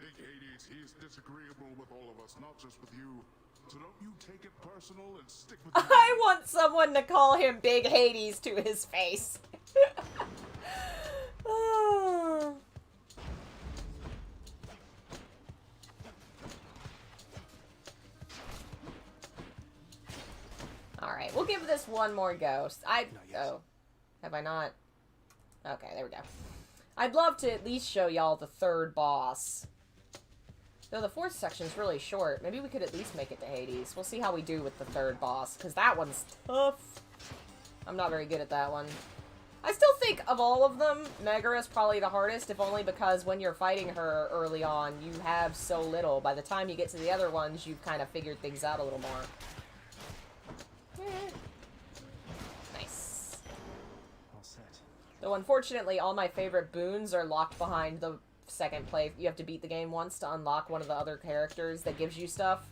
Big Hades, he's disagreeable with all of us, not just with you. So don't you take it personal and stick with me. I want someone to call him Big Hades to his face. Oh. Alright, we'll give this one more go. Oh. Have I not? Okay, there we go. I'd love to at least show y'all the 3rd boss. Though the 4th section's really short. Maybe we could at least make it to Hades. We'll see how we do with the 3rd boss, because that one's tough. I'm not very good at that one. I still think of all of them, Megara's probably the hardest, if only because when you're fighting her early on, you have so little. By the time you get to the other ones, you've kind of figured things out a little more. Nice. All set. Though unfortunately, all my favorite boons are locked behind the 2nd play. You have to beat the game once to unlock one of the other characters that gives you stuff.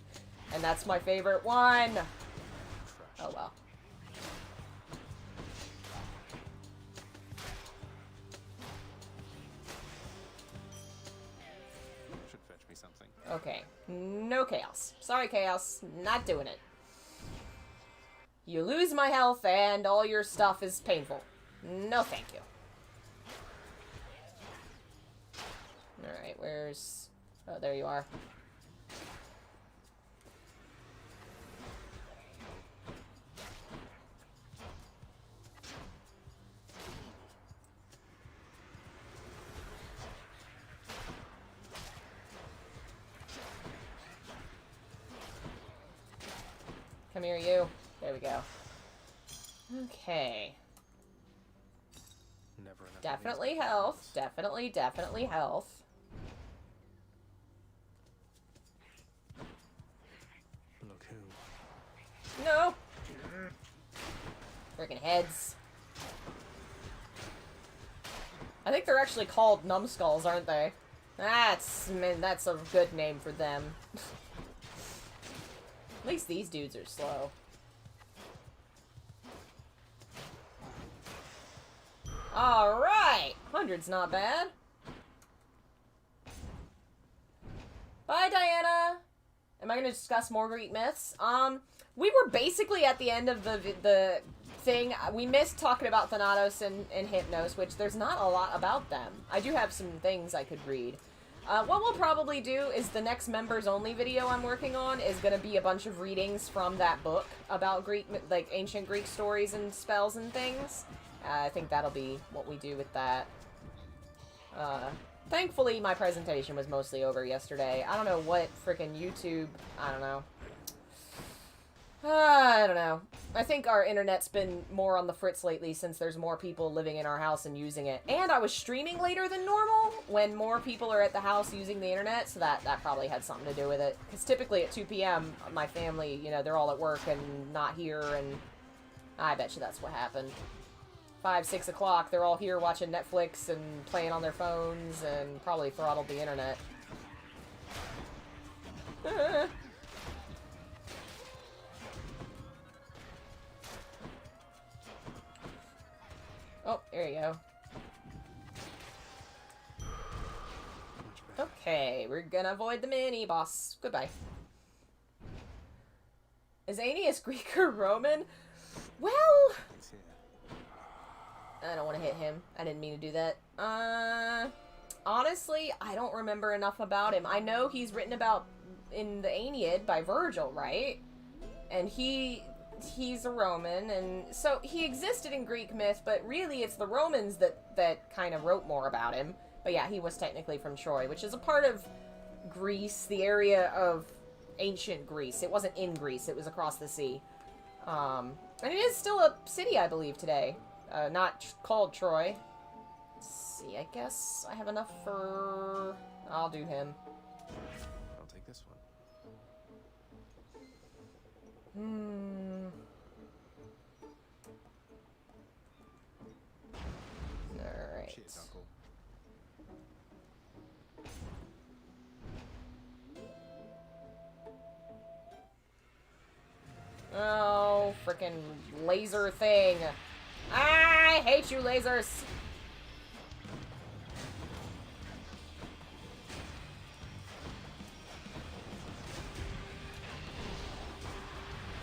And that's my favorite one! Oh well. Should fetch me something. Okay. No chaos. Sorry, chaos. Not doing it. You lose my health and all your stuff is painful. No thank you. Alright, where's... Oh, there you are. Come here, you. There we go. Okay. Never enough. Definitely health. Definitely health. Look who. No! Freaking heads. I think they're actually called numbskulls, aren't they? That's a good name for them. At least these dudes are slow. Alright! 100's not bad. Bye, Diana! Am I going to discuss more Greek myths? We were basically at the end of the thing. We missed talking about Thanatos and Hypnos, which there's not a lot about them. I do have some things I could read. What we'll probably do is the next members-only video I'm working on is going to be a bunch of readings from that book about Greek, like, ancient Greek stories and spells and things. I think that'll be what we do with that. Thankfully, my presentation was mostly over yesterday. I don't know what frickin' YouTube... I don't know. I don't know. I think our internet's been more on the fritz lately since there's more people living in our house and using it. And I was streaming later than normal when more people are at the house using the internet, so that probably had something to do with it. Because typically at 2 p.m., my family, you know, they're all at work and not here, and I bet you that's what happened. 5, 6 o'clock, they're all here watching Netflix and playing on their phones and probably throttled the internet. Oh, there you go. Okay, we're gonna avoid the mini-boss. Goodbye. Is Aeneas Greek or Roman? Well... I don't want to hit him. I didn't mean to do that. Honestly, I don't remember enough about him. I know he's written about in the Aeneid by Virgil, right? And he's a Roman, and so he existed in Greek myth, but really it's the Romans that kind of wrote more about him. But yeah, he was technically from Troy, which is a part of Greece, the area of ancient Greece. It wasn't in Greece, it was across the sea. And it is still a city, I believe, today. Not called Troy. Let's see, I guess I have enough for... I'll do him. I'll take this one. Alright. Cheers, Uncle. Oh, frickin' laser thing. I hate you, lasers.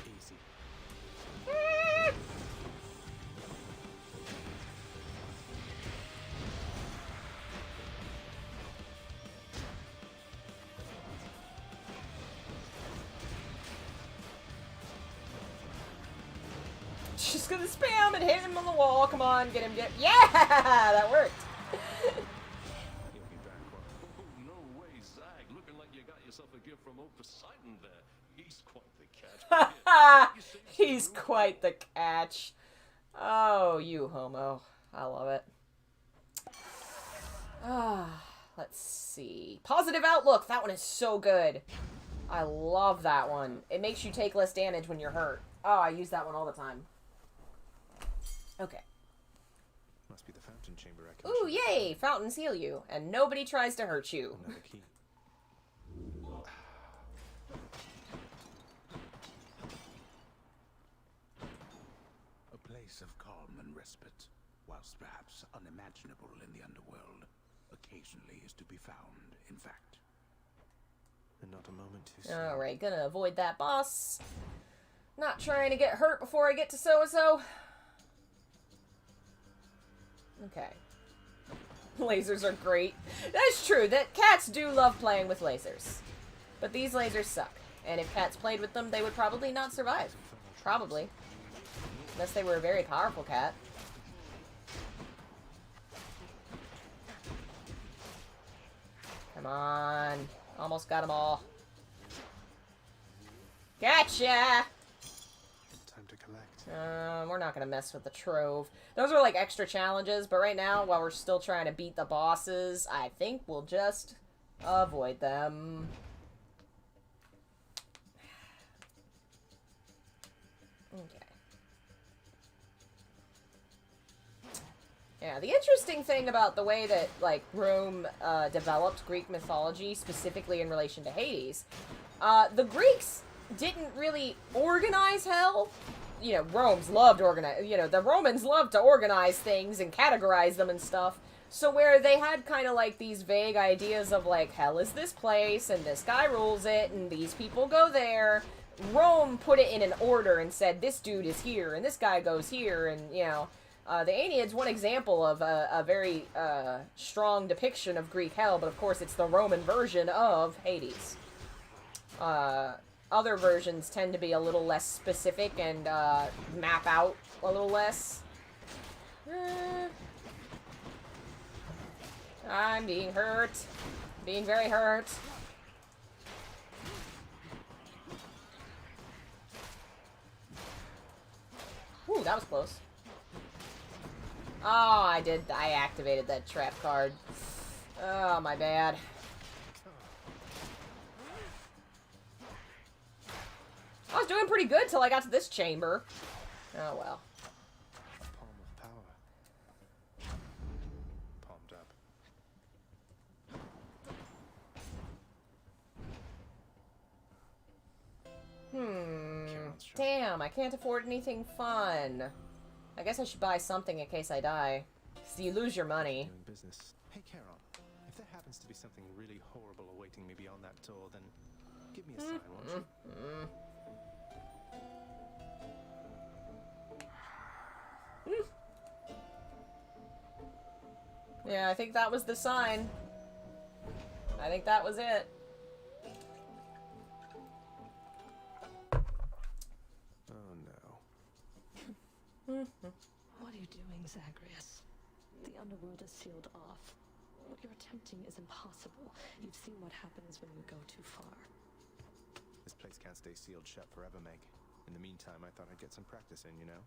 Easy. Just gonna spam and hit him on the wall. Come on, get him, yeah! That worked. He'll be back. Oh, no way, Zag. Looking like you got yourself a gift from old Poseidon there. He's quite the catch. He's quite the catch. Oh, you homo. I love it. Let's see. Positive Outlook. That one is so good. I love that one. It makes you take less damage when you're hurt. Oh, I use that one all the time. Okay. Must be the fountain chamber I can. Ooh, yay! Fountains heal you, and nobody tries to hurt you. Another key. A place of calm and respite, whilst perhaps unimaginable in the underworld, occasionally is to be found, in fact. And not a moment too soon. Alright, gonna avoid that boss. Not trying to get hurt before I get to so-and-so. Okay. Lasers are great. That's true, that cats do love playing with lasers. But these lasers suck. And if cats played with them, they would probably not survive. Probably. Unless they were a very powerful cat. Come on. Almost got them all. Gotcha! Time to collect. We're not gonna mess with the trove. Those are like extra challenges, but right now, while we're still trying to beat the bosses, I think we'll just avoid them. Okay. Yeah, the interesting thing about the way that, like, Rome developed Greek mythology, specifically in relation to Hades, the Greeks didn't really organize hell. You know, the Romans loved to organize things and categorize them and stuff. So where they had kind of like these vague ideas of like, hell is this place, and this guy rules it, and these people go there. Rome put it in an order and said, this dude is here, and this guy goes here, and, you know, the Aeneid's one example of a very strong depiction of Greek hell, but of course it's the Roman version of Hades. Other versions tend to be a little less specific and map out a little less. I'm being hurt. Being very hurt. Ooh, that was close. Oh, I activated that trap card. Oh, my bad. I was doing pretty good till I got to this chamber. Oh, well. Palm of power. Palmed up. Damn, I can't afford anything fun. I guess I should buy something in case I die. So you lose your money. Doing business. Hey, Charon, if there happens to be something really horrible awaiting me beyond that door, then give me a sign, won't you? Yeah, I think that was the sign. I think that was it. Oh no. What are you doing, Zagreus? The underworld is sealed off. What you're attempting is impossible. You've seen what happens when you go too far. This place can't stay sealed shut forever, Meg. In the meantime, I thought I'd get some practice in, you know?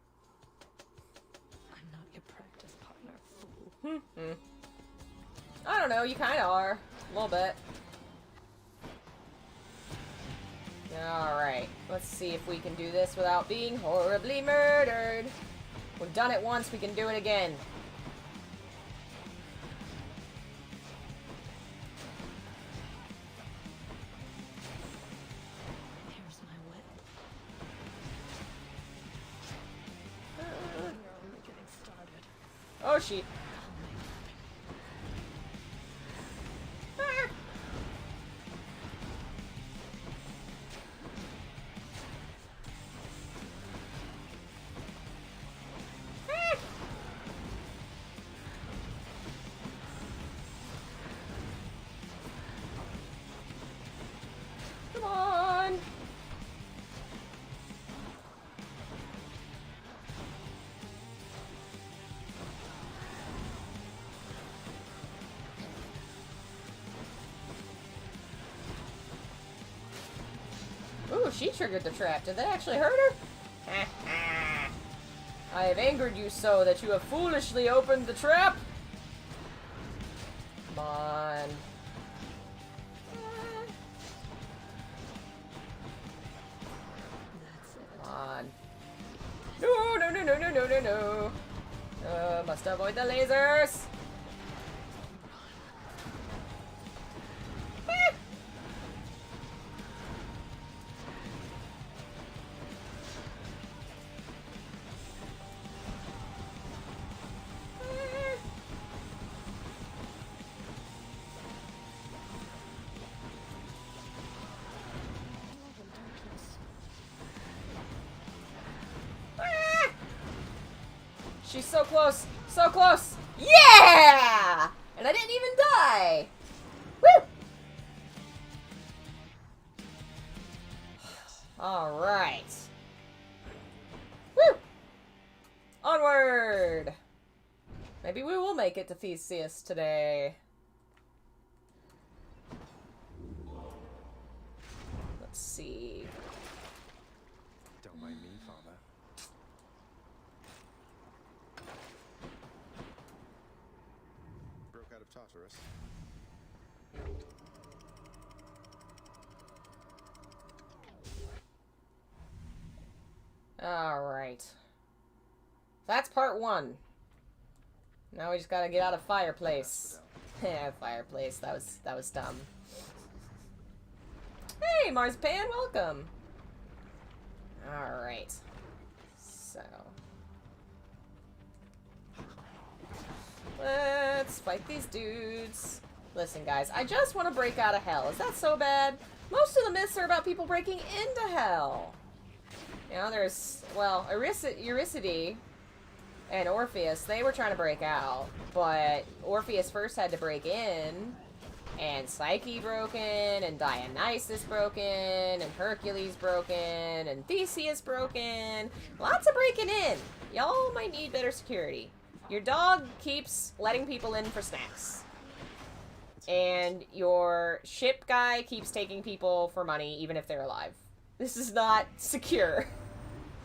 I'm not your practice partner, fool. I don't know, you kind of are. A little bit. Alright, let's see if we can do this without being horribly murdered. We've done it once, we can do it again. Here's my whip. You're only getting started. Oh, shit. Come on. Ooh, she triggered the trap. Did that actually hurt her? I have angered you so that you have foolishly opened the trap. Come on. Come on. No, no, no, no, no, no, no, no. Must avoid the lasers. She's so close. So close. Yeah! And I didn't even die. Woo! Alright. Woo! Onward! Maybe we will make it to Theseus today. Let's see. Don't mind me, Father. Broke out of Tartarus. Alright. That's part one. Now we just gotta get out of Fireplace. Yeah, Fireplace. That was dumb. Hey, Marzipan, welcome! Alright. So. Let's fight these dudes. Listen, guys, I just want to break out of hell. Is that so bad? Most of the myths are about people breaking into hell. You know, there's, well, Eurydice and Orpheus, they were trying to break out, but Orpheus first had to break in, and Psyche broke in, and Dionysus broke in, and Hercules broke in, and Theseus broke in. Lots of breaking in. Y'all might need better security. Your dog keeps letting people in for snacks. And your ship guy keeps taking people for money, even if they're alive. This is not secure.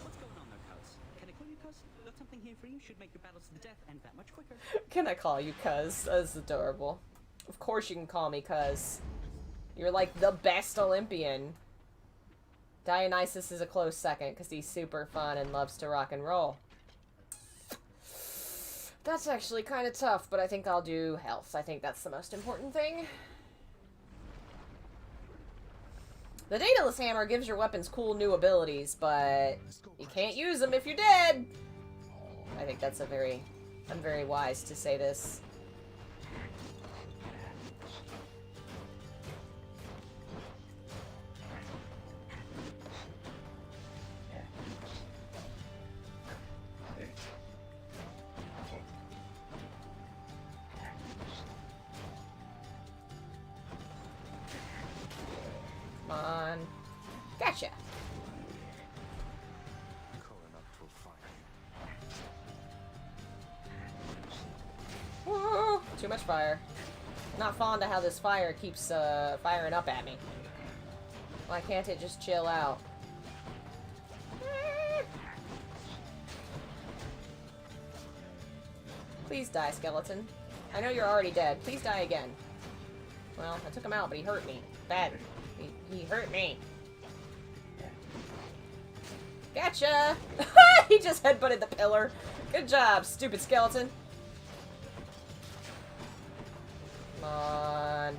What's going on there, cuz? Can I call you cuz? Got something here for you. Should make your battles to the death end that much quicker. Can I call you cuz? That's adorable. Of course you can call me cuz. You're like the best Olympian. Dionysus is a close second because he's super fun and loves to rock and roll. That's actually kind of tough, but I think I'll do health. I think that's the most important thing. The Daedalus Hammer gives your weapons cool new abilities, but you can't use them if you're dead. I think that's I'm very wise to say this. Come on. Gotcha. Whoa, too much fire. Not fond of how this fire keeps firing up at me. Why can't it just chill out? Please die, skeleton. I know you're already dead. Please die again. Well, I took him out, but he hurt me. Bad. He hurt me. Gotcha! He just headbutted the pillar. Good job, stupid skeleton. Come on.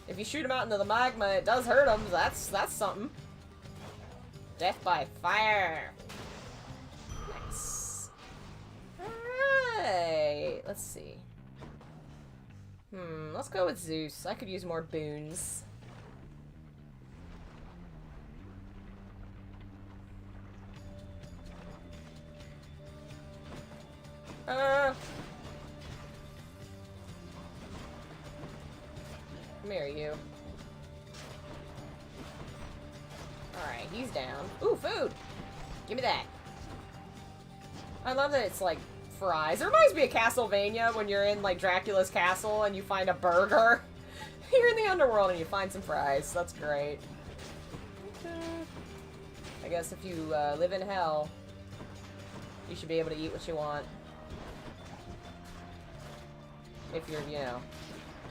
If you shoot him out into the magma, it does hurt him. That's something. Death by fire. Nice. Alright. Let's see. Let's go with Zeus. I could use more boons. Come here, you. Alright, he's down. Ooh, food! Give me that. I love that it's like fries. It reminds me of Castlevania when you're in like Dracula's castle and you find a burger. You're in the underworld and you find some fries. That's great. I guess if you live in hell, you should be able to eat what you want. If you're, you know,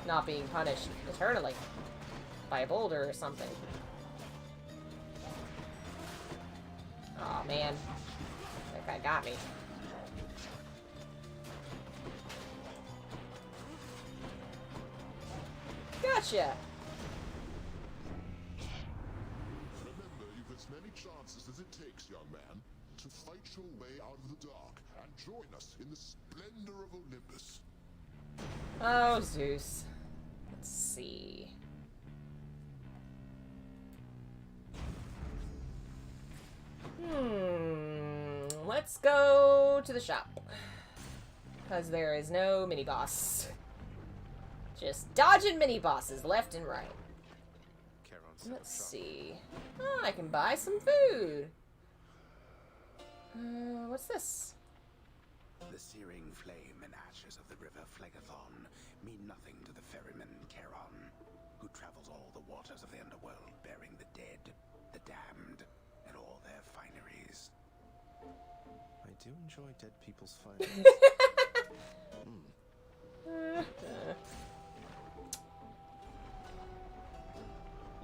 not being punished eternally by a boulder or something. Aw, man. That guy got me. Gotcha! Remember, you've as many chances as it takes, young man, to fight your way out of the dark and join us in the splendor of Olympus. Oh, Zeus. Let's see. Let's go to the shop. Because there is no mini-boss. Just dodging mini-bosses left and right. Let's see. Oh, I can buy some food. What's this? The searing flame and ashes of the river Phlegethon mean nothing to the ferryman Charon, who travels all the waters of the underworld bearing the dead, the damned, and all their fineries. I do enjoy dead people's fineries.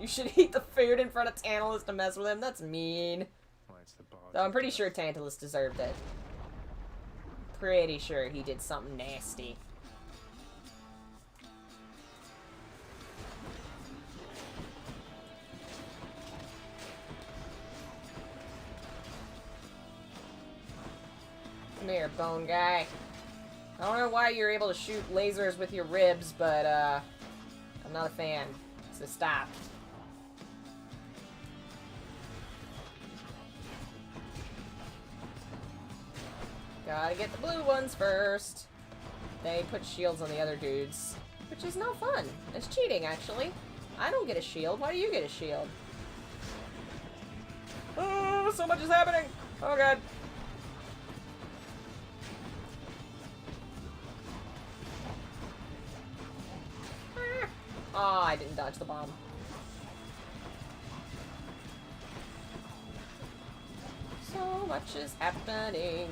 You should eat the food in front of Tantalus to mess with him. That's mean. Though I'm pretty sure Tantalus deserved it. Pretty sure he did something nasty. Come here, bone guy. I don't know why you're able to shoot lasers with your ribs, but, I'm not a fan. So stop. Gotta get the blue ones first. They put shields on the other dudes, which is no fun. It's cheating, actually. I don't get a shield. Why do you get a shield? Oh, so much is happening! Oh, God. Oh, I didn't dodge the bomb. So much is happening.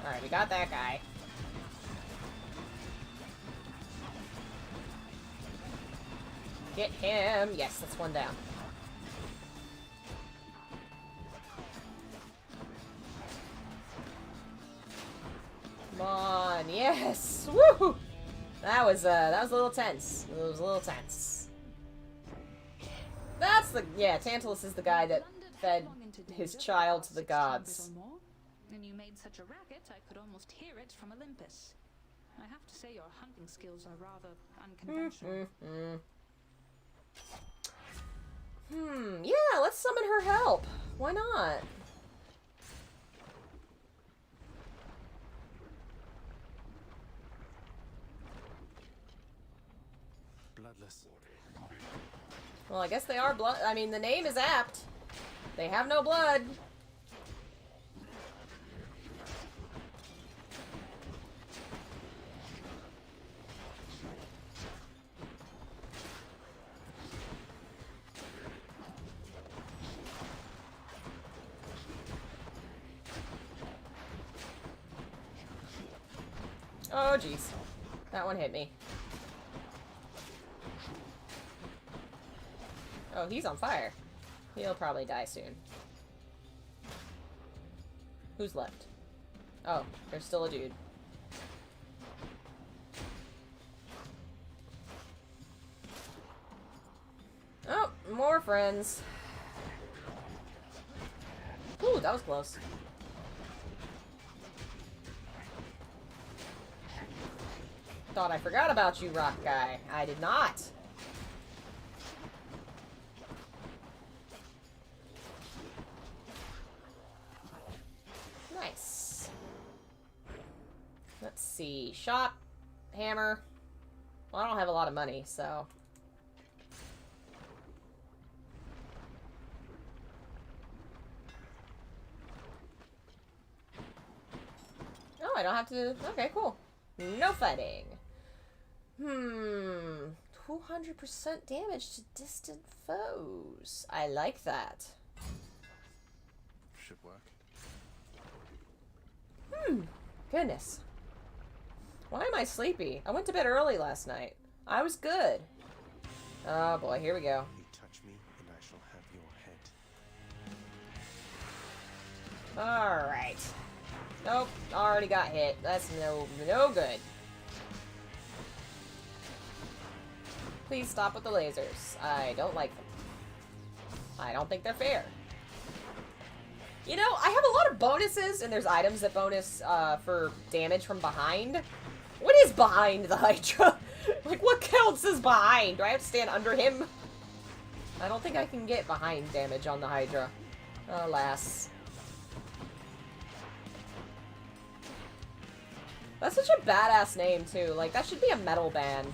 Alright, we got that guy. Get him! Yes, that's one down. Come on, yes! Woo! That was a little tense. It was a little tense. That's the, yeah, Tantalus is the guy that fed his child to the gods. And you made such a racket, I could almost hear it from Olympus. I have to say your hunting skills are rather unconventional. Yeah, let's summon her help. Why not? Bloodless. Well, I guess they are blood. I mean, the name is apt. They have no blood. Oh, jeez. That one hit me. Oh, he's on fire. He'll probably die soon. Who's left? Oh, there's still a dude. Oh, more friends. Ooh, that was close. Thought I forgot about you, rock guy. I did not. Nice. Let's see. Shop. Hammer. Well, I don't have a lot of money, so... Oh, I don't have to... Okay, cool. No fighting. 200% damage to distant foes. I like that. Should work. Goodness. Why am I sleepy? I went to bed early last night. I was good. Oh boy, here we go. You touch me, and I shall have your head. Alright. Nope, already got hit. That's no good. Please stop with the lasers. I don't like them. I don't think they're fair. You know, I have a lot of bonuses, and there's items that bonus for damage from behind. What is behind the Hydra? Like, what counts as behind? Do I have to stand under him? I don't think I can get behind damage on the Hydra. Alas. That's such a badass name, too. Like, that should be a metal band.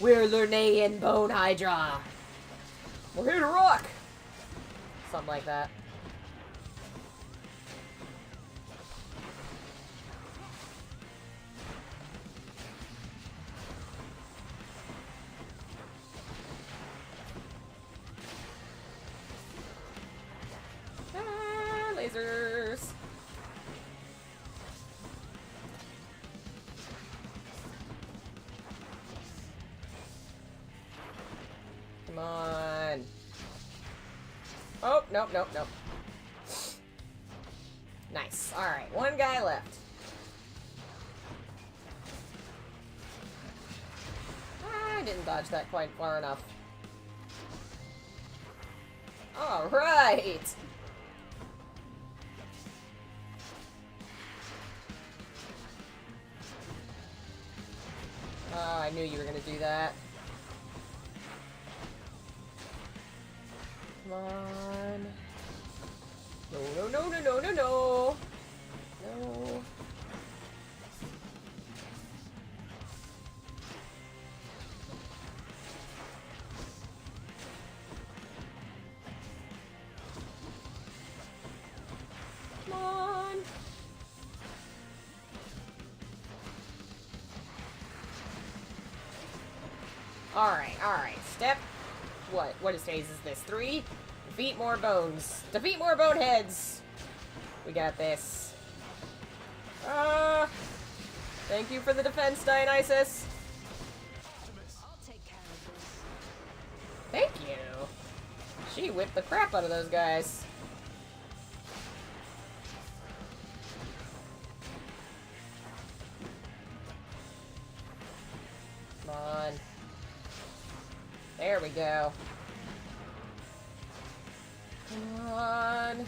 We're Lernaean Bone Hydra. We're here to rock. Something like that. Ah, lasers. Come on. Oh, nope, nope, nope. Nice. Alright, one guy left. I didn't dodge that quite far enough. Alright! Oh, I knew you were gonna do that. Come on. No, no, no, no, no, no, no. No. Come on. Alright. Step. What phase is this? 3? Defeat more bones. Defeat more boneheads! We got this. Thank you for the defense, Dionysus. I'll take care of this. Thank you. She whipped the crap out of those guys. Come on. There we go. Come on.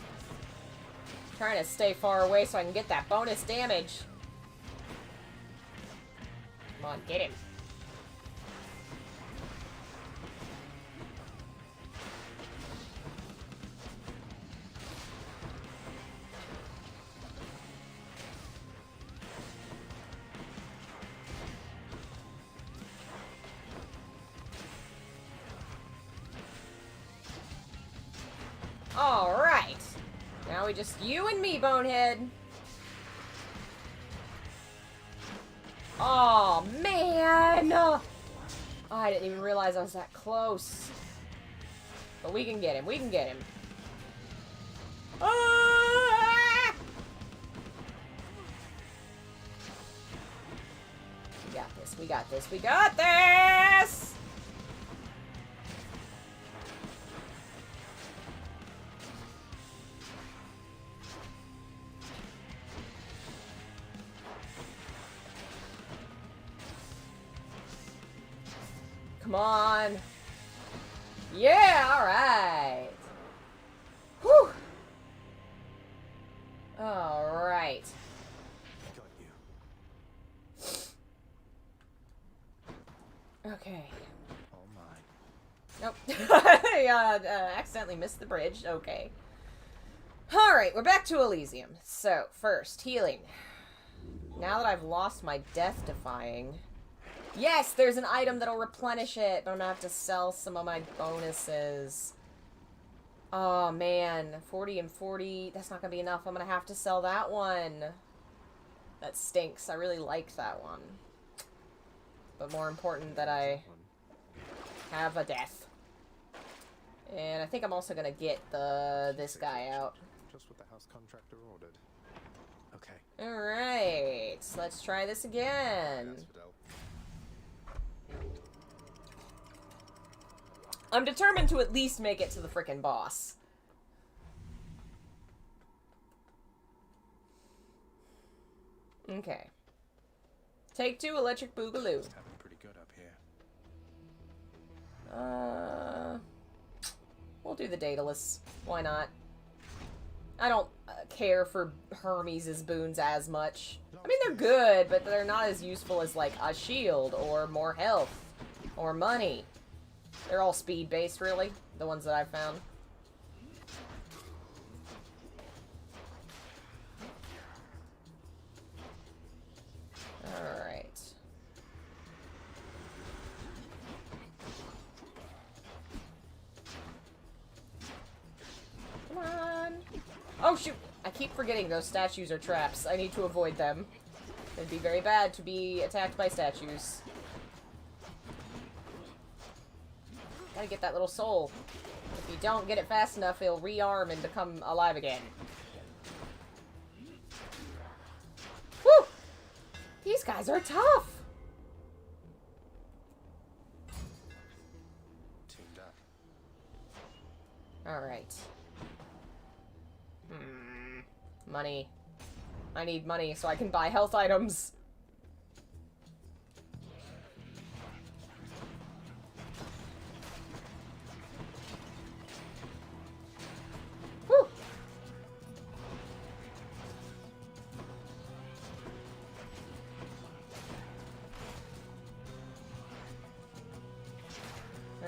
Trying to stay far away so I can get that bonus damage. Come on, get him. Alright. Now we just you and me, Bonehead. Oh, man! Oh, I didn't even realize I was that close. But we can get him. We can get him. Ah! We got this. We got this. We got this! Come on. Yeah, alright. Whew. Alright. Got you. Okay. All mine. Nope. I accidentally missed the bridge. Okay. Alright, we're back to Elysium. So, first, healing. Now that I've lost my death defying... Yes, there's an item that'll replenish it, but I'm gonna have to sell some of my bonuses. Oh, man. 40 and 40. That's not gonna be enough. I'm gonna have to sell that one. That stinks. I really like that one. But more important that I have a death. And I think I'm also gonna get this guy out. Just what the house contractor ordered. Okay. Alright. Let's try this again. I'm determined to at least make it to the frickin' boss. Okay. Take 2, Electric Boogaloo. Must have it pretty good up here. We'll do the Daedalus. Why not? I don't care for Hermes' boons as much. I mean, they're good, but they're not as useful as, like, a shield, or more health, or money. They're all speed-based, really, the ones that I've found. Alright. Come on! Oh, shoot! I keep forgetting those statues are traps. I need to avoid them. It'd be very bad to be attacked by statues. Gotta get that little soul. If you don't get it fast enough, it'll rearm and become alive again. Whew! These guys are tough! Teamed up. Alright. Money. I need money so I can buy health items. Whew!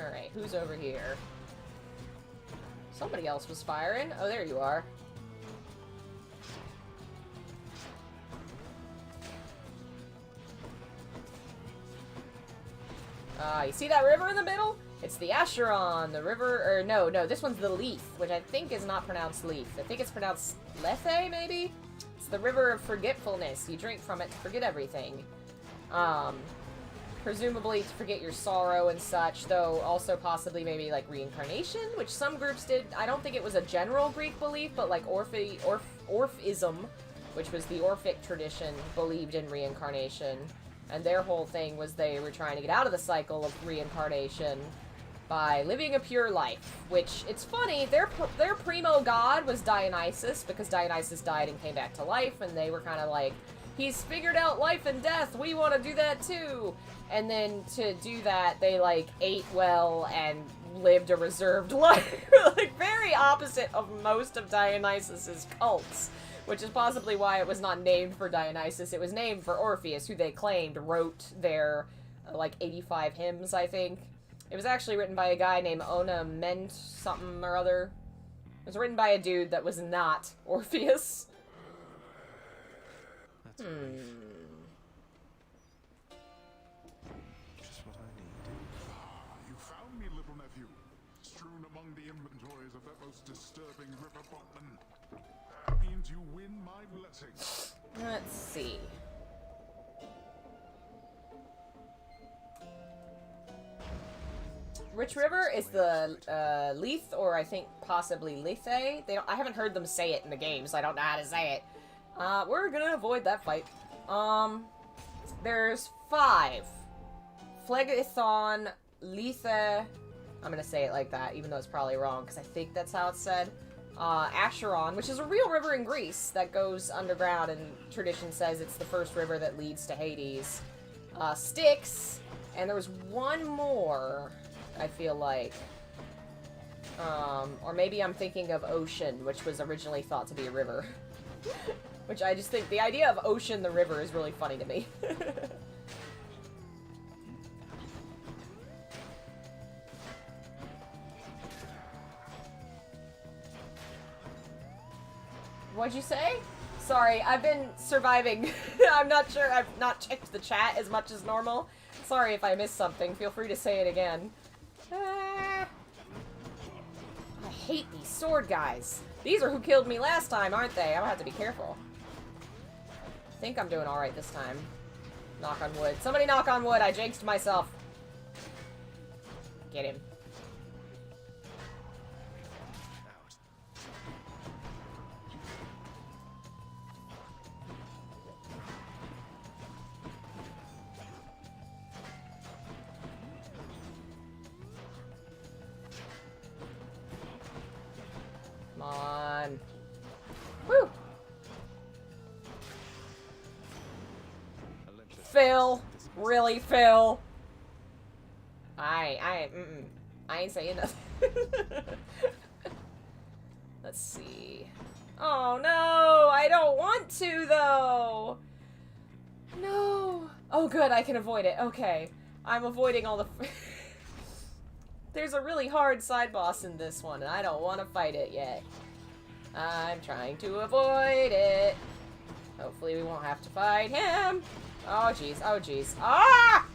Alright, who's over here? Somebody else was firing. Oh, there you are. You see that river in the middle? It's the Acheron, the river, or no, this one's the Leith, which I think is not pronounced Leith. I think it's pronounced Lethe, maybe? It's the river of forgetfulness. You drink from it to forget everything. Presumably to forget your sorrow and such, though also possibly maybe like reincarnation, which some groups did. I don't think it was a general Greek belief, but like Orphism, which was the Orphic tradition, believed in reincarnation. And their whole thing was they were trying to get out of the cycle of reincarnation by living a pure life, which, it's funny, their primo god was Dionysus, because Dionysus died and came back to life, and they were kind of like, he's figured out life and death, we want to do that too! And then to do that, they, like, ate well and lived a reserved life. Like, very opposite of most of Dionysus's cults. Which is possibly why it was not named for Dionysus. It was named for Orpheus, who they claimed wrote their, like, 85 hymns, I think. It was actually written by a guy named Onament something or other. It was written by a dude that was not Orpheus. That's a relief. Just what I need. You found me, little nephew. Strewn among the inventories of that most disturbing river botman. That means you win my blessing. Let's see. Which river is the Leith, or I think possibly Lethe? I haven't heard them say it in the game, so I don't know how to say it. We're gonna avoid that fight. There's 5. Phlegethon, Lethe. I'm gonna say it like that, even though it's probably wrong, because I think that's how it's said. Acheron, which is a real river in Greece that goes underground, and tradition says it's the first river that leads to Hades. Styx, and there was one more, I feel like. Or maybe I'm thinking of Ocean, which was originally thought to be a river. Which I just think, the idea of Ocean the river is really funny to me. What'd you say? Sorry, I've been surviving. I'm not sure, I've not checked the chat as much as normal. Sorry if I missed something, feel free to say it again. I hate these sword guys. These are who killed me last time, aren't they? I'm gonna have to be careful. I think I'm doing alright this time. Knock on wood. Somebody knock on wood, I jinxed myself. Get him. On. Woo! Phil! Really, Phil? I ain't saying nothing. Let's see. Oh no! I don't want to, though! No! Oh good, I can avoid it. Okay. I'm avoiding all the... There's a really hard side boss in this one, and I don't want to fight it yet. I'm trying to avoid it. Hopefully we won't have to fight him. Oh, jeez. Oh, jeez. Ah!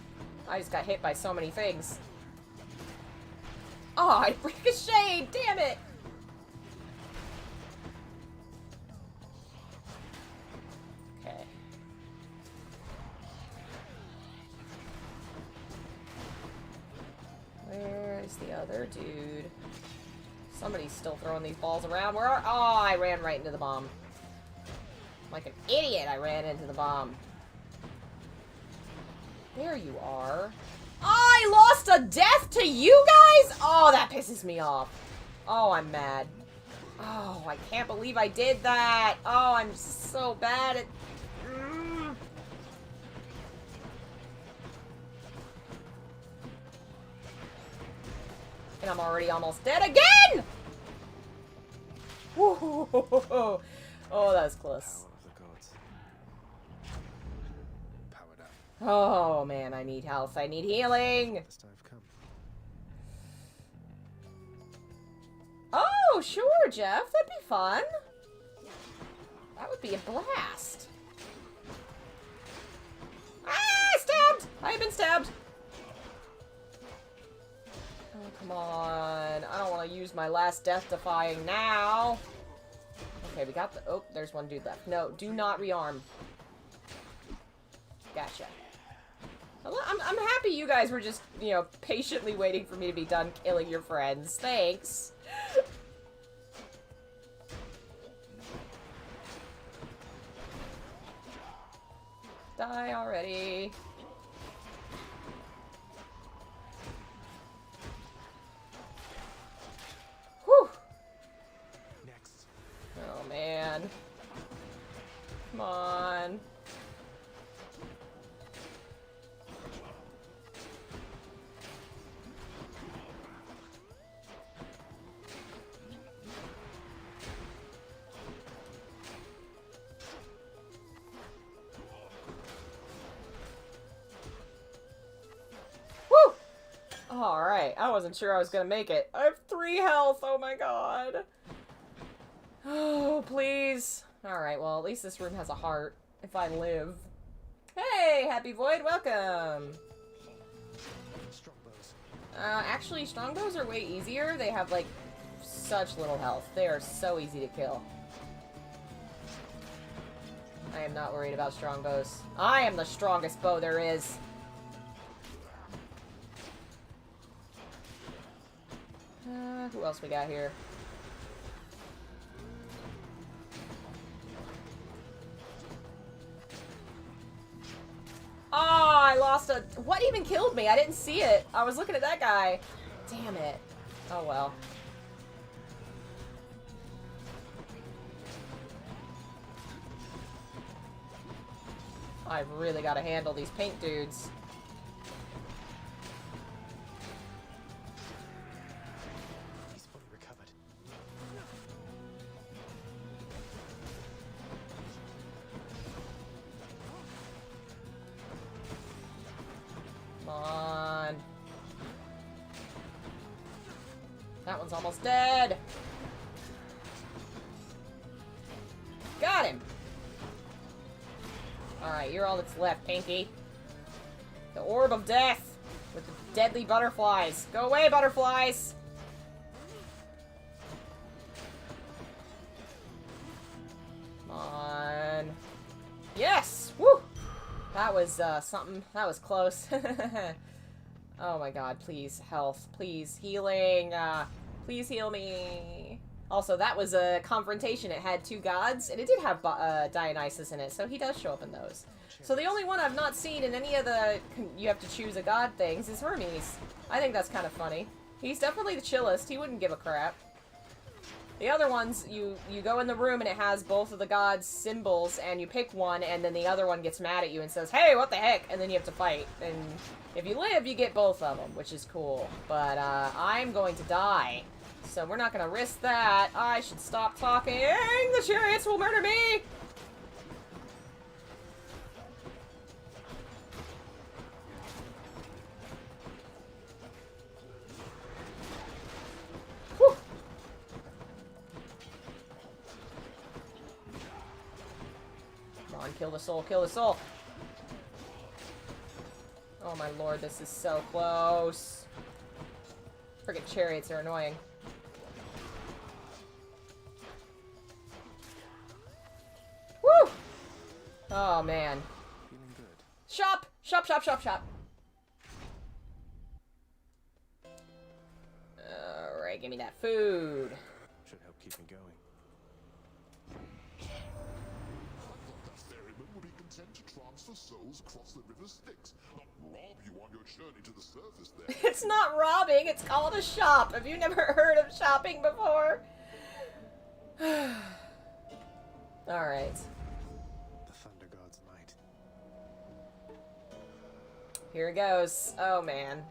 I just got hit by so many things. Oh, I ricocheted! Damn it! Okay. Where's the other dude? Somebody's still throwing these balls around. Where are... Oh, I ran right into the bomb. Like an idiot, I ran into the bomb. There you are. I lost a death to you guys? Oh, that pisses me off. Oh, I'm mad. Oh, I can't believe I did that. Oh, I'm so bad at... And I'm already almost dead again! Woo-hoo-hoo-hoo-hoo. Oh, that was close. Powered up. Oh, man, I need health. I need healing. I've come. Oh, sure, Jeff. That'd be fun. That would be a blast. Ah, stabbed! I have been stabbed. Oh, come on. I don't want to use my last death-defying now. Okay, we got the... Oh, there's one dude left. No, do not rearm. Gotcha. I'm happy you guys were just, you know, patiently waiting for me to be done killing your friends. Thanks. Die already. Whew. Next. Oh, man. Come on. Woo! Alright, I wasn't sure I was gonna make it. I have 3 health, oh my god. Oh, please. Alright, well, at least this room has a heart, if I live. Hey, Happy Void, welcome! Strongbows. Actually, strongbows are way easier. They have, like, such little health. They are so easy to kill. I am not worried about strongbows. I am the strongest bow there is. Who else we got here? Oh, I lost a... What even killed me? I didn't see it. I was looking at that guy. Damn it. Oh, well. I've really got to handle these pink dudes. He's fully recovered. Come on. That one's almost dead. Got him. Alright, you're all that's left, Pinky. The Orb of Death with the deadly butterflies. Go away, butterflies! Come on. Yes! Woo! That was, something. That was close. Oh my god, please, health. Please, healing. Please heal me. Also, that was a confrontation. It had 2 gods, and it did have Dionysus in it, so he does show up in those. So the only one I've not seen in any of the you have to choose a god things is Hermes. I think that's kind of funny. He's definitely the chillest. He wouldn't give a crap. The other ones, you go in the room and it has both of the gods' symbols, and you pick one, and then the other one gets mad at you and says, "Hey, what the heck?" And then you have to fight. And if you live, you get both of them, which is cool. But I'm going to die. So we're not going to risk that. I should stop talking. The chariots will murder me! Whew. Come on, kill the soul, kill the soul. Oh my lord, this is so close. Friggin' chariots are annoying. Woo! Oh, man. Feeling good. Shop! Shop, shop, shop, shop. Alright, give me that food. Should help keep me going. The ferryman will be content to transfer souls across the river Styx, not rob you on your journey to the surface there. It's not robbing, it's called a shop. Have you never heard of shopping before? Alright. The Thunder God's might. Here it goes. Oh, man.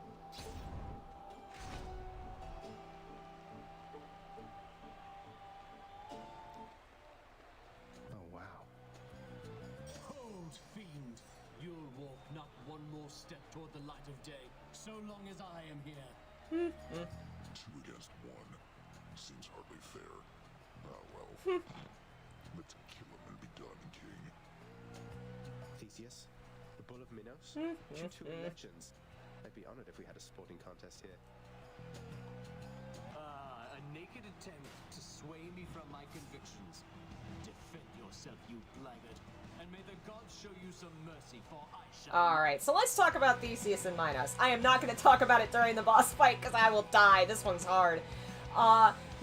Oh, wow. Hold, fiend! You'll walk not one more step toward the light of day, so long as I am here. 2 against 1. seems hardly fair. Ah, well. Let's kill him and be done, King. Theseus, the Bull of Minos, you two are legends. I'd be honored if we had a sporting contest here. A naked attempt to sway me from my convictions. Defend yourself, you blackguard, and may the gods show you some mercy, for I shall... Alright, so let's talk about Theseus and Minos. I am not going to talk about it during the boss fight, because I will die. This one's hard.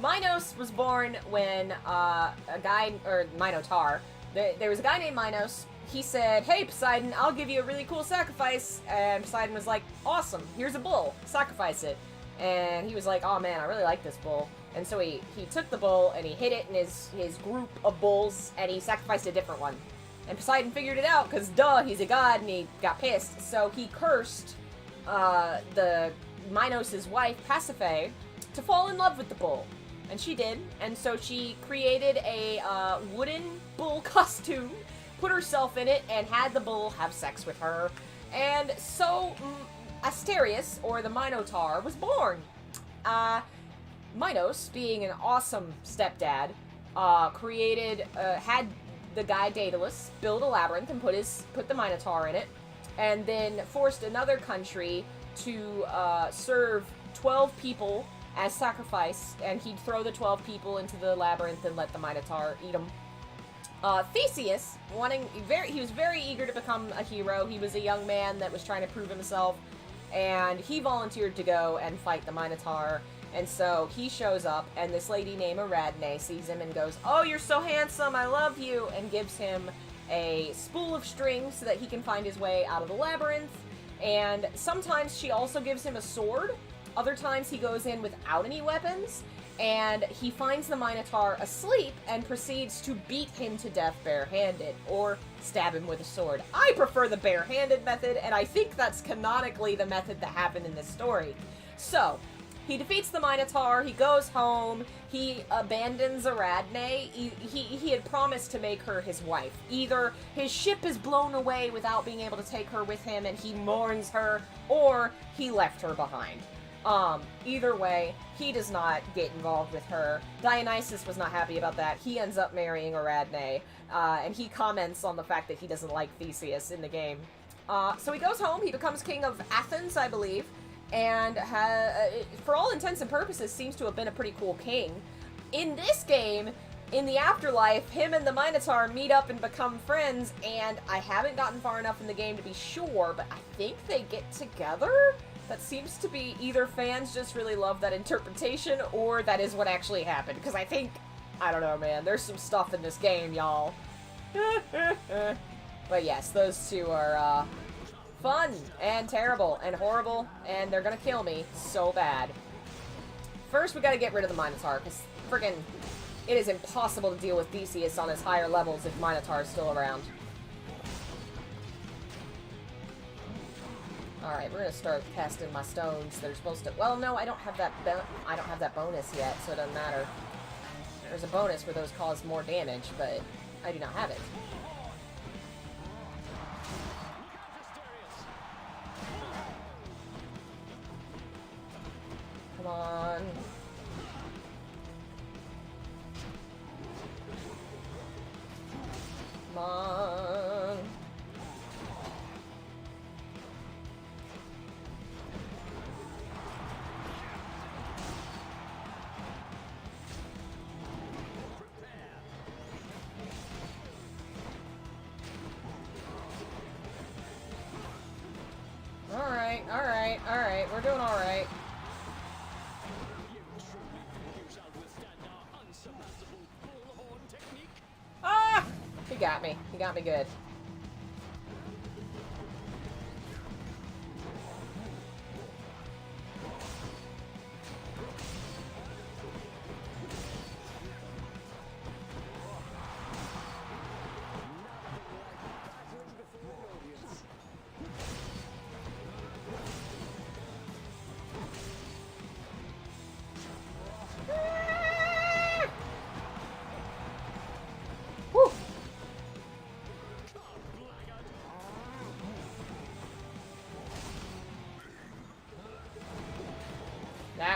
Minos was born when a guy, or Minotaur, there was a guy named Minos. He said, hey, Poseidon, I'll give you a really cool sacrifice. And Poseidon was like, awesome, here's a bull, sacrifice it. And he was like, oh man, I really like this bull. And so he took the bull and he hid it in his group of bulls and he sacrificed a different one. And Poseidon figured it out because, duh, he's a god and he got pissed. So he cursed the Minos' wife, Pasiphae, to fall in love with the bull. And she did. And so she created a wooden bull costume, put herself in it, and had the bull have sex with her. And so Asterius, or the Minotaur, was born. Minos, being an awesome stepdad, had the guy Daedalus build a labyrinth and put the Minotaur in it, and then forced another country to serve 12 people as sacrifice, and he'd throw the 12 people into the labyrinth and let the Minotaur eat them. Theseus, he was very eager to become a hero. He was a young man that was trying to prove himself, and he volunteered to go and fight the Minotaur. And so he shows up, and this lady named Ariadne sees him and goes, oh, you're so handsome, I love you, and gives him a spool of string so that he can find his way out of the labyrinth. And sometimes she also gives him a sword. Other times he goes in without any weapons, and he finds the Minotaur asleep and proceeds to beat him to death barehanded, or stab him with a sword. I prefer the barehanded method, and I think that's canonically the method that happened in this story. So, he defeats the Minotaur, he goes home, he abandons Ariadne. He had promised to make her his wife. Either his ship is blown away without being able to take her with him and he mourns her, or he left her behind. Either way, he does not get involved with her. Dionysus was not happy about that. He ends up marrying Ariadne, and he comments on the fact that he doesn't like Theseus in the game. So he goes home, he becomes king of Athens, I believe, and for all intents and purposes seems to have been a pretty cool king. In this game, in the afterlife, him and the Minotaur meet up and become friends, and I haven't gotten far enough in the game to be sure, but I think they get together? That seems to be either fans just really love that interpretation, or that is what actually happened. Because I think, I don't know, man, there's some stuff in this game, y'all. But yes, those two are, fun, and terrible, and horrible, and they're gonna kill me so bad. First, we gotta get rid of the Minotaur, because friggin' it is impossible to deal with Theseus on his higher levels if Minotaur is still around. Alright, we're gonna start casting my stones. They're supposed to... Well, no, I don't have that bonus yet, so it doesn't matter. There's a bonus where those cause more damage, but I do not have it. Come on. Come on. Alright, we're doing alright. Ah! He got me good.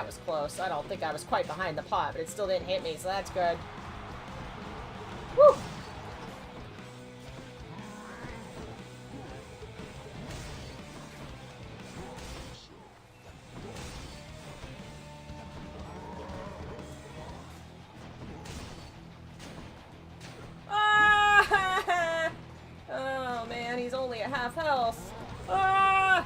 was close. I don't think I was quite behind the pot, but it still didn't hit me, so that's good. Woo! Ah! Oh man, he's only at half health. Ah!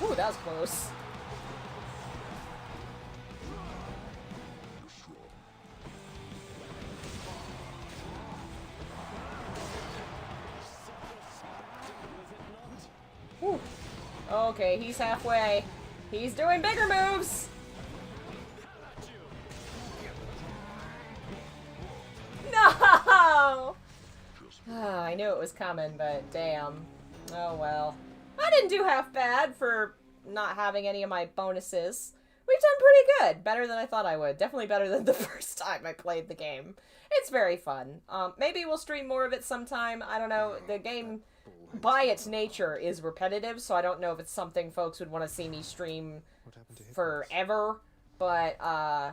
Ooh, that was close. Whew. Okay, he's halfway. He's doing bigger moves! No! Oh, I knew it was coming, but damn. Oh well. I didn't do half bad for not having any of my bonuses. We've done pretty good. Better than I thought I would. Definitely better than the first time I played the game. It's very fun. Maybe we'll stream more of it sometime. I don't know. The game, by its nature, is repetitive, so I don't know if it's something folks would want to see me stream forever. But, I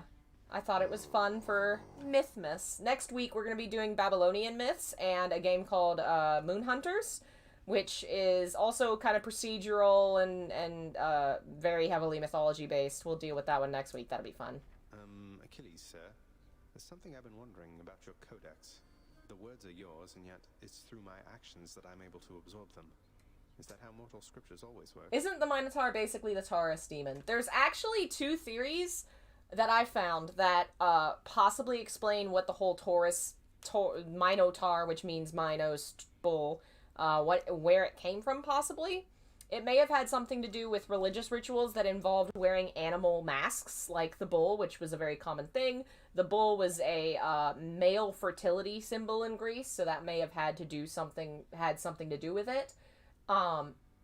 thought it was fun for Mythmas. Next week, we're going to be doing Babylonian myths and a game called Moon Hunters, which is also kind of procedural and very heavily mythology-based. We'll deal with that one next week. That'll be fun. Achilles, sir. There's something I've been wondering about your codex. The words are yours, and yet it's through my actions that I'm able to absorb them. Is that how mortal scriptures always work? Isn't the Minotaur basically the Taurus demon? There's actually two theories that I found that possibly explain what the whole Minotaur, which means Minos, bull, where it came from, possibly. It may have had something to do with religious rituals that involved wearing animal masks, like the bull, which was a very common thing. The bull was a male fertility symbol in Greece, so that may have had something to do with it.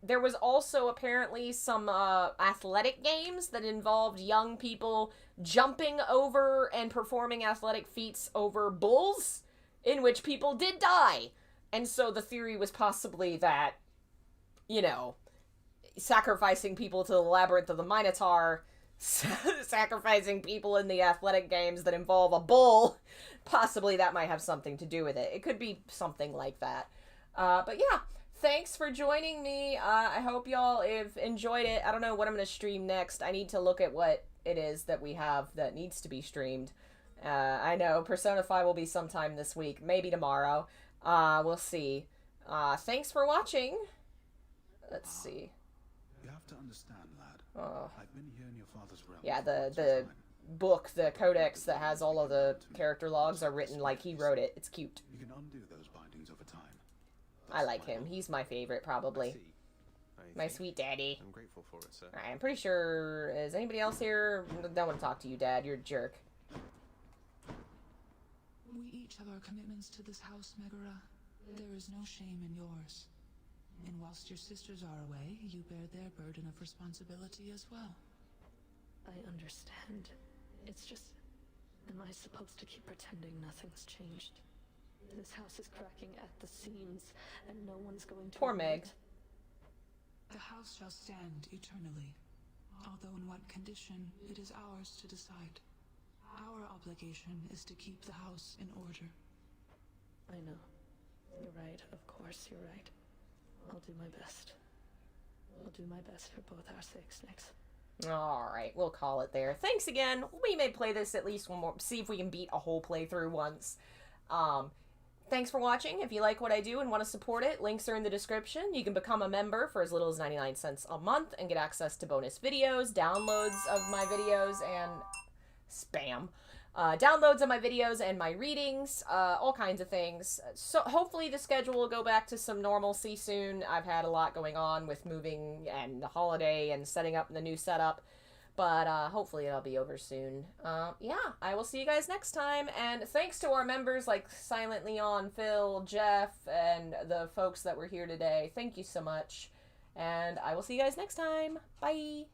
There was also apparently some athletic games that involved young people jumping over and performing athletic feats over bulls, in which people did die. And so the theory was possibly that, you know, sacrificing people to the labyrinth of the Minotaur, sacrificing people in the athletic games that involve a bull, possibly that might have something to do with it. It could be something like that. But yeah, thanks for joining me. I hope y'all have enjoyed it. I don't know what I'm going to stream next. I need to look at what it is that we have that needs to be streamed. I know Persona 5 will be sometime this week, maybe tomorrow. We'll see. Thanks for watching. Let's see. You have to understand, lad. Oh. I've been here in your father's realm. Yeah, the book, the codex that has all of the character logs are written like he wrote it. It's cute. You can undo those bindings over time. I like him. He's my favorite, probably. My sweet daddy. I'm grateful for it, sir. Alright, I'm pretty sure... Is anybody else here? Don't want to talk to you, Dad. You're a jerk. We each have our commitments to this house, Megara. There is no shame in yours. And whilst your sisters are away, you bear their burden of responsibility as well. I understand. It's just... Am I supposed to keep pretending nothing's changed? This house is cracking at the seams, and no one's going to... Poor Meg. The house shall stand eternally. Although in what condition, it is ours to decide. Our obligation is to keep the house in order. I know. You're right, of course you're right. I'll do my best. I'll do my best for both our sakes, Nix. Alright, we'll call it there. Thanks again. We may play this at least one more, see if we can beat a whole playthrough once. Thanks for watching. If you like what I do and want to support it, links are in the description. You can become a member for as little as 99 cents a month and get access to bonus videos, downloads of my videos, and spam. Downloads of my videos and my readings, all kinds of things. So hopefully the schedule will go back to some normalcy soon. I've had a lot going on with moving and the holiday and setting up the new setup. But hopefully it'll be over soon. Yeah, I will see you guys next time. And thanks to our members like Silent Leon, Phil, Jeff, and the folks that were here today. Thank you so much. And I will see you guys next time. Bye.